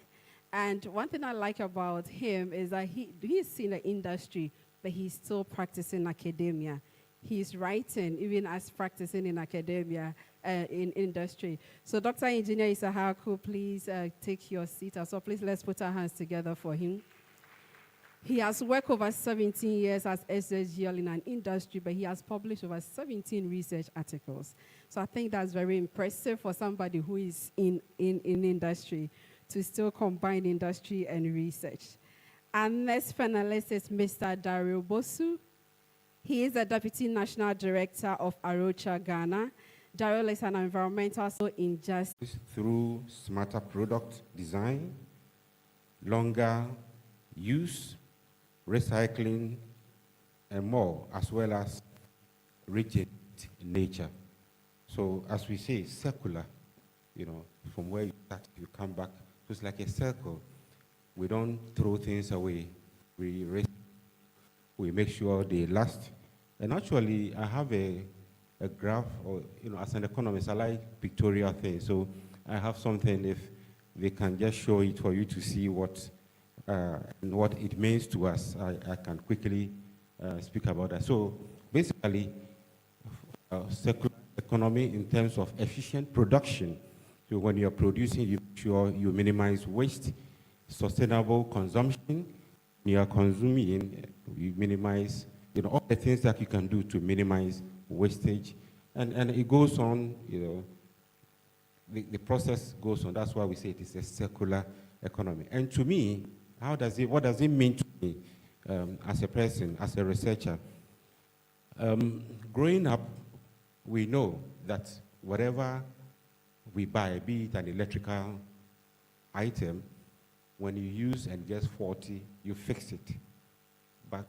And one thing I like about him is that he's in the industry, but he's still practicing academia. He's writing, even as practicing in academia, in industry. So Dr. Engineer Isahaku, please take your seat. So please, let's put our hands together for him. He has worked over 17 years as SSGL in an industry, but he has published over 17 research articles. So I think that's very impressive for somebody who is in industry to still combine industry and research. Our next panelist is Mr. Darrell Bosu. He is the Deputy National Director of Arocha Ghana. Darrell is an environmental injustice through smarter product design, longer use, recycling, and more, as well as rigid nature. So as we say, circular, from where you start, you come back. So it's like a circle. We don't throw things away. We make sure they last. And actually, I have a graph, or as an economist, I like pictorial things. So I have something, if they can just show it for you to see what it means to us, I can quickly speak about that. So basically, circular economy in terms of efficient production. So when you're producing, you make sure you minimize waste, sustainable consumption. When you are consuming, you minimize, all the things that you can do to minimize wastage. And it goes on, the process goes on. That's why we say it is a circular economy. And to me, what does it mean to me as a person, as a researcher? Growing up, we know that whatever we buy, be it an electrical item, when you use and gets faulty, you fix it. But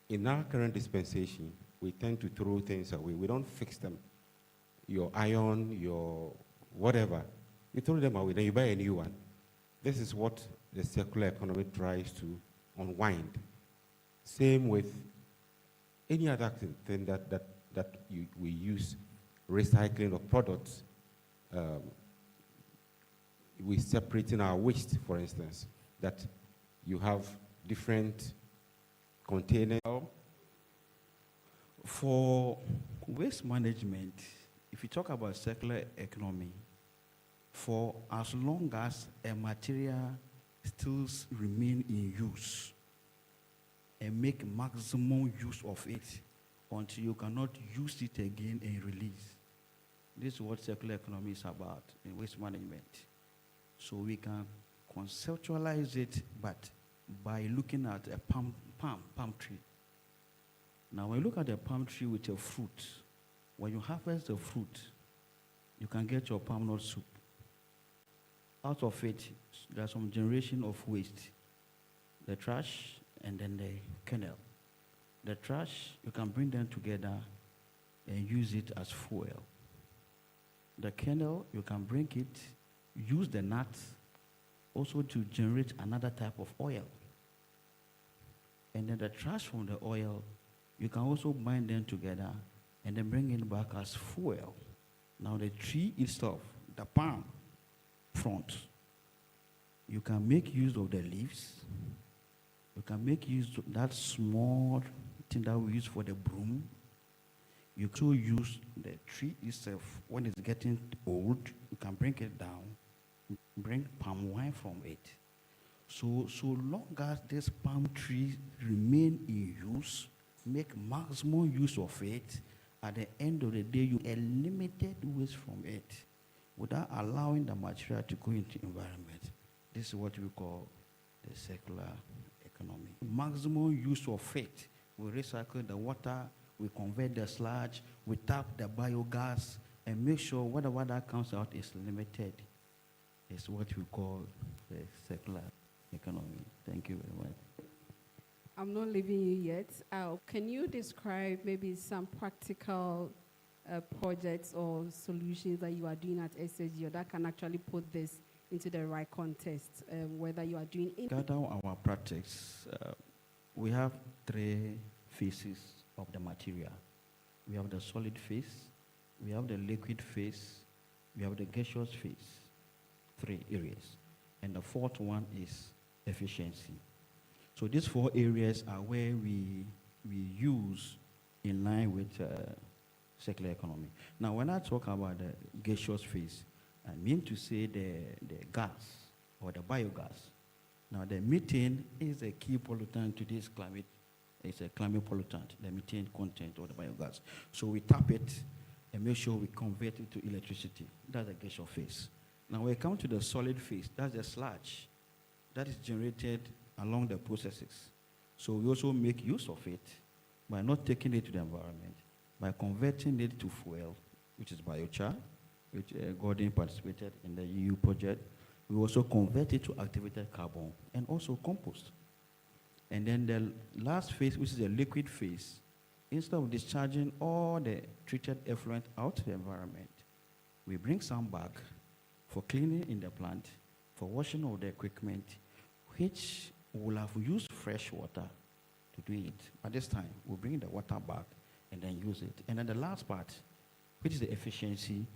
in our current dispensation, we tend to throw things away. We don't fix them. Your iron, your whatever, you throw them away, then you buy a new one. This is what the circular economy tries to unwind. Same with any other thing that we use, recycling of products. We separating our waste, for instance, that you have different containers. For waste management, if you talk about circular economy, for as long as a material still remain in use and make maximum use of it until you cannot use it again and release. This is what circular economy is about in waste management. So we can conceptualize it, but by looking at a palm tree. Now, when you look at a palm tree with a fruit, when you harvest the fruit, you can get your palm nut soup. Out of it, there's some generation of waste. The trash and then the kernel. The trash, you can bring them together and use it as fuel. The kernel, you can bring it, use the nuts also to generate another type of oil. And then the trash from the oil, you can also bind them together and then bring it back as fuel. Now the tree itself, the palm front, you can make use of the leaves. You can make use of that small thing that we use for the broom. You can also use the tree itself. When it's getting old, you can bring it down, bring palm wine from it. So long as this palm tree remain in use, make maximum use of it, at the end of the day, you eliminated waste from it without allowing the material to go into the environment. This is what we call the circular economy. Maximum use of it. We recycle the water, we convert the sludge, we tap the biogas, and make sure whatever that comes out is limited. It's what we call the circular economy. Thank you very much. I'm not leaving you yet. Can you describe maybe some practical projects or solutions that you are doing at SSG or that can actually put this into the right context, whether you are doing... Gather our practice. We have 3 phases of the material. We have the solid phase, we have the liquid phase, we have the gaseous phase. 3 areas. And the 4th one is efficiency. So these 4 areas are where we use in line with circular economy. Now, when I talk about the gaseous phase, I mean to say the gas or the biogas. Now, the methane is a key pollutant to this climate. It's a climate pollutant, the methane content of the biogas. So we tap it and make sure we convert it to electricity. That's the gaseous phase. Now, when we come to the solid phase, that's the sludge that is generated along the processes. So we also make use of it by not taking it to the environment, by converting it to fuel, which is biochar, which Gordon participated in the EU project. We also convert it to activated carbon and also compost. And then the last phase, which is the liquid phase, instead of discharging all the treated effluent out to the environment, we bring some back for cleaning in the plant, for washing of the equipment, which will have used fresh water to do it. At this time, we'll bring the water back and then use it. And then the last part, which is the efficiency,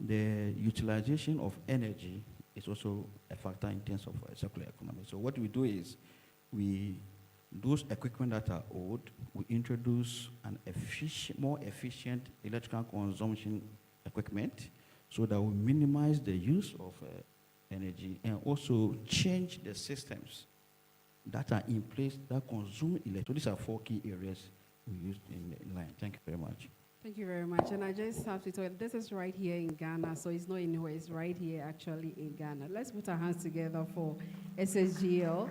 the utilization of energy is also a factor in terms of circular economy. So what we do is, those equipment that are old, we introduce an more efficient electrical consumption equipment so that we minimize the use of energy and also change the systems that are in place that consume electricity. So these are 4 key areas we use in line. Thank you very much. Thank you very much. And I just have to tell you, this is right here in Ghana, so it's not anywhere, it's right here actually in Ghana. Let's put our hands together for SSGL.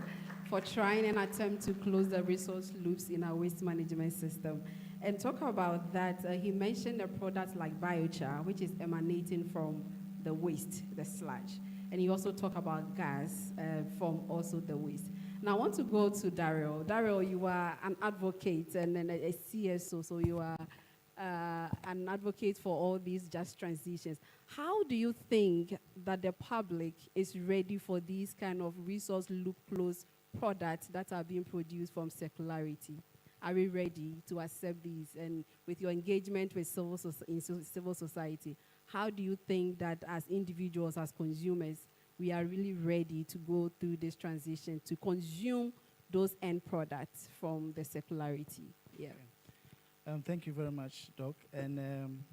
for trying an attempt to close the resource loops in our waste management system. And talk about that, he mentioned a product like biochar, which is emanating from the waste, the sludge. And he also talked about gas from also the waste. Now I want to go to Daryl. Daryl, you are an advocate and then a CSO, so you are an advocate for all these just transitions. How do you think that the public is ready for these kind of resource loop close products that are being produced from circularity? Are we ready to accept these? And with your engagement with civil society, how do you think that as individuals, as consumers, we are really ready to go through this transition to consume those end products from the circularity? Yeah. Thank you very much, Doc. And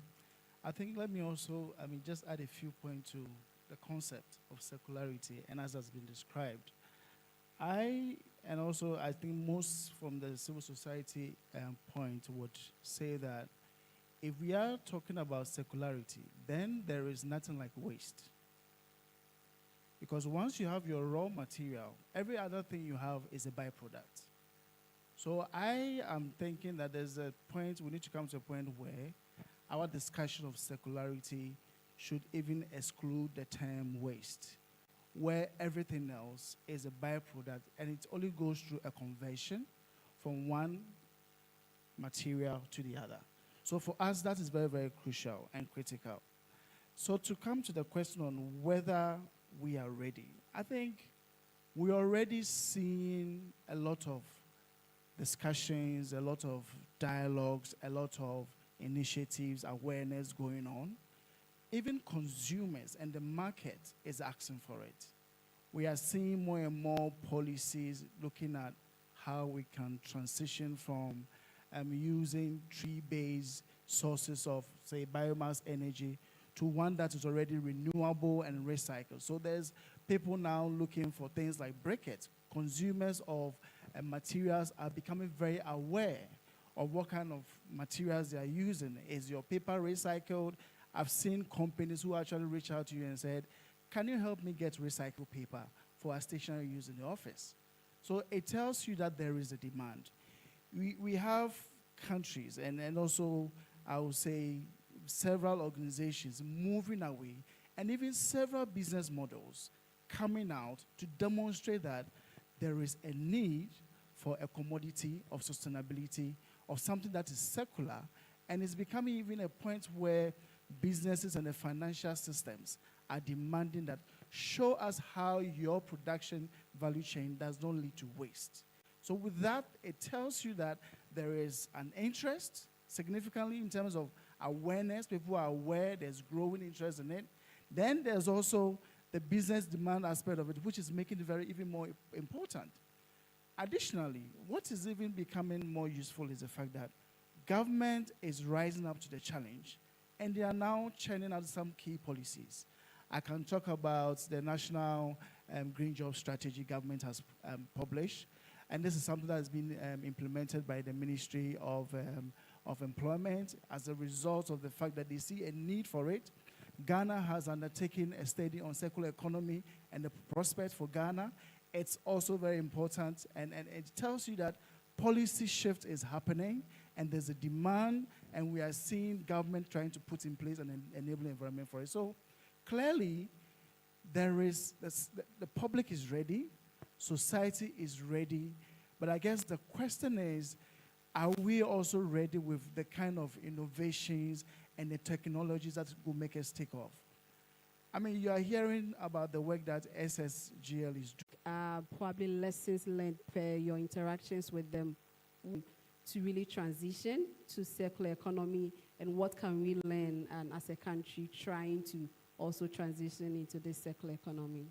I think let me also, just add a few points to the concept of circularity, and as has been described. I think most from the civil society point would say that if we are talking about circularity, then there is nothing like waste. Because once you have your raw material, every other thing you have is a byproduct. So I am thinking that there's a point, we need to come to a point where our discussion of circularity should even exclude the term waste, where everything else is a byproduct and it only goes through a conversion from one material to the other. So for us, that is very, very crucial and critical. So to come to the question on whether we are ready, I think we're already seeing a lot of discussions, a lot of dialogues, a lot of initiatives, awareness going on. Even consumers and the market is asking for it. We are seeing more and more policies looking at how we can transition from using tree-based sources of, say, biomass energy to one that is already renewable and recycled. So there's people now looking for things like briquettes. Consumers of materials are becoming very aware of what kind of materials they are using. Is your paper recycled? I've seen companies who actually reach out to you and said, can you help me get recycled paper for a stationary use in the office? So it tells you that there is a demand. We have countries and also, I would say, several organizations moving away and even several business models coming out to demonstrate that there is a need for a commodity of sustainability, of something that is circular, and it's becoming even a point where businesses and the financial systems are demanding that show us how your production value chain does not lead to waste. So with that, it tells you that there is an interest significantly in terms of awareness. People are aware, there's growing interest in it. Then there's also the business demand aspect of it, which is making it even more important. Additionally, what is even becoming more useful is the fact that government is rising up to the challenge, and they are now churning out some key policies. I can talk about the National Green Job Strategy government has published, and this is something that has been implemented by the Ministry of Employment as a result of the fact that they see a need for it. Ghana has undertaken a study on circular economy and the prospects for Ghana. It's also very important, and it tells you that policy shift is happening, and there's a demand, and we are seeing government trying to put in place an enabling environment for it. So clearly, the public is ready, society is ready, but I guess the question is, are we also ready with the kind of innovations and the technologies that will make us take off? I mean, you are hearing about the work that SSGL is doing. Probably lessons learned per your interactions with them to really transition to circular economy, and what can we learn as a country trying to also transition into this circular economy?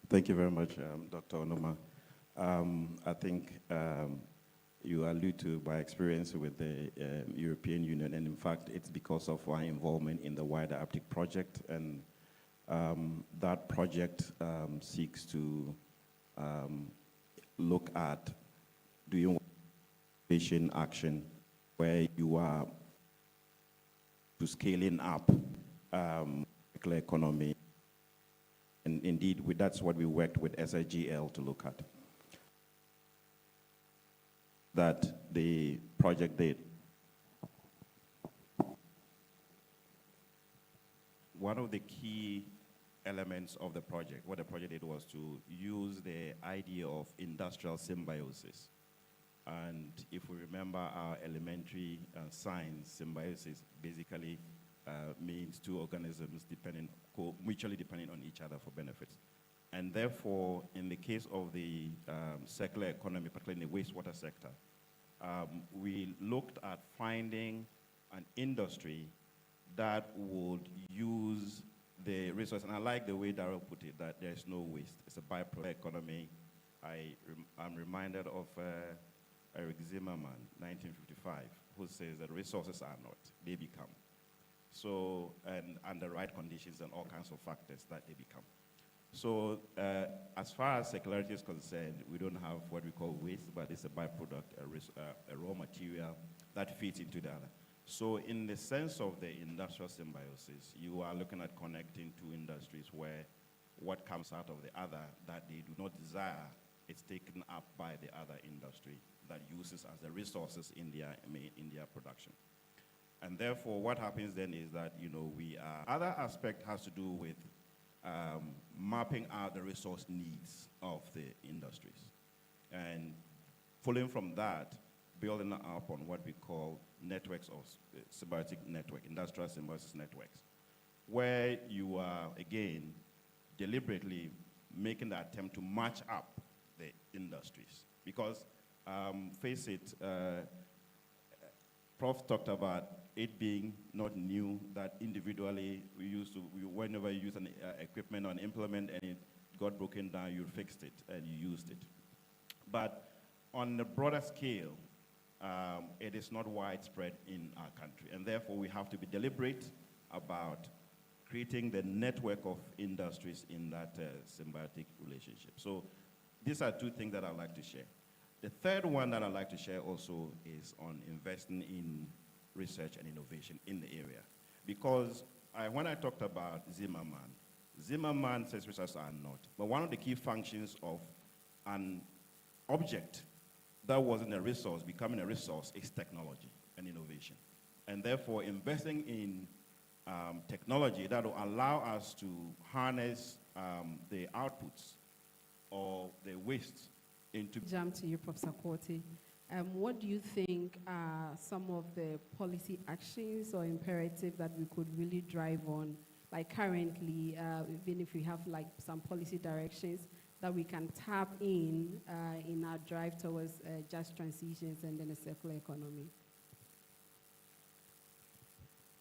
Thank you very much, Dr. Onoma. I think you allude to my experience with the European Union, and in fact, it's because of our involvement in the wider APTIC project, and that project seeks to look at doing patient action where you are to scaling up circular economy and indeed, that's what we worked with SSGL to look at. That the project did. One of the key elements of the project, what the project did was to use the idea of industrial symbiosis. And if we remember our elementary science, symbiosis basically means two organisms mutually depending on each other for benefits. And therefore, in the case of the circular economy, particularly in the wastewater sector, we looked at finding an industry that would use the resource. And I like the way Darrell put it, that there's no waste. It's a byproduct economy. I'm reminded of Eric Zimmerman, 1955, who says that resources are not, they become. So, and under right conditions and all kinds of factors that they become. So, as far as circularity is concerned, we don't have what we call waste, but it's a byproduct, a raw material that fits into the other. So, in the sense of the industrial symbiosis, you are looking at connecting two industries where what comes out of the other that they do not desire is taken up by the other industry that uses as the resources in their production. And therefore, what happens then is that, other aspect has to do with mapping out the resource needs of the industries. And following from that, building up on what we call networks of symbiotic network, industrial symbiosis networks, where you are, again, deliberately making the attempt to match up the industries. Because, face it, Prof talked about it being not new, that individually whenever you use an equipment or an implement and it got broken down, you fixed it and you used it. But on a broader scale, it is not widespread in our country. And therefore, we have to be deliberate about creating the network of industries in that symbiotic relationship. So these are two things that I'd like to share. The third one that I'd like to share also is on investing in research and innovation in the area. Because when I talked about Zimmerman says researchers are not. But one of the key functions of an object that wasn't a resource becoming a resource is technology and innovation. And therefore, investing in technology that will allow us to harness the outputs or the waste into... Jump to you, Professor Korte. What do you think are some of the policy actions or imperatives that we could really drive on, like currently, even if we have like some policy directions that we can tap in our drive towards just transitions and then a circular economy?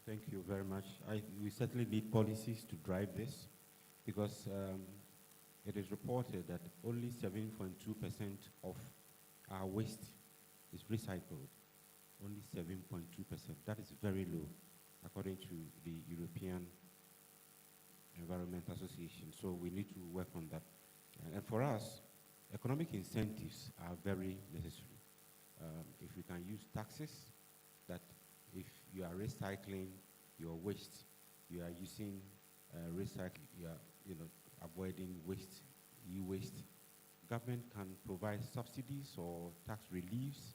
Thank you very much. We certainly need policies to drive this because it is reported that only 7.2% of our waste is recycled. Only 7.2%. That is very low, according to the European Environment Association. So we need to work on that. And for us, economic incentives are very necessary. If we can use taxes, that if you are recycling your waste, you are using recycling, you are avoiding waste, e-waste. Government can provide subsidies or tax reliefs,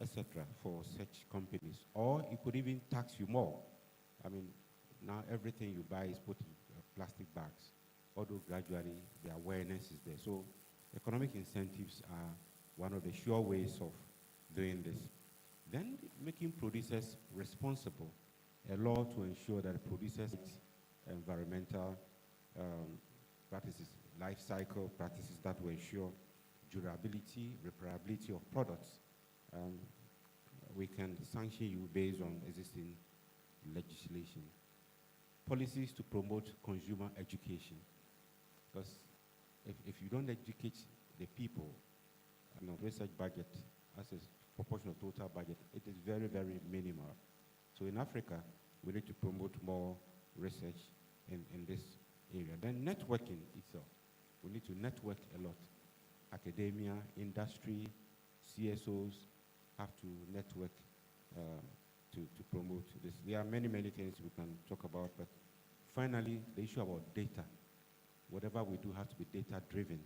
etc., for such companies. Or it could even tax you more. I mean, now everything you buy is put in plastic bags, although gradually the awareness is there. So economic incentives are one of the sure ways of doing this. Then making producers responsible, a law to ensure that producers environmental practices, life cycle practices that will ensure durability, repairability of products. We can sanction you based on existing legislation. Policies to promote consumer education. Because if you don't educate the people, research budget as a proportion of total budget, it is very, very minimal. So in Africa, we need to promote more research in this area. Then networking itself. We need to network a lot. Academia, industry, CSOs have to network to promote this. There are many, many things we can talk about, but finally, the issue about data. whatever we do has to be data-driven.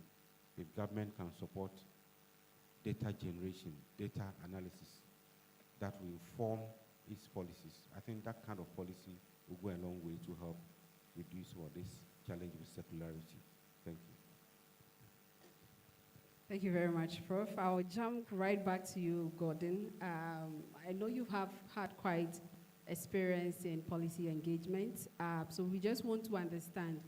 If government can support data generation, data analysis, that will inform its policies. I think that kind of policy will go a long way to help reduce this challenge with circularity. Thank you. Thank you very much, Prof. I'll jump right back to you, Gordon. I know you have had quite experience in policy engagement, so we just want to understand,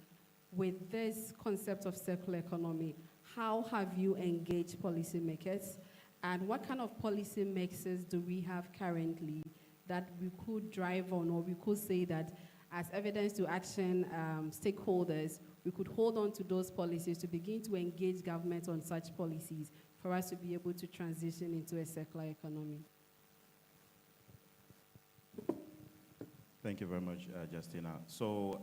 with this concept of circular economy, how have you engaged policymakers, and what kind of policy mixes do we have currently that we could drive on, or we could say that as evidence to action stakeholders, we could hold on to those policies to begin to engage government on such policies for us to be able to transition into a circular economy? Thank you very much, Justina. So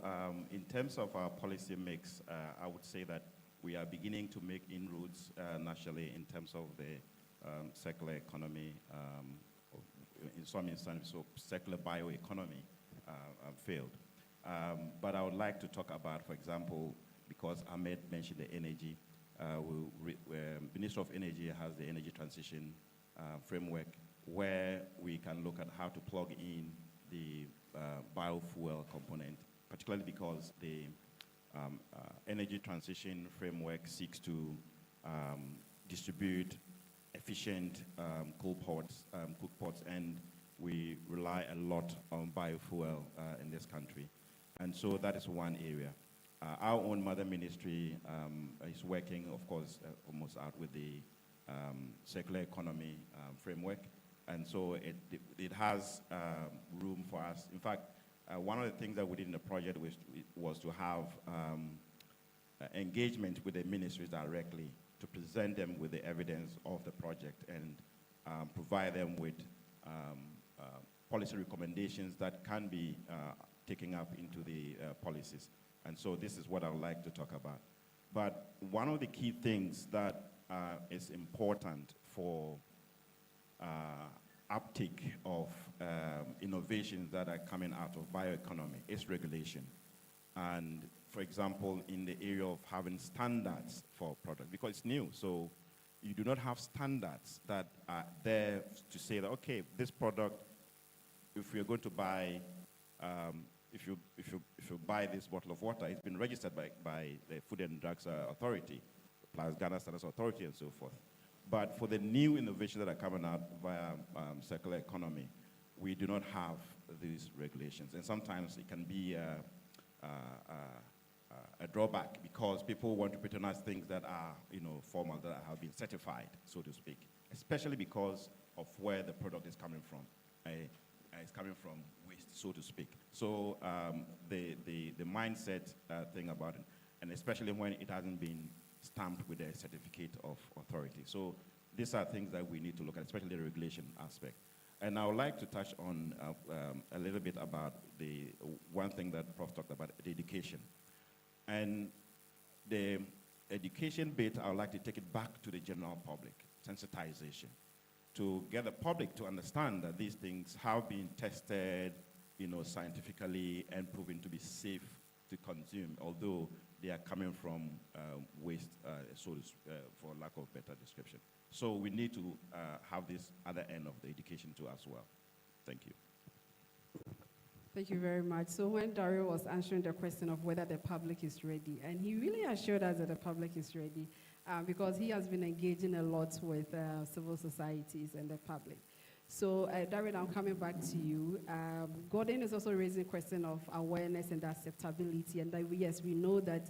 in terms of our policy mix, I would say that we are beginning to make inroads nationally in terms of the circular economy, in some instances, so circular bioeconomy field. But I would like to talk about, for example, because Ahmed mentioned the energy, Ministry of Energy has the energy transition framework where we can look at how to plug in the biofuel component, particularly because the energy transition framework seeks to distribute efficient cook pots, and we rely a lot on biofuel in this country. And so that is one area. Our own mother ministry is working, of course, almost out with the circular economy framework. And so it has room for us. In fact, one of the things that we did in the project was to have engagement with the ministries directly to present them with the evidence of the project and provide them with policy recommendations that can be taken up into the policies. And so this is what I would like to talk about. But one of the key things that is important for uptake of innovations that are coming out of bioeconomy is regulation. And for example, in the area of having standards for product, because it's new, so you do not have standards that are there to say that, okay, this product, if you're going to buy, if you buy this bottle of water, it's been registered by the Food and Drugs Authority, plus Ghana Standards Authority and so forth. But for the new innovations that are coming out via circular economy, we do not have these regulations. And sometimes it can be a drawback because people want to patronize things that are, formal, that have been certified, so to speak, especially because of where the product is coming from. It's coming from waste, so to speak. So the mindset thing about it, and especially when it hasn't been stamped with a certificate of authority. So these are things that we need to look at, especially the regulation aspect. And I would like to touch on a little bit about the one thing that Prof talked about, the education. And the education bit, I would like to take it back to the general public, sensitization, to get the public to understand that these things have been tested, scientifically and proven to be safe to consume, although they are coming from waste, for lack of better description. So we need to have this other end of the education too as well. Thank you. Thank you very much. So when Dario was answering the question of whether the public is ready, and he really assured us that the public is ready because he has been engaging a lot with civil societies and the public. So Dario, I'm coming back to you. Gordon is also raising a question of awareness and acceptability, and that yes, we know that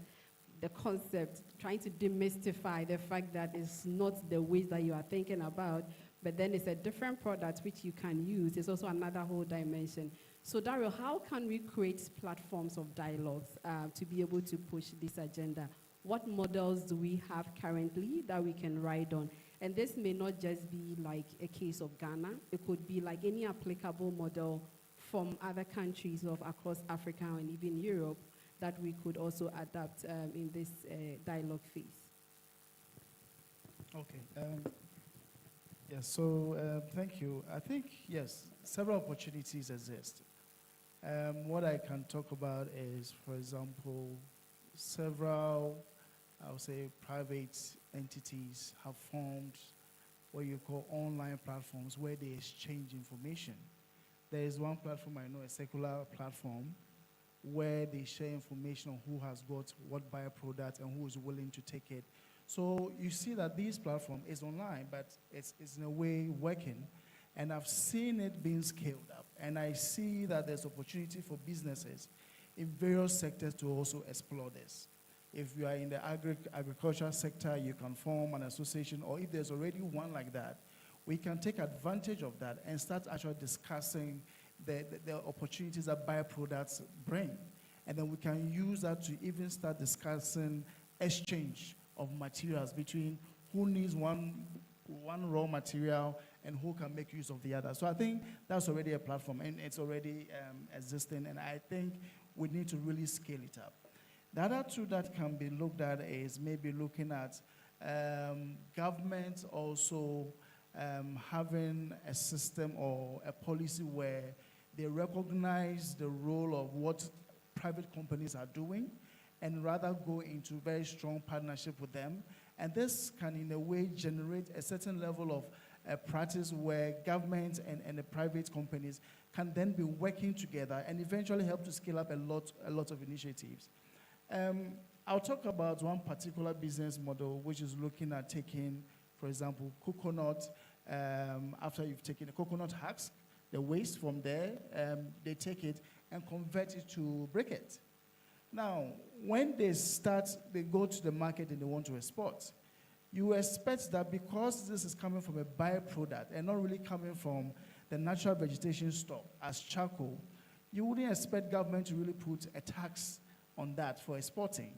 the concept, trying to demystify the fact that it's not the ways that you are thinking about, but then it's a different product which you can use. It's also another whole dimension. So Dario, how can we create platforms of dialogues to be able to push this agenda? What models do we have currently that we can ride on? And this may not just be like a case of Ghana. It could be like any applicable model from other countries of across Africa and even Europe that we could also adapt in this dialogue phase. Okay. Yes, so thank you. I think, yes, several opportunities exist. What I can talk about is, for example, several, I would say, private entities have formed what you call online platforms where they exchange information. There is one platform I know, a secular platform, where they share information on who has got what byproduct and who is willing to take it. So you see that this platform is online, but it's in a way working. And I've seen it being scaled up. And I see that there's opportunity for businesses in various sectors to also explore this. If you are in the agricultural sector, you can form an association, or if there's already one like that, we can take advantage of that and start actually discussing the opportunities that byproducts bring. And then we can use that to even start discussing exchange of materials between who needs one raw material and who can make use of the other. So I think that's already a platform, and it's already existing, and I think we need to really scale it up. The other two that can be looked at is maybe looking at government also having a system or a policy where they recognize the role of what private companies are doing and rather go into very strong partnership with them. And this can, in a way, generate a certain level of practice where government and the private companies can then be working together and eventually help to scale up a lot of initiatives. I'll talk about one particular business model which is looking at taking, for example, coconut, after you've taken a coconut husk, the waste from there, they take it and convert it to briquette. Now, when they go to the market and they want to export, you expect that because this is coming from a byproduct and not really coming from the natural vegetation stock as charcoal, you wouldn't expect government to really put a tax on that for exporting,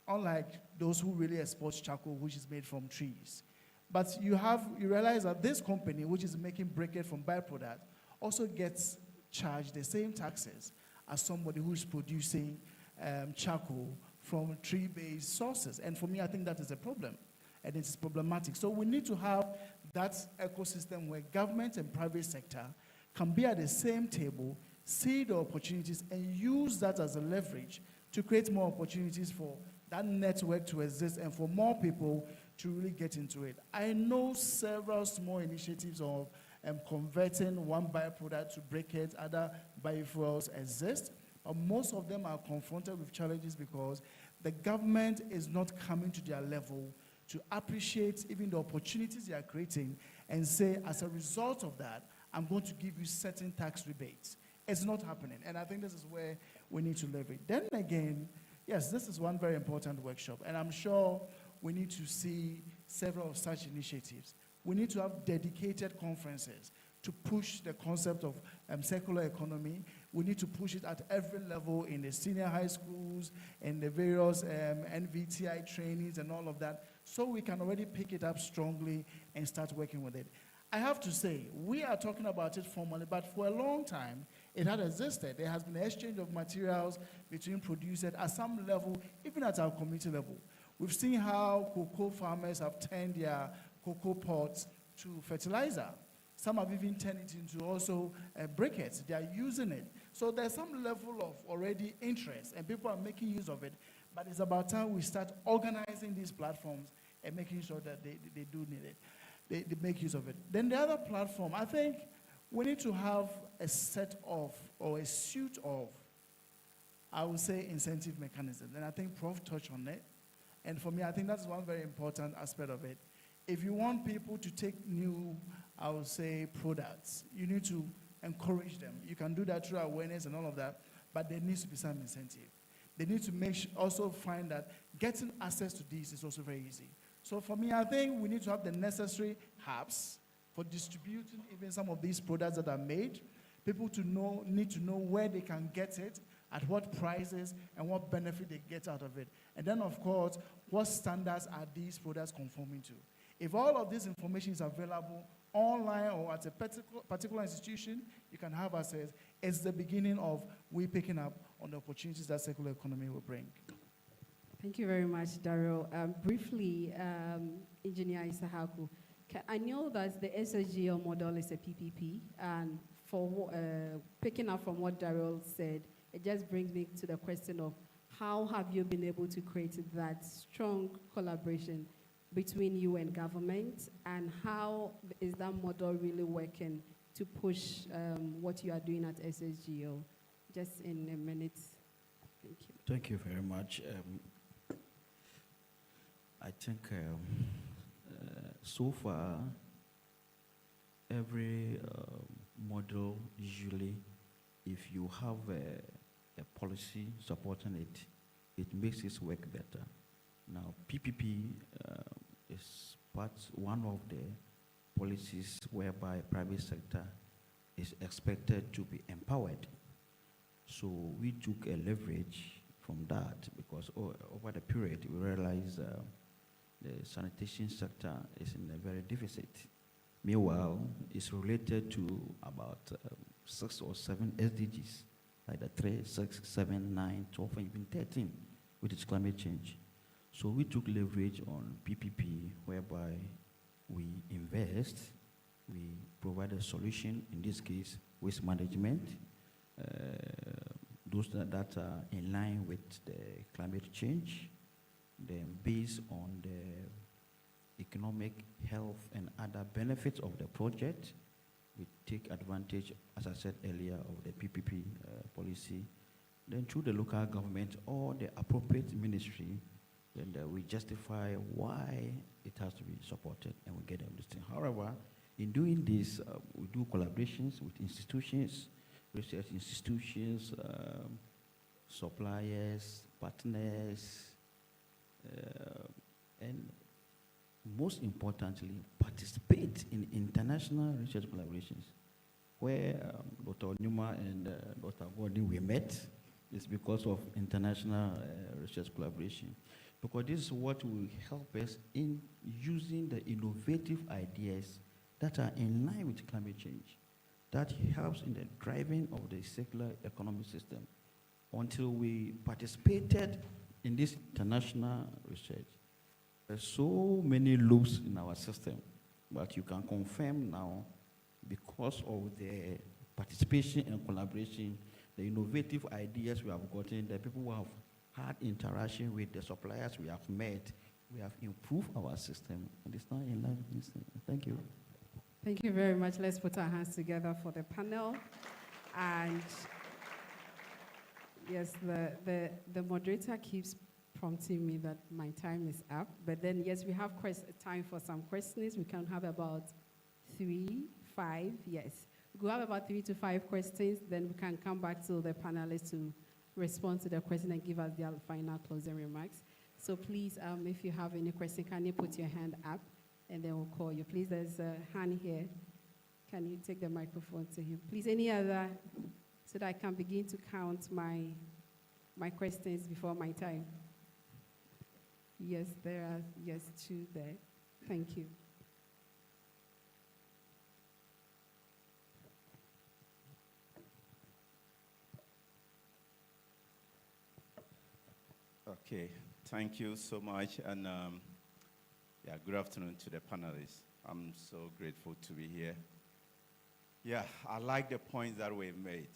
unlike those who really export charcoal, which is made from trees. But you realize that this company, which is making briquette from byproduct, also gets charged the same taxes as somebody who's producing charcoal from tree-based sources. And for me, I think that is a problem, and it's problematic. So we need to have that ecosystem where government and private sector can be at the same table, see the opportunities, and use that as a leverage to create more opportunities for that network to exist and for more people to really get into it. I know several small initiatives of converting one byproduct to briquette, other biofuels exist, but most of them are confronted with challenges because the government is not coming to their level to appreciate even the opportunities they are creating and say, as a result of that, I'm going to give you certain tax rebates. It's not happening, and I think this is where we need to leverage. Then again, yes, this is one very important workshop, and I'm sure we need to see several of such initiatives. We need to have dedicated conferences to push the concept of circular economy. We need to push it at every level in the senior high schools, in the various NVTI trainings and all of that, so we can already pick it up strongly and start working with it. I have to say, we are talking about it formally, but for a long time, it had existed. There has been an exchange of materials between producers at some level, even at our community level. We've seen how cocoa farmers have turned their cocoa pods to fertilizer. Some have even turned it into also briquettes. They are using it. So there's some level of already interest, and people are making use of it. But it's about time we start organizing these platforms and making sure that they do need it. They make use of it. Then the other platform, I think we need to have a set of, or a suite of, I would say, incentive mechanisms. And I think Prof touched on it. And for me, I think that's one very important aspect of it. If you want people to take new, I would say, products, you need to encourage them. You can do that through awareness and all of that, but there needs to be some incentive. They need to also find that getting access to these is also very easy. So for me, I think we need to have the necessary hubs for distributing even some of these products that are made. People need to know where they can get it, at what prices, and what benefit they get out of it. And then, of course, what standards are these products conforming to? If all of this information is available online or at a particular institution, you can have access. It's the beginning of we picking up on the opportunities that circular economy will bring. Thank you very much, Daryl. Briefly, Engineer Isahaku, I know that the SSGL model is a PPP, and for picking up from what Daryl said, it just brings me to the question of how have you been able to create that strong collaboration between you and government, and how is that model really working to push what you are doing at SSGO? Just in a minute. Thank you. Thank you very much. I think so far, every model usually, if you have a policy supporting it, it makes it work better. Now, PPP is one of the policies whereby private sector is expected to be empowered. So we took a leverage from that because over the period we realized the sanitation sector is in a very deficit. Meanwhile, it's related to about 6 or 7 SDGs, like the 3, 6, 7, 9, 12, and even 13, which is climate change. So we took leverage on PPP, whereby we invest, we provide a solution, in this case, waste management, those that are in line with the climate change, then based on the economic, health, and other benefits of the project, we take advantage, as I said earlier, of the PPP policy. Then through the local government or the appropriate ministry, then we justify why it has to be supported, and we get everything. However, in doing this, we do collaborations with institutions, research institutions, suppliers, partners, and most importantly, participate in international research collaborations. Where Dr. Numa and Dr. Gordon we met is because of international research collaboration. Because this is what will help us in using the innovative ideas that are in line with climate change. That helps in the driving of the circular economic system. Until we participated in this international research, there's so many loops in our system, but you can confirm now, because of the participation and collaboration, the innovative ideas we have gotten, the people who have had interaction with the suppliers we have met, we have improved our system, and it's not in line with this thing. Thank you. Thank you very much. Let's put our hands together for the panel. And yes, the moderator keeps prompting me that my time is up. But then, yes, we have time for some questions. We can have about 3, 5, yes. We'll have about 3 to 5 questions. Then we can come back to the panelists to respond to the question and give us their final closing remarks. So please, if you have any question, can you put your hand up? And then we'll call you. Please, there's a hand here. Can you take the microphone to him? Please, any other, so that I can begin to count my questions before my time. Yes, there are, yes, 2 there. Thank you. Okay, thank you so much. And yeah, good afternoon to the panelists. I'm so grateful to be here. Yeah, I like the points that we've made,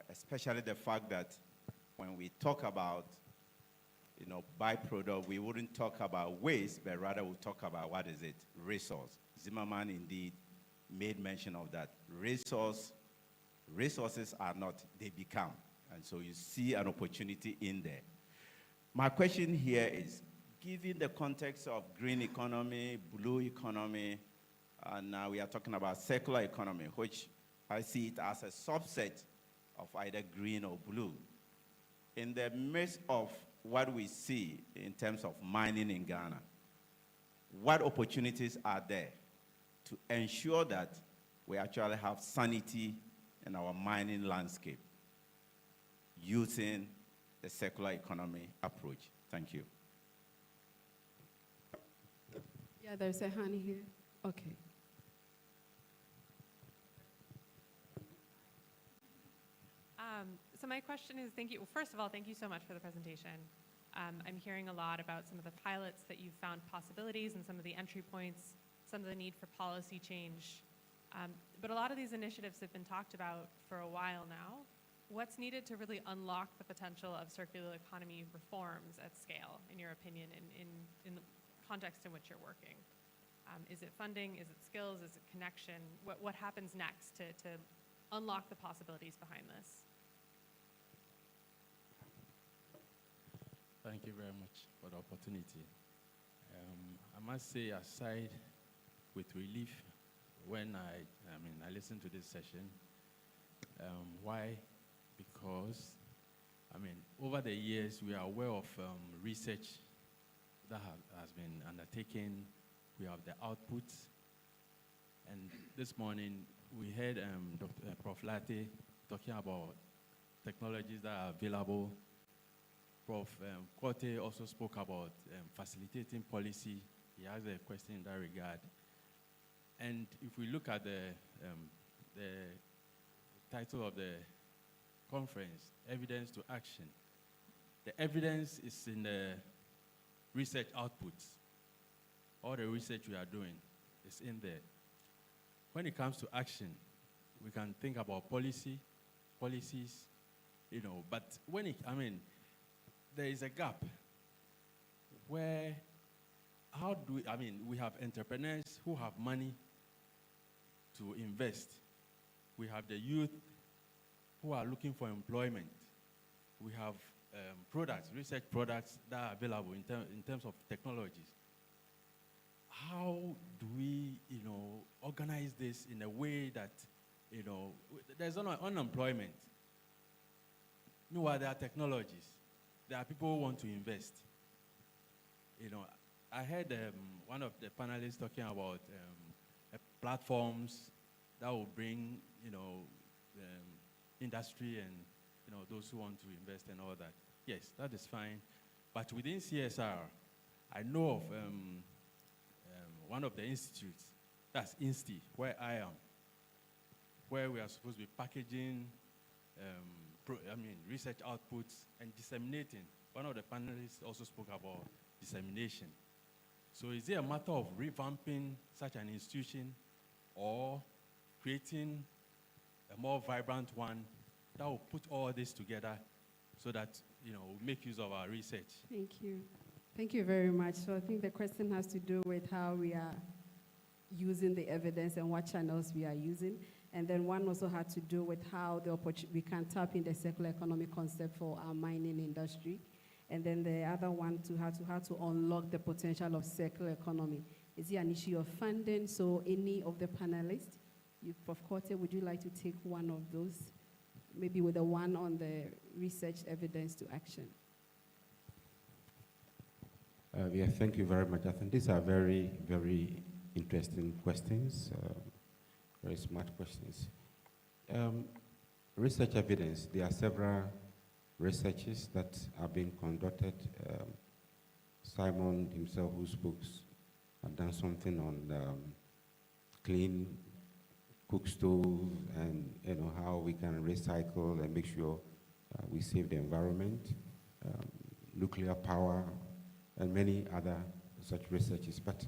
especially the fact that when we talk about, byproduct, we wouldn't talk about waste, but rather we'll talk about, what is it? Resource. Zimmerman indeed made mention of that. Resources are not, they become. And so you see an opportunity in there. My question here is, given the context of green economy, blue economy, and now we are talking about circular economy, which I see it as a subset of either green or blue. In the midst of what we see in terms of mining in Ghana, what opportunities are there to ensure that we actually have sanity in our mining landscape using the circular economy approach? Thank you. Yeah, there's a hand here. Okay. So my question is, thank you. Well, first of all, thank you so much for the presentation. I'm hearing a lot about some of the pilots that you've found possibilities and some of the entry points, some of the need for policy change. But a lot of these initiatives have been talked about for a while now. what's needed to really unlock the potential of circular economy reforms at scale, in your opinion, in the context in which you're working? Is it funding? Is it skills? Is it connection? What happens next to unlock the possibilities behind this? Thank you very much for the opportunity. I must say, aside with relief when I listened to this session. Why? Because, over the years, we are aware of research that has been undertaken. We have the outputs. And this morning, we heard Prof. Latte talking about technologies that are available. Prof. Korte also spoke about facilitating policy. He asked a question in that regard. And if we look at the title of the conference, Evidence to Action, the evidence is in the research outputs. All the research we are doing is in there. When it comes to action, we can think about policies, but there is a gap where, we have entrepreneurs who have money to invest. We have the youth who are looking for employment. We have research products that are available in terms of technologies. How do we, organize this in a way that, there's unemployment. Meanwhile, there are technologies. There are people who want to invest. I heard one of the panelists talking about platforms that will bring, industry and, those who want to invest and all that. Yes, that is fine. But within CSR, I know of one of the institutes, that's INSTI, where I am, where we are supposed to be packaging research outputs and disseminating. One of the panelists also spoke about dissemination. So is it a matter of revamping such an institution or creating a more vibrant one that will put all this together so that, we make use of our research? Thank you. Thank you very much. So I think the question has to do with how we are using the evidence and what channels we are using. And then one also had to do with how we can tap in the circular economy concept for our mining industry. And then the other one how to unlock the potential of circular economy. Is it an issue of funding? So any of the panelists, Prof. Korte, would you like to take one of those? Maybe with the one on the research evidence to action. Thank you very much. I think these are very, very interesting questions, very smart questions. Research evidence, there are several researches that are being conducted. Simon himself, who spoke, have done something on clean cook stove and how we can recycle and make sure we save the environment, nuclear power, and many other such researches. But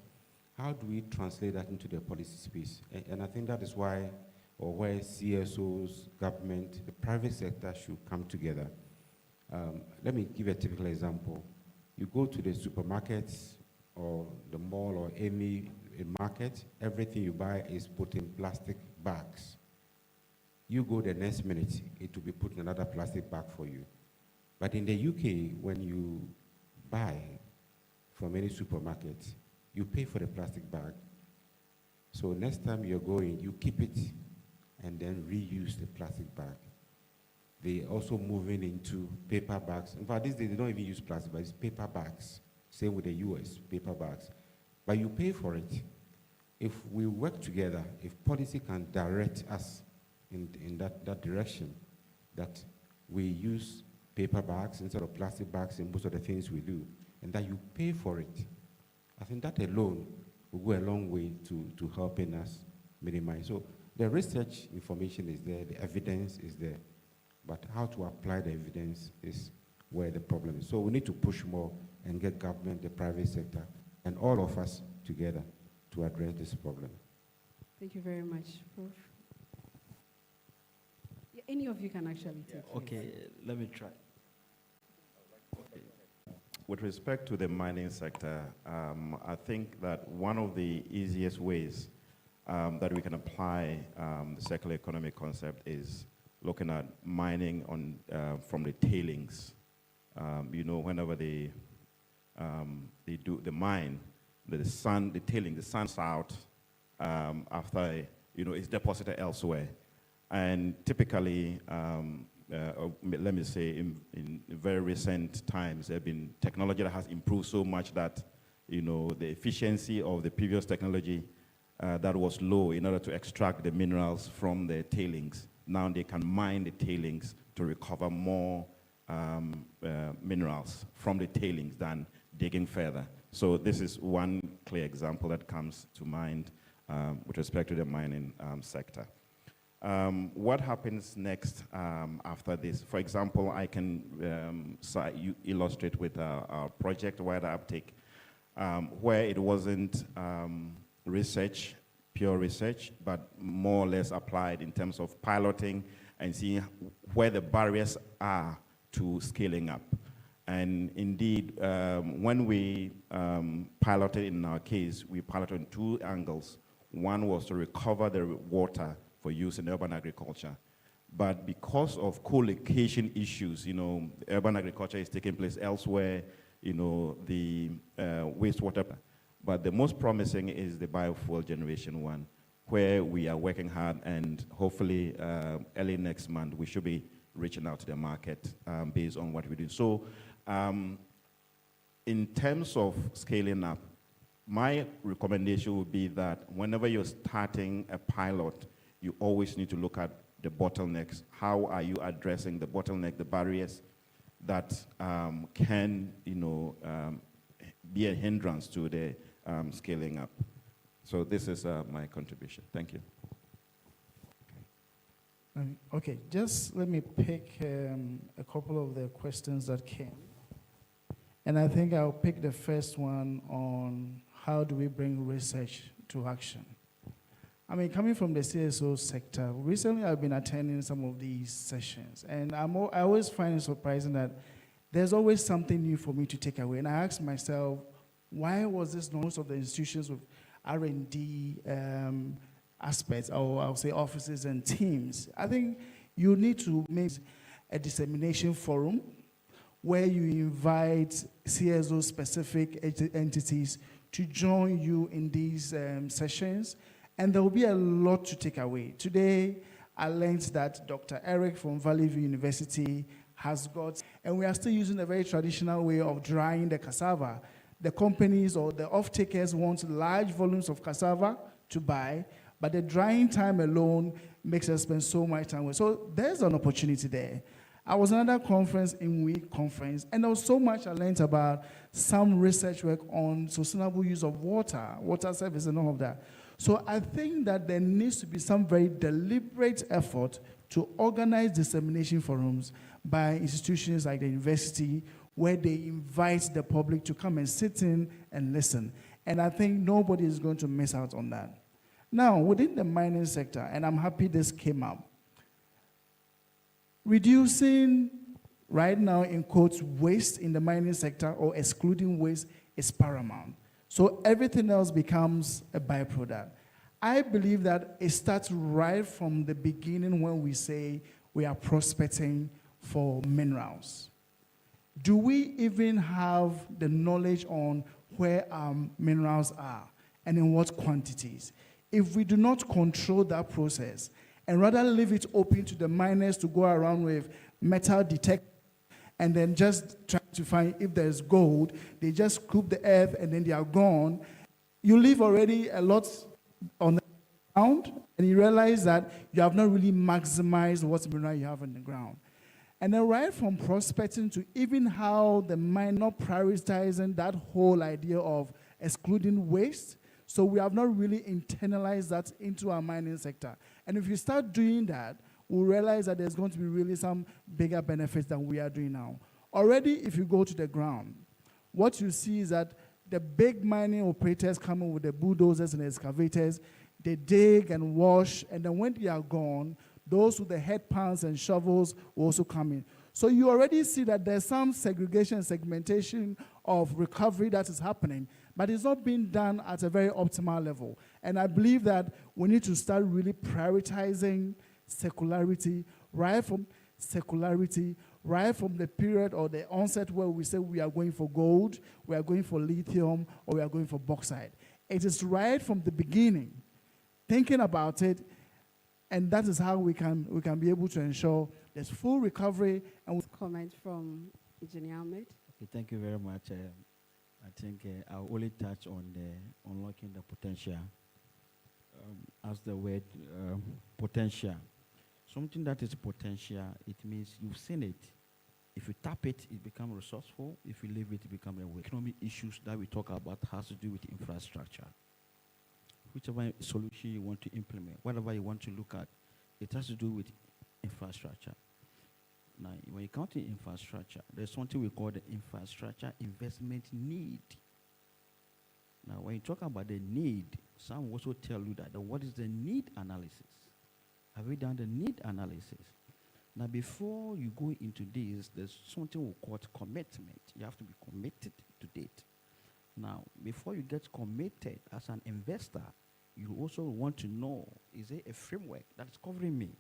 how do we translate that into the policy space? And I think that is why, or where CSOs, government, the private sector should come together. Let me give a typical example. You go to the supermarkets or the mall or any market, everything you buy is put in plastic bags. You go the next minute, it will be put in another plastic bag for you. But in the UK, when you buy from any supermarket, you pay for the plastic bag. So next time you're going, you keep it and then reuse the plastic bag. They're also moving into paper bags. In fact, these days they don't even use plastic bags, it's paper bags. Same with the US, paper bags. But you pay for it. If we work together, if policy can direct us in that direction, that we use paper bags instead of plastic bags in most of the things we do, and that you pay for it, I think that alone will go a long way to helping us minimize. So the research information is there, the evidence is there, but how to apply the evidence is where the problem is. So we need to push more and get government, the private sector, and all of us together to address this problem. Thank you very much, Prof. Any of you can actually take it. Okay, let me try. With respect to the mining sector, I think that one of the easiest ways that we can apply the circular economy concept is looking at mining on from the tailings. You know, whenever they do the mine, the sand's out after, you know, it's deposited elsewhere. And typically, let me say, in very recent times, there have been technology that has improved so much that, you know, the efficiency of the previous technology that was low in order to extract the minerals from the tailings. Now they can mine the tailings to recover more minerals from the tailings than digging further. So this is one clear example that comes to mind with respect to the mining sector. What happens next after this? For example, I can illustrate with our project Wider Uptake, where it wasn't research, pure research, but more or less applied in terms of piloting and seeing where the barriers are to scaling up. And indeed, when we piloted in our case, we piloted on two angles. One was to recover the water for use in urban agriculture. But because of co-location issues, you know, urban agriculture is taking place elsewhere, you know, the wastewater. But the most promising is the biofuel generation one, where we are working hard, and hopefully early next month, we should be reaching out to the market based on what we do. So in terms of scaling up, my recommendation would be that whenever you're starting a pilot, you always need to look at the bottlenecks. How are you addressing the bottleneck, the barriers that can, you know, be a hindrance to the scaling up? So this is my contribution. Thank you. Okay, just let me pick a couple of the questions that came. And I think I'll pick the first one on how do we bring research to action. I mean, coming from the CSO sector, recently I've been attending some of these sessions, and I always find it surprising that there's always something new for me to take away. And I ask myself, why was this most of the institutions with R&D aspects, or I'll say offices and teams? I think you need to make a dissemination forum where you invite CSO-specific entities to join you in these sessions, and there will be a lot to take away. Today, I learned that Dr. Eric from Valley View University has got, and we are still using a very traditional way of drying the cassava. The companies or the off-takers want large volumes of cassava to buy, but the drying time alone makes us spend so much time with. So there's an opportunity there. I was at another conference, INWE conference, and there was so much I learned about some research work on sustainable use of water, water service and all of that. So I think that there needs to be some very deliberate effort to organize dissemination forums by institutions like the university, where they invite the public to come and sit in and listen. And I think nobody is going to miss out on that. Now, within the mining sector, and I'm happy this came up, reducing, right now in quotes, waste in the mining sector or excluding waste is paramount. So everything else becomes a byproduct. I believe that it starts right from the beginning when we say we are prospecting for minerals. Do we even have the knowledge on where our minerals are and in what quantities? If we do not control that process and rather leave it open to the miners to go around with metal detectors and then just try to find if there's gold, they just scoop the earth and then they are gone. You leave already a lot on the ground and you realize that you have not really maximized what mineral you have on the ground. And then right from prospecting to even how the mine not prioritizing that whole idea of excluding waste. So we have not really internalized that into our mining sector. And if you start doing that, we'll realize that there's going to be really some bigger benefits than we are doing now. Already, if you go to the ground, what you see is that the big mining operators come in with the bulldozers and excavators, they dig and wash, and then when they are gone, those with the headpans and shovels will also come in. So you already see that there's some segregation and segmentation of recovery that is happening, but it's not being done at a very optimal level. And I believe that we need to start really prioritizing circularity right from the period or the onset where we say we are going for gold, we are going for lithium, or we are going for bauxite. It is right from the beginning, thinking about it, and that is how we can be able to ensure there's full recovery. And comment from Engineer Ahmed. Okay, thank you very much. I think I'll only touch on the unlocking the potential. As the word potential. Something that is potential, it means you've seen it. If you tap it, it becomes resourceful. If you leave it, it becomes a waste. Economic issues that we talk about has to do with infrastructure. Whichever solution you want to implement, whatever you want to look at, it has to do with infrastructure. Now, when you come to infrastructure, there's something we call the infrastructure investment need. Now, when you talk about the need, some will also tell you that what is the need analysis? Have we done the need analysis? Now, before you go into this, there's something we call commitment. You have to be committed to date. Now, before you get committed as an investor, you also want to know, is there a framework that is covering me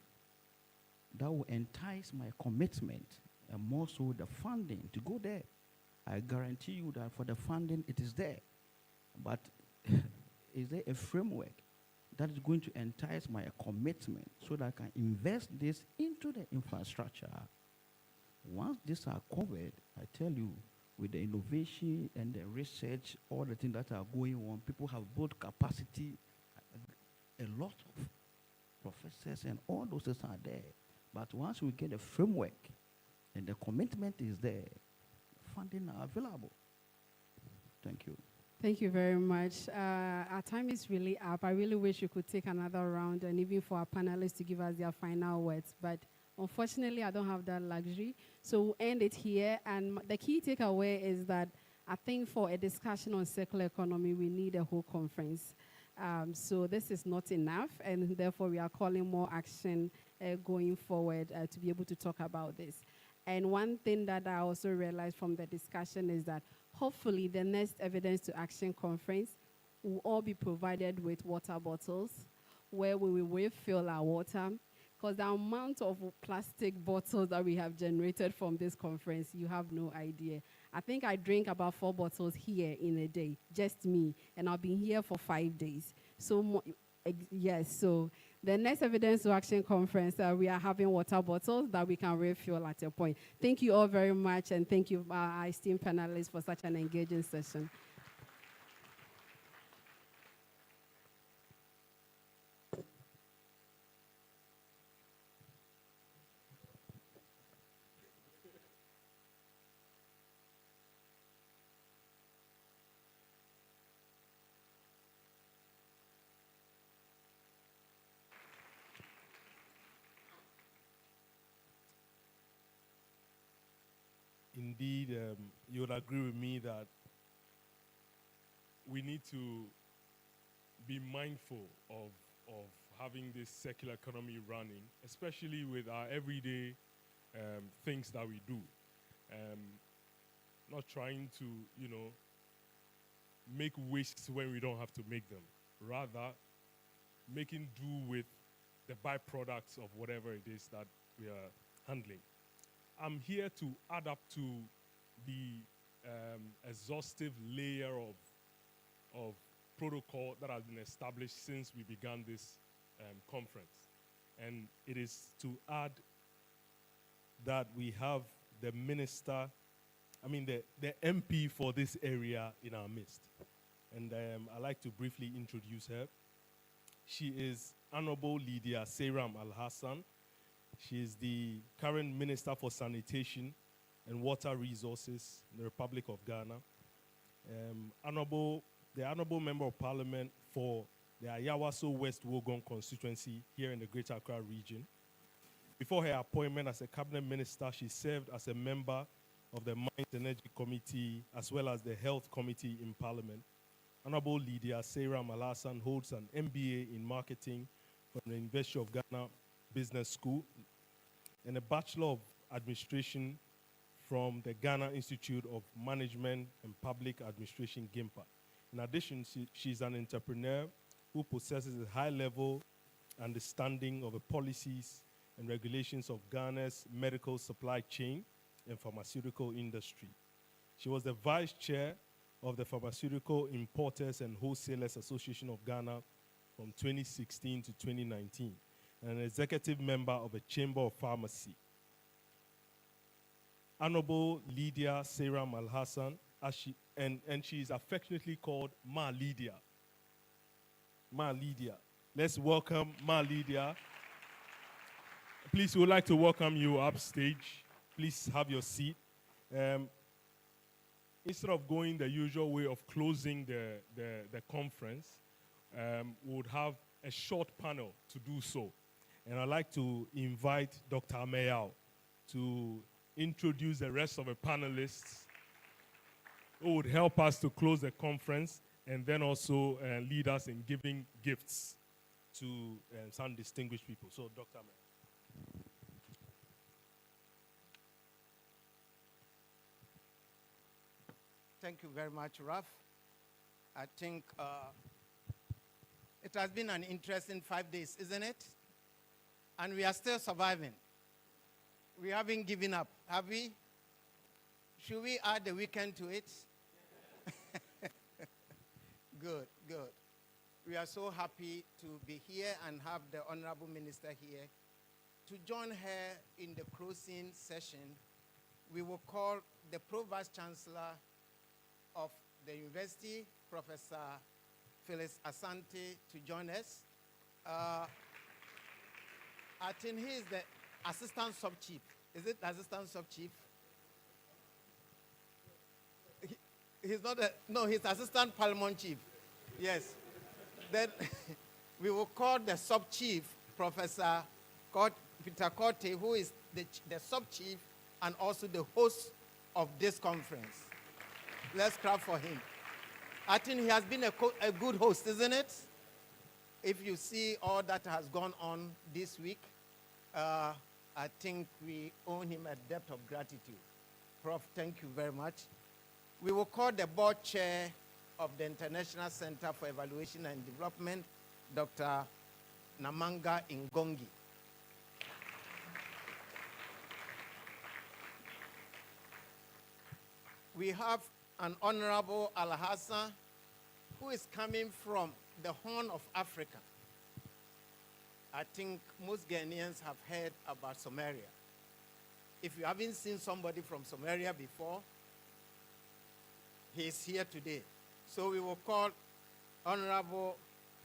that will entice my commitment and more so the funding to go there? I guarantee you that for the funding, it is there. But is there a framework that is going to entice my commitment so that I can invest this into the infrastructure? Once these are covered, I tell you, with the innovation and the research, all the things that are going on, people have built capacity. A lot of professors and all those things are there. But once we get a framework and the commitment is there, funding are available. Thank you. Thank you very much. Our time is really up. I really wish we could take another round and even for our panelists to give us their final words. But unfortunately, I don't have that luxury. So we'll end it here. And the key takeaway is that I think for a discussion on circular economy, we need a whole conference. So this is not enough, and therefore we are calling more action going forward to be able to talk about this. And one thing that I also realized from the discussion is that hopefully the next Evidence to Action conference will all be provided with water bottles where we will refill our water, because the amount of plastic bottles that we have generated from this conference, you have no idea. I think I drink about 4 bottles here in a day, just me, and I've been here for 5 days. So, yes, so the next Evidence to Action conference, we are having water bottles that we can refuel at a point. Thank you all very much, and thank you, our esteemed panelists, for such an engaging session. Indeed, you would agree with me that we need to be mindful of having this circular economy running, especially with our everyday things that we do. Not trying to, make wastes when we don't have to make them. Rather, making do with the byproducts of whatever it is that we are handling. I'm here to add up to the exhaustive layer of protocol that has been established since we began this conference. And it is to add that we have the minister, the MP for this area in our midst. And I'd like to briefly introduce her. She is Honorable Lydia Seyram Al-Hassan. She is the current Minister for Sanitation and Water Resources in the Republic of Ghana. The Honorable Member of Parliament for the Ayawaso West Wogon constituency here in the Greater Accra region. Before her appointment as a Cabinet Minister, she served as a member of the Mines and Energy Committee as well as the Health Committee in Parliament. Honorable Lydia Seyram Al-Hassan holds an MBA in Marketing from the University of Ghana Business School and a Bachelor of Administration from the Ghana Institute of Management and Public Administration, GIMPA. In addition, she's an entrepreneur who possesses a high-level understanding of the policies and regulations of Ghana's medical supply chain and pharmaceutical industry. She was the vice chair of the Pharmaceutical Importers and Wholesalers Association of Ghana from 2016 to 2019, and an executive member of the Chamber of Pharmacy. Honorable Lydia Sarah Malhassan, and she is affectionately called Ma Lydia. Ma Lydia. Let's welcome Ma Lydia. Please, we would like to welcome you upstage. Please have your seat. Instead of going the usual way of closing the conference, we would have a short panel to do so. And I'd like to invite Dr. Amayao to introduce the rest of the panelists who would help us to close the conference and then also lead us in giving gifts to some distinguished people. So, Dr. Amayao. Thank you very much, Raf. I think it has been an interesting 5 days, isn't it? And we are still surviving. We haven't given up, have we? Should we add the weekend to it? Good, good. We are so happy to be here and have the Honorable Minister here. To join her in the closing session, we will call the Pro-Vice Chancellor of the university, Professor Phyllis Asante, to join us. I think he is the Assistant Sub-Chief. Is it Assistant Sub-Chief? He's not no, he's Assistant Parliament Chief. Yes. Then we will call the Sub-Chief, Professor Peter Korte, who is the Sub-Chief and also the host of this conference. Let's clap for him. I think he has been a good host, isn't it? If you see all that has gone on this week, I think we owe him a debt of gratitude. Prof, thank you very much. We will call the board chair of the International Center for Evaluation and Development, Dr. Namanga Ngongi. We have an Honorable Al-Hassan, who is coming from the Horn of Africa. I think most Ghanaians have heard about Somalia. If you haven't seen somebody from Somalia before, he is here today. So we will call Honorable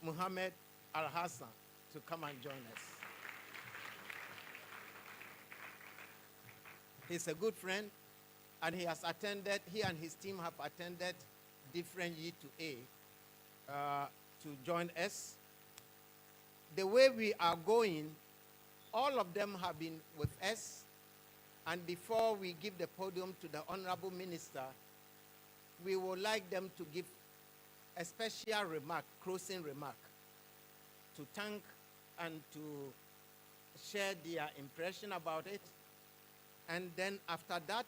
Muhammad Al-Hassan to come and join us. He's a good friend, and he and his team have attended different E2A to join us. The way we are going, all of them have been with us, and before we give the podium to the Honorable Minister, we would like them to give a special remark, closing remark, to thank and to share their impression about it. And then after that,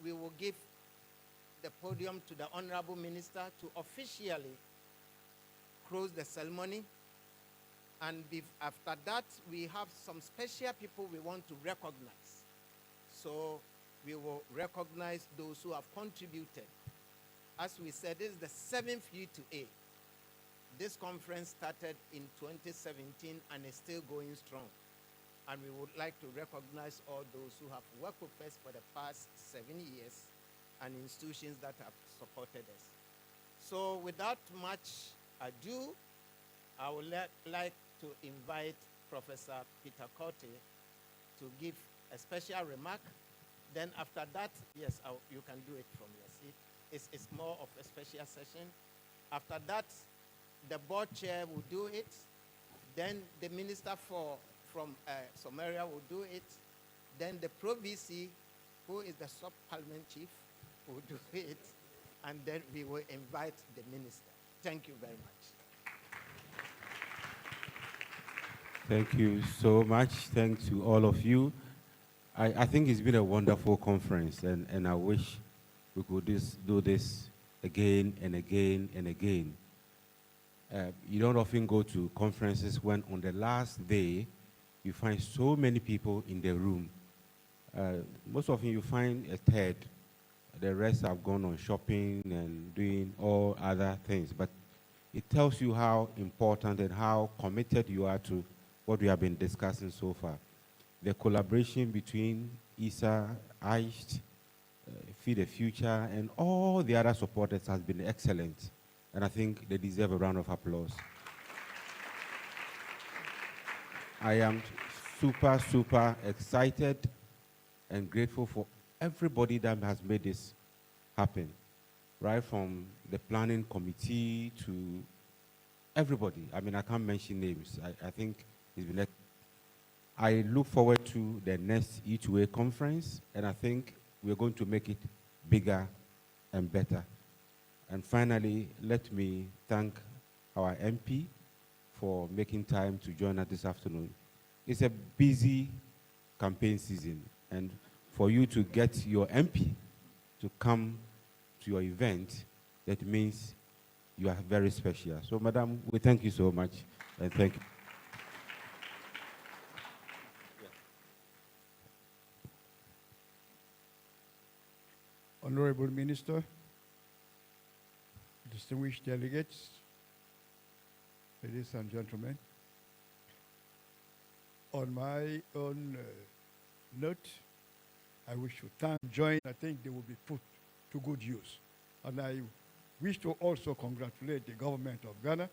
we will give the podium to the Honorable Minister to officially close the ceremony. And after that, we have some special people we want to recognize. So we will recognize those who have contributed. As we said, this is the 7th E2A. This conference started in 2017 and is still going strong. And we would like to recognize all those who have worked with us for the past 7 years and institutions that have supported us. So without much ado, I would like to invite Professor Peter Korte to give a special remark. Then after that, yes, you can do it from your seat. It's more of a special session. After that, the board chair will do it. Then the minister from Somalia will do it. Then the Pro-VC, who is the sub-parliament chief, will do it. And then we will invite the minister. Thank you very much. Thank you so much. Thanks to all of you. I think it's been a wonderful conference, and I wish we could do this again and again and again. You don't often go to conferences when on the last day you find so many people in the room. Most often you find a third. The rest have gone on shopping and doing all other things. But it tells you how important and how committed you are to what we have been discussing so far. The collaboration between ISA, AIST, Feed the Future, and all the other supporters has been excellent. And I think they deserve a round of applause. I am super excited and grateful for everybody that has made this happen, right from the planning committee to everybody. I mean, I can't mention names. I think it's been I look forward to the next E2A conference, and I think we're going to make it bigger and better. And finally, let me thank our MP for making time to join us this afternoon. It's a busy campaign season, and for you to get your MP to come to your event, that means you are very special. So, Madam, we thank you so much, and thank you. Honorable Minister, distinguished delegates, ladies and gentlemen, on my own note, I wish to join. I think they will be put to good use. And I wish to also congratulate the government of Ghana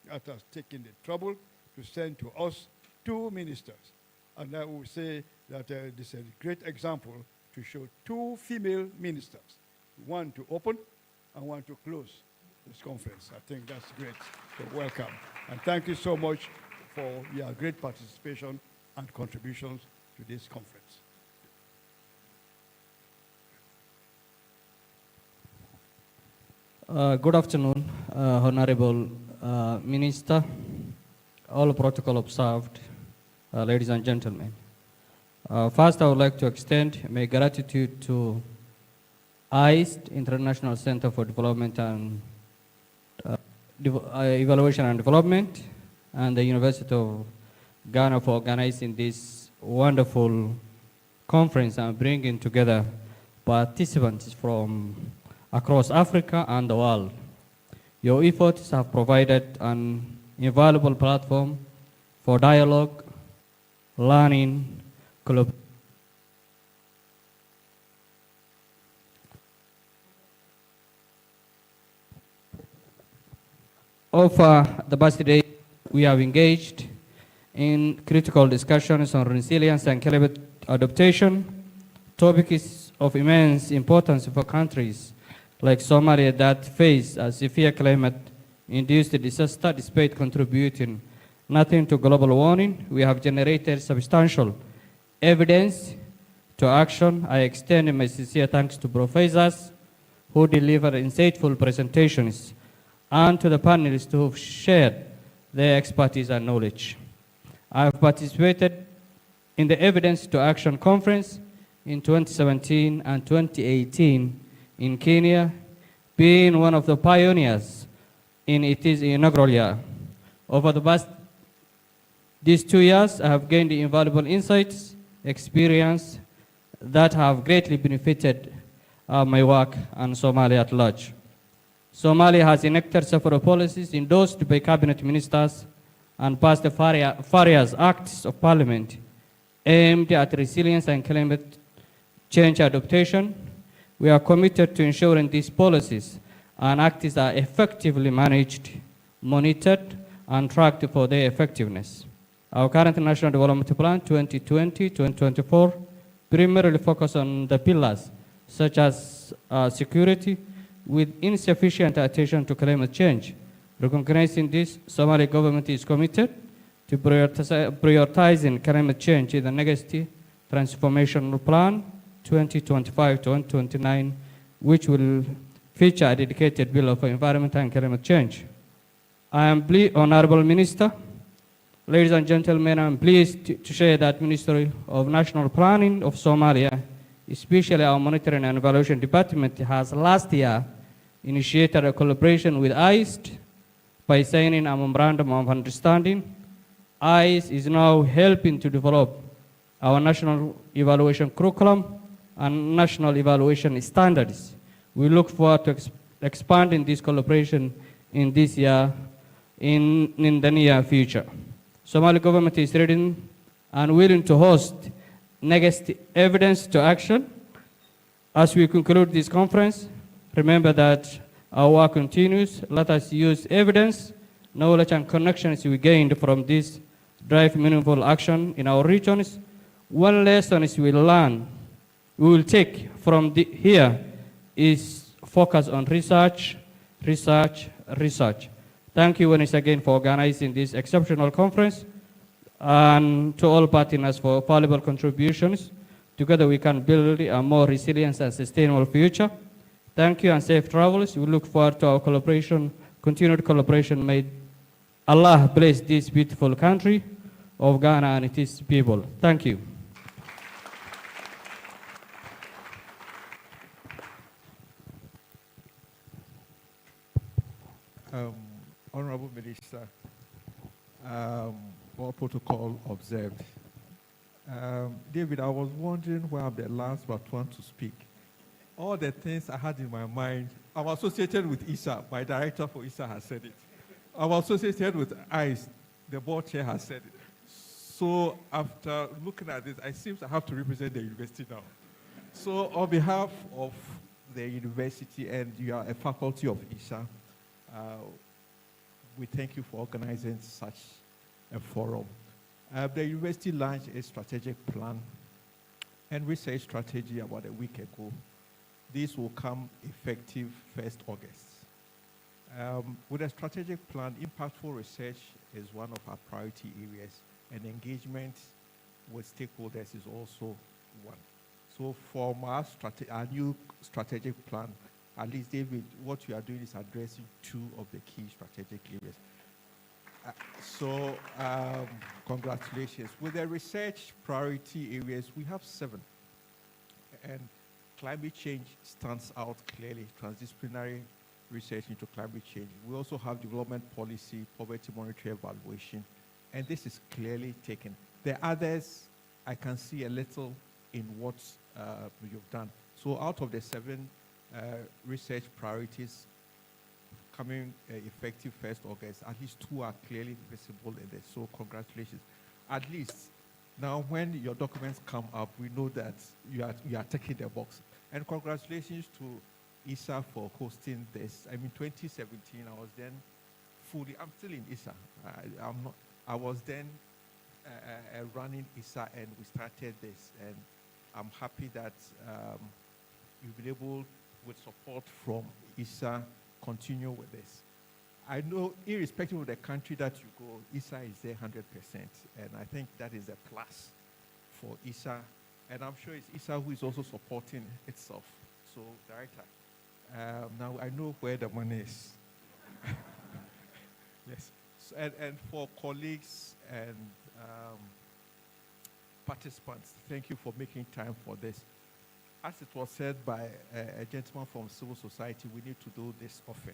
that has taken the trouble to send to us 2 ministers. And I will say that this is a great example to show 2 female ministers, one to open and one to close this conference. I think that's great. So welcome. And thank you so much for your great participation and contributions to this conference. Good afternoon, Honorable Minister, all protocol observed, ladies and gentlemen. First, I would like to extend my gratitude to AIST, International Center for Development and Evaluation and Development, and the University of Ghana for organizing this wonderful conference and bringing together participants from across Africa and the world. Your efforts have provided an invaluable platform for dialogue, learning, collaboration. Over the past day, we have engaged in critical discussions on resilience and climate adaptation. Topic is of immense importance for countries like Somalia that face a severe climate-induced disaster despite contributing nothing to global warming. We have generated substantial evidence to action. I extend my sincere thanks to professors who delivered insightful presentations and to the panelists who have shared their expertise and knowledge. I have participated in the Evidence to Action Conference in 2017 and 2018 in Kenya, being one of the pioneers in its inaugural year. Over these 2 years, I have gained invaluable insights, experience that have greatly benefited my work and Somalia at large. Somalia has enacted several policies endorsed by cabinet ministers and passed various acts of parliament aimed at resilience and climate change adaptation. We are committed to ensuring these policies and acts are effectively managed, monitored, and tracked for their effectiveness. Our current National Development Plan 2020-2024 primarily focuses on the pillars such as security, with insufficient attention to climate change. Recognizing this, Somali government is committed to prioritizing climate change in the next transformational plan 2025-2029, which will feature a dedicated bill of environment and climate change. I am pleased, Honorable Minister, Ladies and gentlemen, I'm pleased to share that Ministry of National Planning of Somalia, especially our Monitoring and Evaluation Department, has last year initiated a collaboration with ICE by signing a memorandum of understanding. ICE is now helping to develop our national evaluation curriculum and national evaluation standards. We look forward to expanding this collaboration in this year, in the near future. Somali government is ready and willing to host next evidence to action. As we conclude this conference, remember that our work continues. Let us use evidence, knowledge, and connections we gained from this drive meaningful action in our regions. One lesson is we will take from here is focus on research, research, research. Thank you once again for organizing this exceptional conference and to all partners for valuable contributions. Together we can build a more resilient and sustainable future. Thank you and safe travels. We look forward to our collaboration, continued collaboration. May Allah bless this beautiful country of Ghana and its people. Thank you. Honorable Minister, all protocol observed. David, I was wondering why I'm the last but one to speak. All the things I had in my mind, I'm associated with ISA. My director for ISA has said it. I'm associated with ICE. The board chair has said it. So after looking at this, I seem I have to represent the university now. So on behalf of the university, and you are a faculty of ISA, we thank you for organizing such a forum. The university launched a strategic plan and research strategy about a week ago. This will come effective 1st August. With a strategic plan, impactful research is one of our priority areas, and engagement with stakeholders is also one. So for our new strategic plan, at least, David, what you are doing is addressing 2 of the key strategic areas. Congratulations. With the research priority areas, we have 7. And climate change stands out clearly, transdisciplinary research into climate change. We also have development policy, poverty monitoring evaluation, and this is clearly taken. The others, I can see a little in what you've done. So out of the 7 research priorities coming effective 1st August, at least 2 are clearly visible in this. So congratulations. At least now when your documents come up, we know that you are taking the box. And congratulations to ISA for hosting this. I mean, 2017, I was then I'm still in ISA. I was then running ISA, and we started this. And I'm happy that you've been able, with support from ISA, continue with this. I know, irrespective of the country that you go, ISA is there 100%, and I think that is a plus for ISA, and I'm sure it's ISA who is also supporting itself. So, Director, now I know where the money is. Yes, so, and for colleagues and participants, thank you for making time for this. As it was said by a gentleman from civil society, we need to do this often.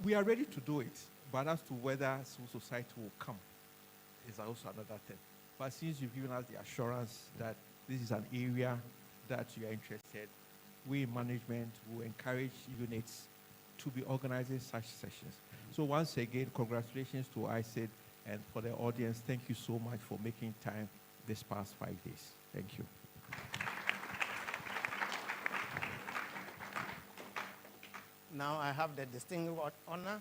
We are ready to do it, but as to whether civil society will come is also another thing. But since you've given us the assurance that this is an area that you are interested, we in management will encourage units to be organizing such sessions. So once again, congratulations to ICID, and for the audience, thank you so much for making time this past 5 days. Thank you. Now I have the distinguished honor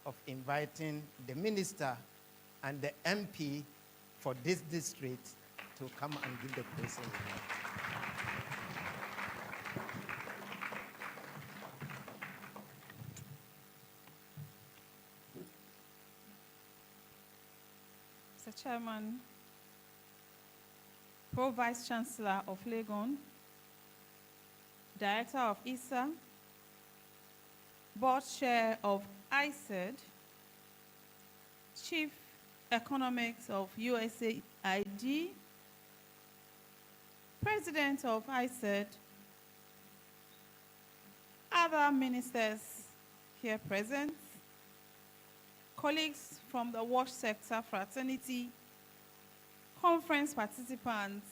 of inviting the minister and the MP for this district to come and give the closing remarks. Mr. Chairman, Pro Vice Chancellor of Legon, Director of ISA, Board Chair of ICID, Chief Economics of USAID, President of ICED, other ministers here present, colleagues from the wash sector fraternity, conference participants,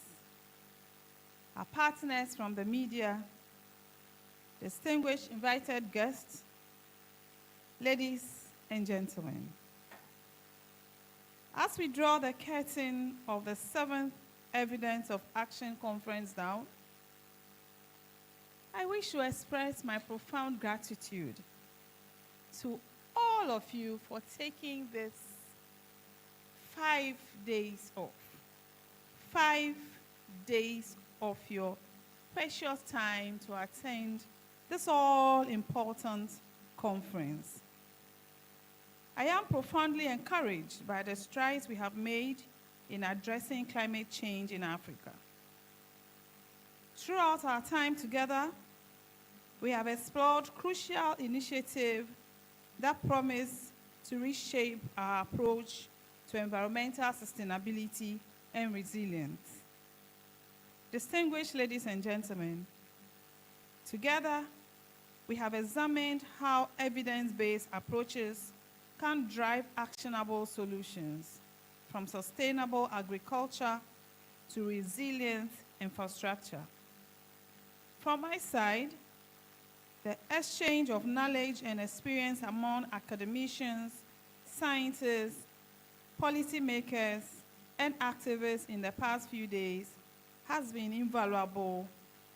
our partners from the media, distinguished invited guests, ladies and gentlemen. As we draw the curtain of the 7th Evidence of Action Conference down, I wish to express my profound gratitude to all of you for taking this 5 days off. 5 days of your precious time to attend this all-important conference. I am profoundly encouraged by the strides we have made in addressing climate change in Africa. Throughout our time together, we have explored crucial initiatives that promise to reshape our approach to environmental sustainability and resilience. Distinguished ladies and gentlemen, together, we have examined how evidence-based approaches can drive actionable solutions, from sustainable agriculture to resilient infrastructure. From my side, the exchange of knowledge and experience among academicians, scientists, policymakers, and activists in the past few days has been invaluable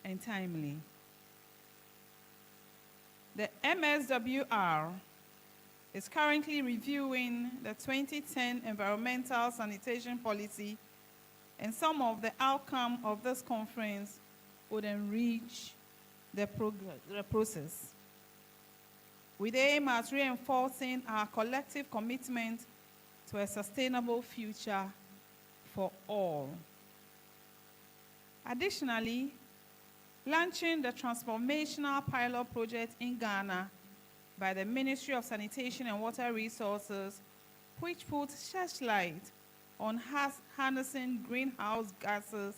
and timely. The MSWR is currently reviewing the 2010 Environmental Sanitation Policy, and some of the outcome of this conference would enrich the process. With the aim at reinforcing our collective commitment to a sustainable future for all. Additionally, launching the transformational pilot project in Ghana by the Ministry of Sanitation and Water Resources, which puts searchlight on harnessing greenhouse gases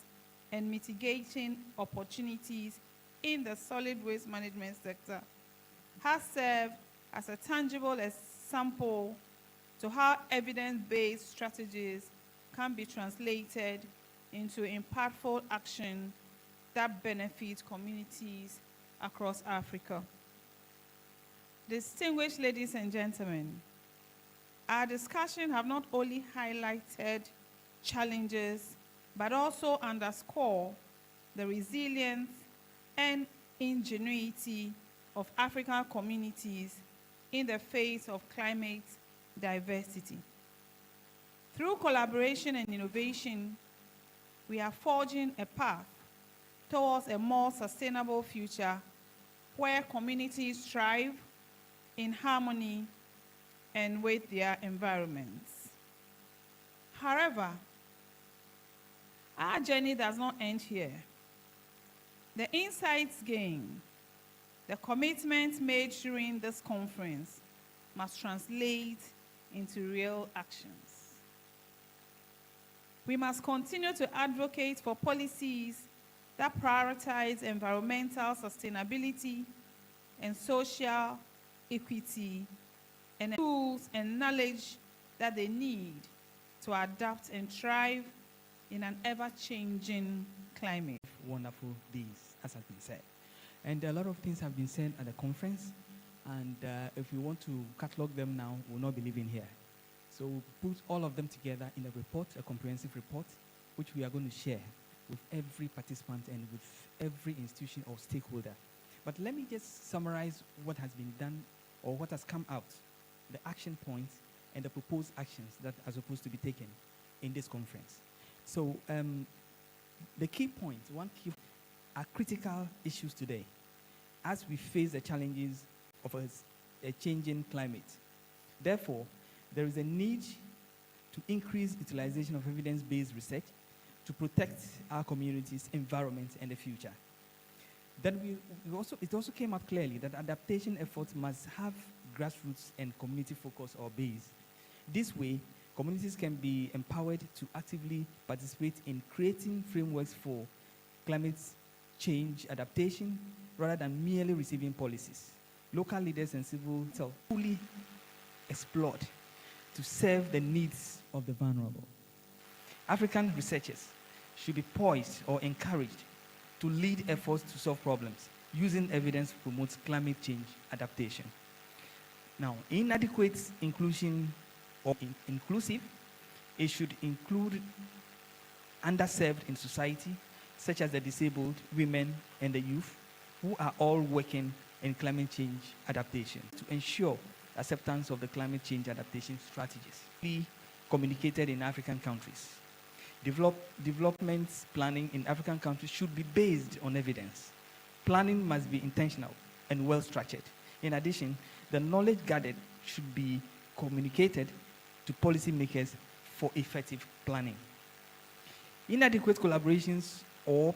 and mitigating opportunities in the solid waste management sector, has served as a tangible example to how evidence-based strategies can be translated into impactful action that benefits communities across Africa. Distinguished ladies and gentlemen, our discussion have not only highlighted challenges, but also underscore the resilience and ingenuity of African communities in the face of climate diversity. Through collaboration and innovation, we are forging a path towards a more sustainable future where communities thrive in harmony and with their environments. However, our journey does not end here. The insights gained, the commitments made during this conference must translate into real actions. We must continue to advocate for policies that prioritize environmental sustainability and social equity, and tools and knowledge that they need to adapt and thrive in an ever-changing climate. Wonderful days, as has been said. And a lot of things have been said at the conference, and if we want to catalog them now, we'll not be living here. So we'll put all of them together in a report, a comprehensive report, which we are going to share with every participant and with every institution or stakeholder. But let me just summarize what has been done or what has come out, the action points and the proposed actions that are supposed to be taken in this conference. So the key points, are critical issues today as we face the challenges of a changing climate. Therefore, there is a need to increase utilization of evidence-based research to protect our communities, environment, and the future. Then it also came out clearly that adaptation efforts must have grassroots and community focus or base. This way, communities can be empowered to actively participate in creating frameworks for climate change adaptation rather than merely receiving policies. Local leaders and civil society fully explored to serve the needs of the vulnerable. African researchers should be poised or encouraged to lead efforts to solve problems using evidence to promote climate change adaptation. Now, inadequate inclusion or inclusive, it should include underserved in society, such as the disabled, women, and the youth, who are all working in climate change adaptation to ensure acceptance of the climate change adaptation strategies be communicated in African countries. Development planning in African countries should be based on evidence. Planning must be intentional and well-structured. In addition, the knowledge gathered should be communicated to policymakers for effective planning. Inadequate collaborations or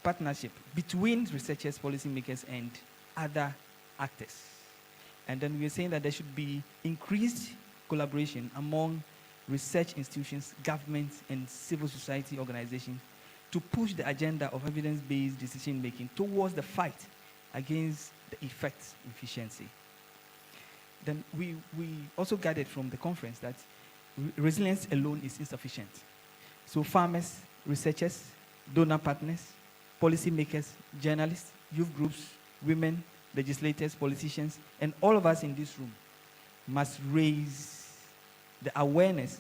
partnership between researchers, policymakers, and other actors. And then we are saying that there should be increased collaboration among research institutions, governments, and civil society organizations to push the agenda of evidence-based decision-making towards the fight against the effects efficiency. Then we also gathered from the conference that resilience alone is insufficient. So farmers, researchers, donor partners, policymakers, journalists, youth groups, women, legislators, politicians, and all of us in this room must raise the awareness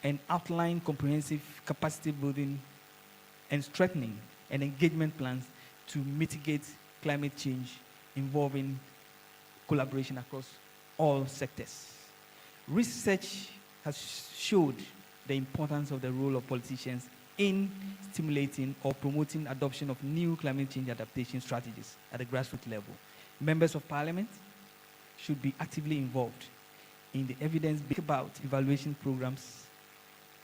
and outline comprehensive capacity building and strengthening and engagement plans to mitigate climate change involving collaboration across all sectors. Research has showed the importance of the role of politicians in stimulating or promoting adoption of new climate change adaptation strategies at the grassroots level. Members of parliament should be actively involved in the evidence-based about evaluation programs.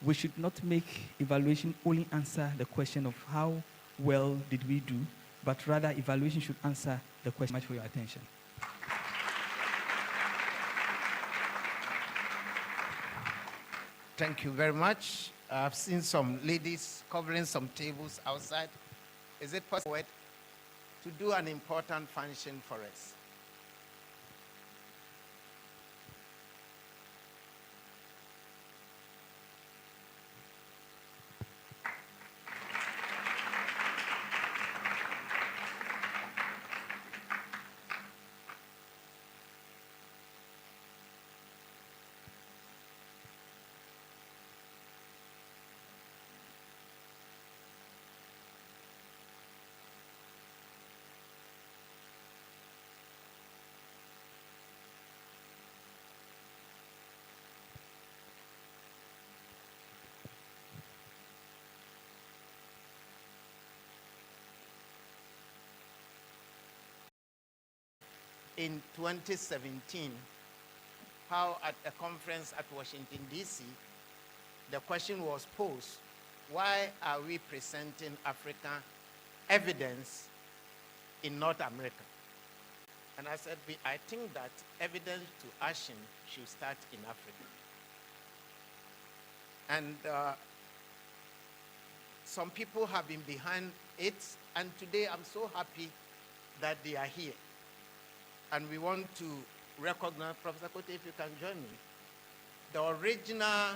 We should not make evaluation only answer the question of how well did we do, but rather evaluation should answer the question. Much for your attention. Thank you very much. I've seen some ladies covering some tables outside. Is it possible to do an important function for us? In 2017, how at a conference at Washington, D.C., the question was posed, why are we presenting Africa evidence in North America? And I said, I think that evidence to action should start in Africa. And some people have been behind it, and today I'm so happy that they are here. And we want to recognize, Professor Kote, if you can join me, the original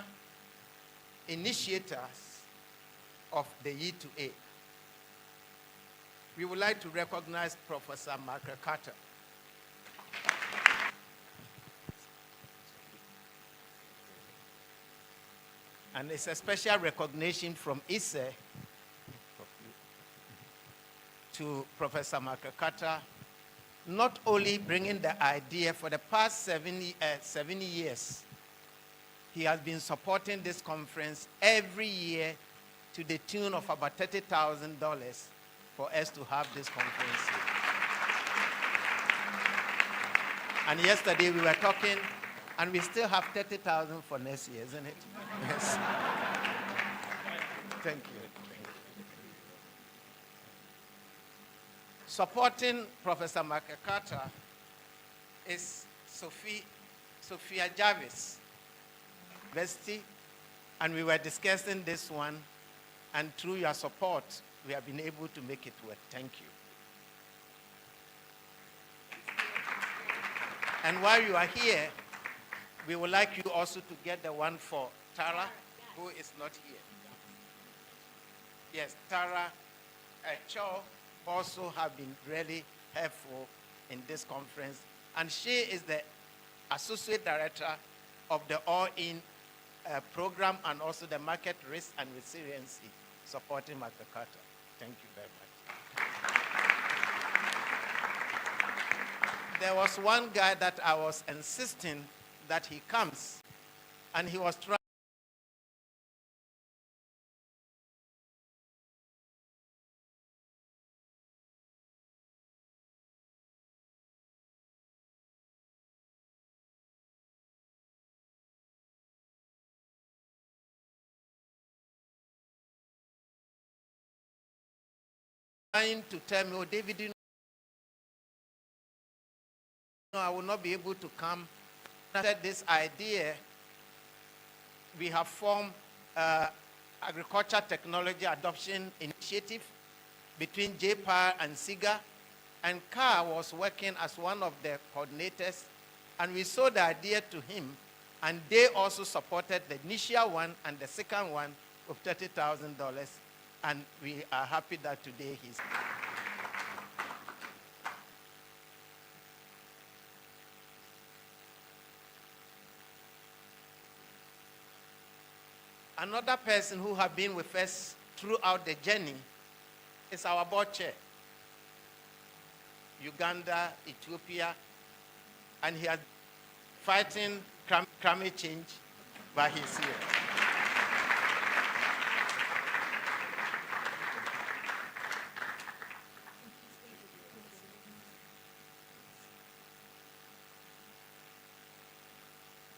initiators of the E2A. We would like to recognize Professor Michael Carter. And it's a special recognition from ISE to Professor Michael Carter, not only bringing the idea for the past 7 years, he has been supporting this conference every year to the tune of about $30,000 for us to have this conference here. And yesterday we were talking, and we still have $30,000 for next year, isn't it? Yes. Thank you. Supporting Professor Michael Carter is Sophia Jarvis. university, and we were discussing this one, and through your support, we have been able to make it work. Thank you. And while you are here, we would like you also to get the one for Tara, who is not here. Yes, Tara Cho also have been really helpful in this conference. And she is the Associate Director of the All-In program and also the Market Risk and Resiliency supporting Michael Carter. Thank you very much. There was one guy that I was insisting that he comes, and he was trying to tell me, oh, David, you know, I will not be able to come. I said this idea, we have formed Agriculture Technology Adoption Initiative between JPAR and SIGA, and Carr was working as one of the coordinators, and we sold the idea to him, and they also supported the initial one and the second one of $30,000, and we are happy that today he's... Another person who has been with us throughout the journey is our board chair, Uganda, Ethiopia, and he has fighting climate change, but he's here.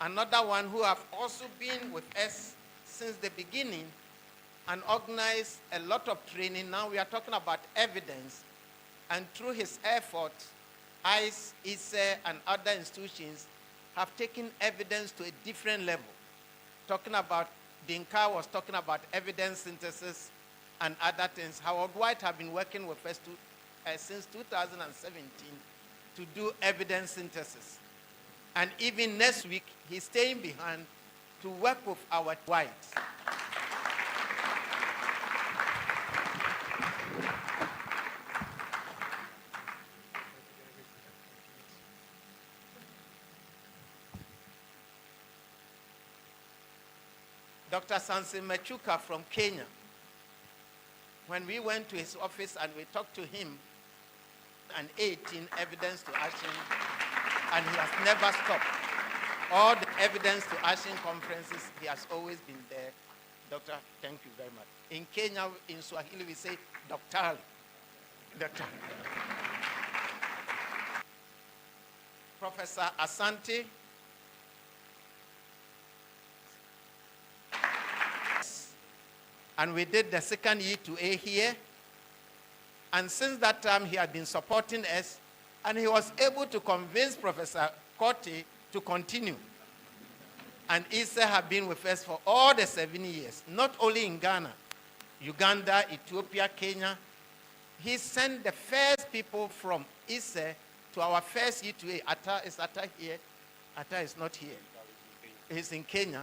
Another one who have also been with us since the beginning and organized a lot of training. Now we are talking about evidence, and through his effort, ICE, ISE, and other institutions have taken evidence to a different level. Talking about, Dinka was talking about evidence synthesis and other things. Howard White have been working with us since 2017 to do evidence synthesis. And even next week, he's staying behind to work with our whites. Dr. Sansi Machuka from Kenya, when we went to his office and we talked to him, and 18 evidence to action, and he has never stopped. All the evidence to action conferences, he has always been there. Doctor, thank you very much. In Kenya, in Swahili, we say, Doctor. Doctor. Professor Asante. And we did the second E2A here. And since that time, he had been supporting us, and he was able to convince Professor Kotti to continue. And Issa have been with us for all the 7 years, not only in Ghana, Uganda, Ethiopia, Kenya. He sent the first people from Issa to our first E2A. Is Atta here? Atta is not here. He's in Kenya.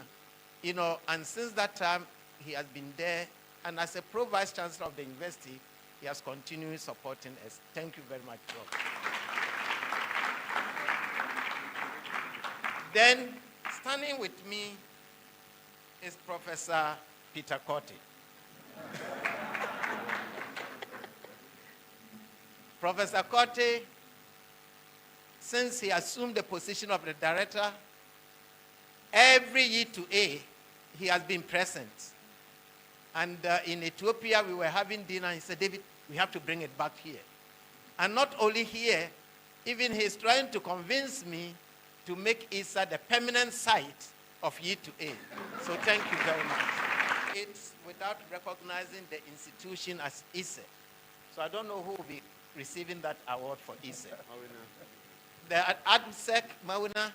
You know, and since that time, he has been there. And as a pro-vice chancellor of the university, he has continued supporting us. Thank you very much, Prof. Then, standing with me is Professor Peter Kotti. Professor Kotti, since he assumed the position of the director, every E2A, he has been present. And in Ethiopia, we were having dinner, and he said, David, we have to bring it back here. And not only here, even he's trying to convince me to make ISA the permanent site of E2A. So thank you very much. It's without recognizing the institution as ISA. So I don't know who will be receiving that award for ISA. The ADMSEC, Mauna,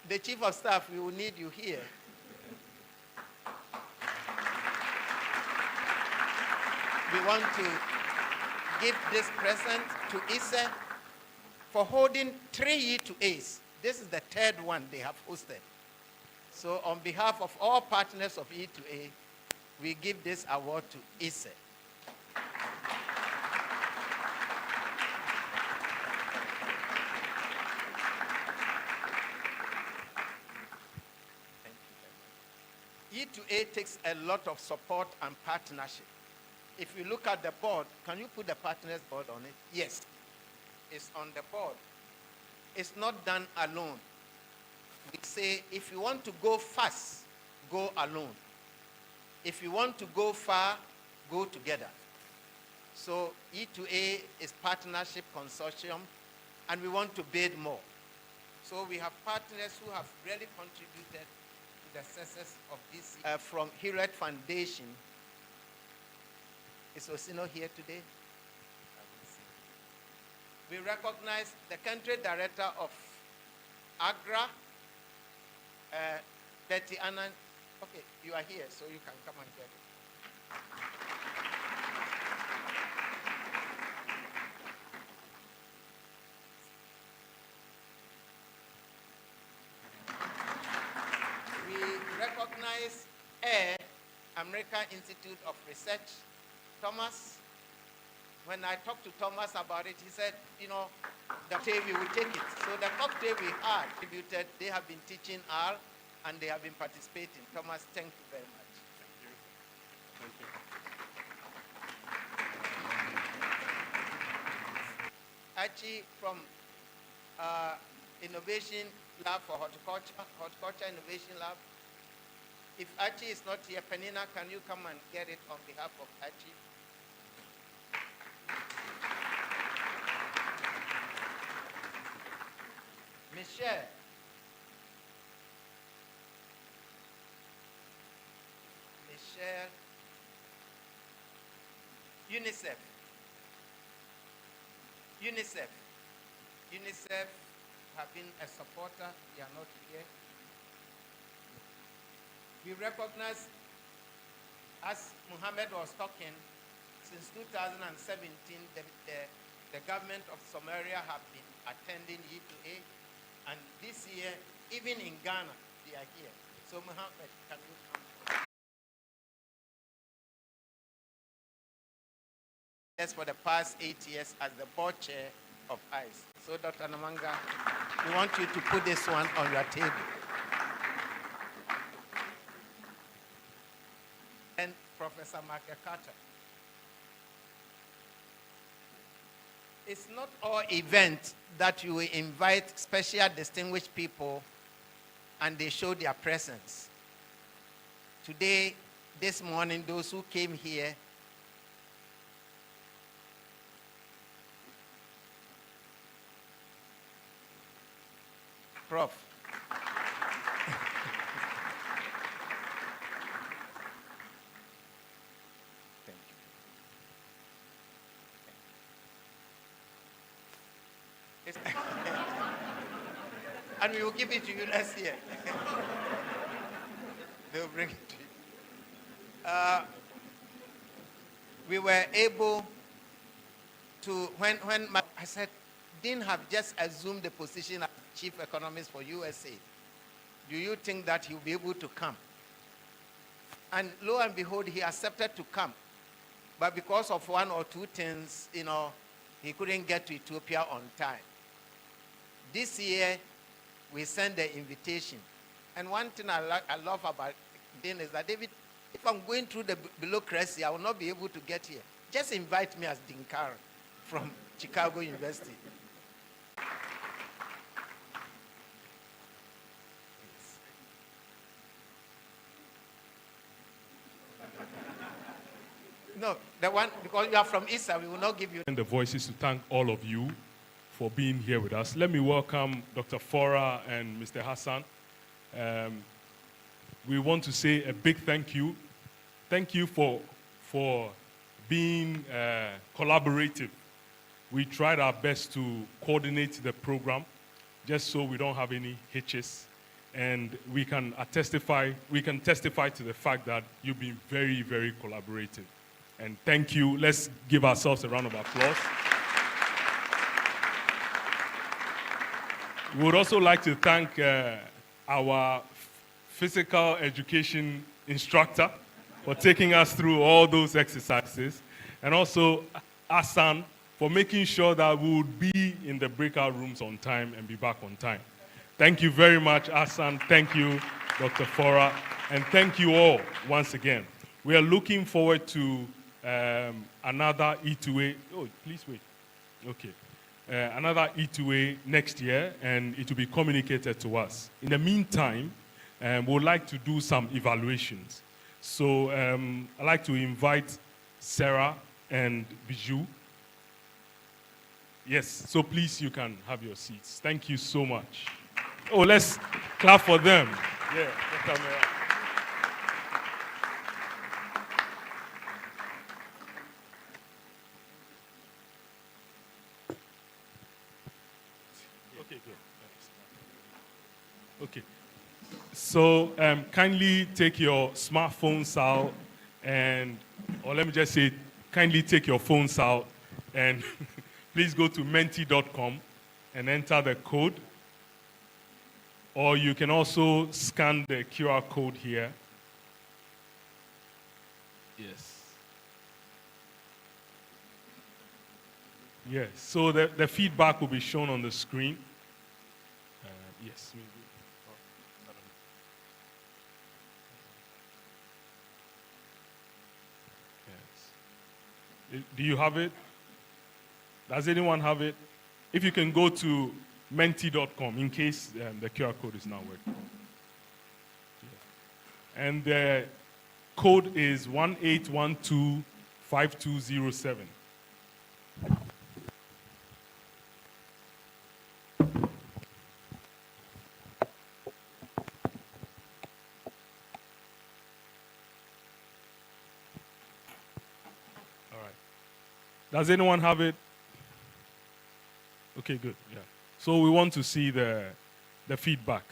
the Chief of Staff, we will need you here. We want to give this present to ISE for holding 3 E2As. This is the 3rd one they have hosted. So on behalf of all partners of E2A, we give this award to ISE. E2A takes a lot of support and partnership. If you look at the board, can you put the partners board on it? Yes, it's on the board. It's not done alone. We say if you want to go fast, go alone. If you want to go far, go together. So E2A is partnership consortium, and we want to build more. So we have partners who have really contributed to the success of this. From Hewlett Foundation, is Osino here today? We recognize the country director of AGRA, Betty Annan. Okay, you are here, so you can come and get it. We recognize AIR, American Institute of Research, Thomas. When I talked to Thomas about it, he said, you know, the cocktail, we will take it. So the cocktail we had contributed, they have been teaching R, and they have been participating. Thomas, thank you very much. Thank you. Archie from Innovation Lab for Horticulture Innovation Lab. If Archie is not here, Penina, can you come and get it on behalf of Archie? Michelle. Michelle. UNICEF. UNICEF. UNICEF have been a supporter. They are not here. We recognize, as Muhammad was talking, since 2017, the government of Somalia have been attending E2A, and this year, even in Ghana, they are here. So Muhammad, can you come? Yes, for the past 8 years as the board chair of ICE. So Dr. Namanga, we want you to put this one on your table. And Professor Mark Carter. It's not all events that you will invite special distinguished people and they show their presence. Today, this morning, those who came here, Prof. And we will give it to you next year. They'll bring it to you. We were able to, when I said, Dean have just assumed the position of chief economist for USA. Do you think that he'll be able to come? And lo and behold, he accepted to come. But because of one or two things, you know, he couldn't get to Ethiopia on time. This year, we sent the invitation. And one thing I love about Dean is that, David, if I'm going through the bureaucracy, I will not be able to get here. Just invite me as Dean Karen from Chicago University. No, the one, because you are from ISA, we will not give you. And the voices to thank all of you for being here with us. Let me welcome Dr. Fora and Mr. Hassan. We want to say a big thank you. Thank you for being collaborative. We tried our best to coordinate the program just so we don't have any hitches. and we can testify to the fact that you've been very, very collaborative. And thank you. Let's give ourselves a round of applause. We would also like to thank our physical education instructor for taking us through all those exercises, and also Asan for making sure that we would be in the breakout rooms on time and be back on time. Thank you very much, Asan. Thank you, Dr. Fora, and thank you all once again. We are looking forward to another E2A. Oh, please wait. Okay. Another E2A next year, and it will be communicated to us. In the meantime, we would like to do some evaluations. So I'd like to invite Sarah and Bijou. Yes, so please, you can have your seats. Thank you so much. Oh, let's clap for them. Yeah, okay, good. Okay. So kindly take your smartphones out or let me just say, kindly take your phones out and please go to menti.com and enter the code. Or you can also scan the QR code here. Yes. Yes, so the feedback will be shown on the screen. Yes, maybe. Yes. Do you have it? Does anyone have it? If you can go to menti.com in case the QR code is not working. Yeah. And the code is 18125207. All right. Does anyone have it? Okay, good. Yeah. So we want to see the feedback.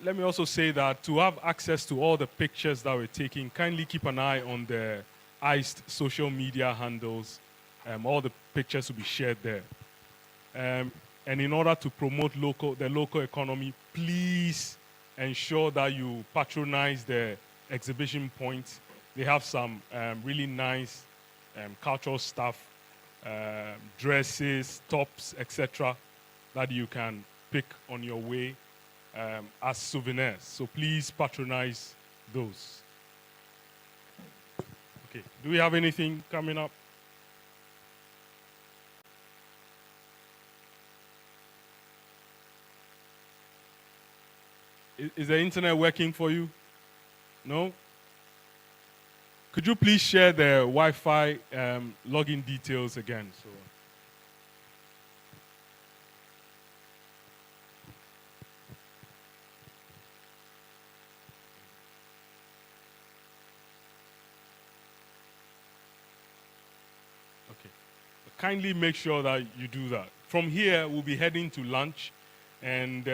Let me also say that to have access to all the pictures that we're taking, kindly keep an eye on the ICED social media handles. All the pictures will be shared there. And in order to promote the local economy, please ensure that you patronize the exhibition points. They have some really nice cultural stuff, dresses, tops, etc., that you can pick on your way as souvenirs. So please patronize those. Okay, do we have anything coming up? Is the internet working for you? No? Could you please share the Wi-Fi login details again? So. Okay. Kindly make sure that you do that. From here, we'll be heading to lunch, and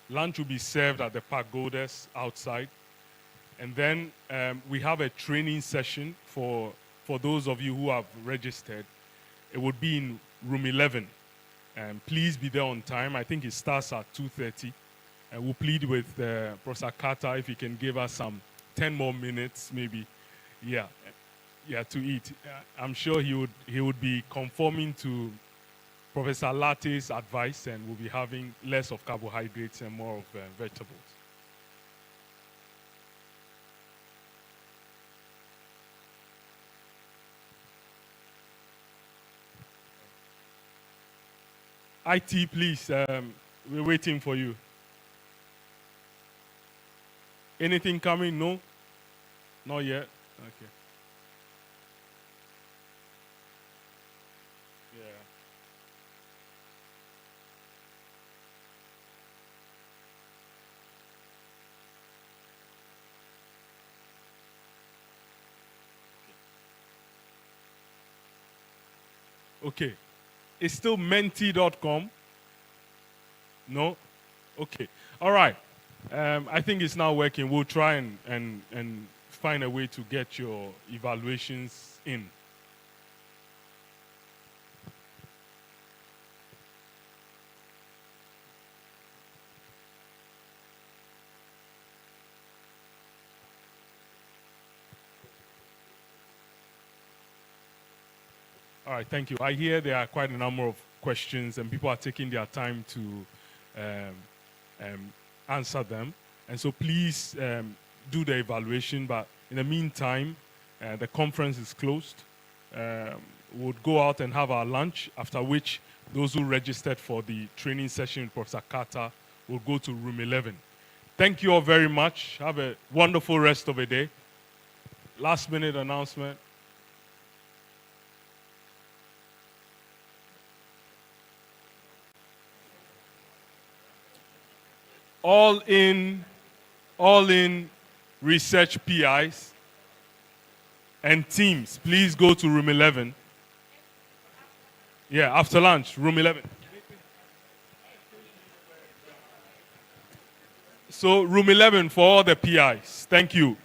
lunch will be served at the pagodas outside. And then we have a training session for those of you who have registered. It would be in room 11. Please be there on time. I think it starts at 2:30. We'll plead with Professor Carter if he can give us some 10 more minutes, maybe. Yeah, to eat. I'm sure he would be conforming to Professor Latte's advice, and we'll be having less of carbohydrates and more of vegetables. IT, please, we're waiting for you. Anything coming? No? Not yet? Okay. Yeah. Okay. It's still menti.com? No? Okay. All right. I think it's now working. We'll try and find a way to get your evaluations in. All right, thank you. I hear there are quite a number of questions and people are taking their time to answer them. And so please do the evaluation, but in the meantime, the conference is closed. We'll go out and have our lunch, after which those who registered for the training session with Professor Carter will go to room 11. Thank you all very much. Have a wonderful rest of the day. Last minute announcement. All in research PIs and teams, please go to room 11. Yeah, after lunch, room 11. So room 11 for all the PIs. Thank you.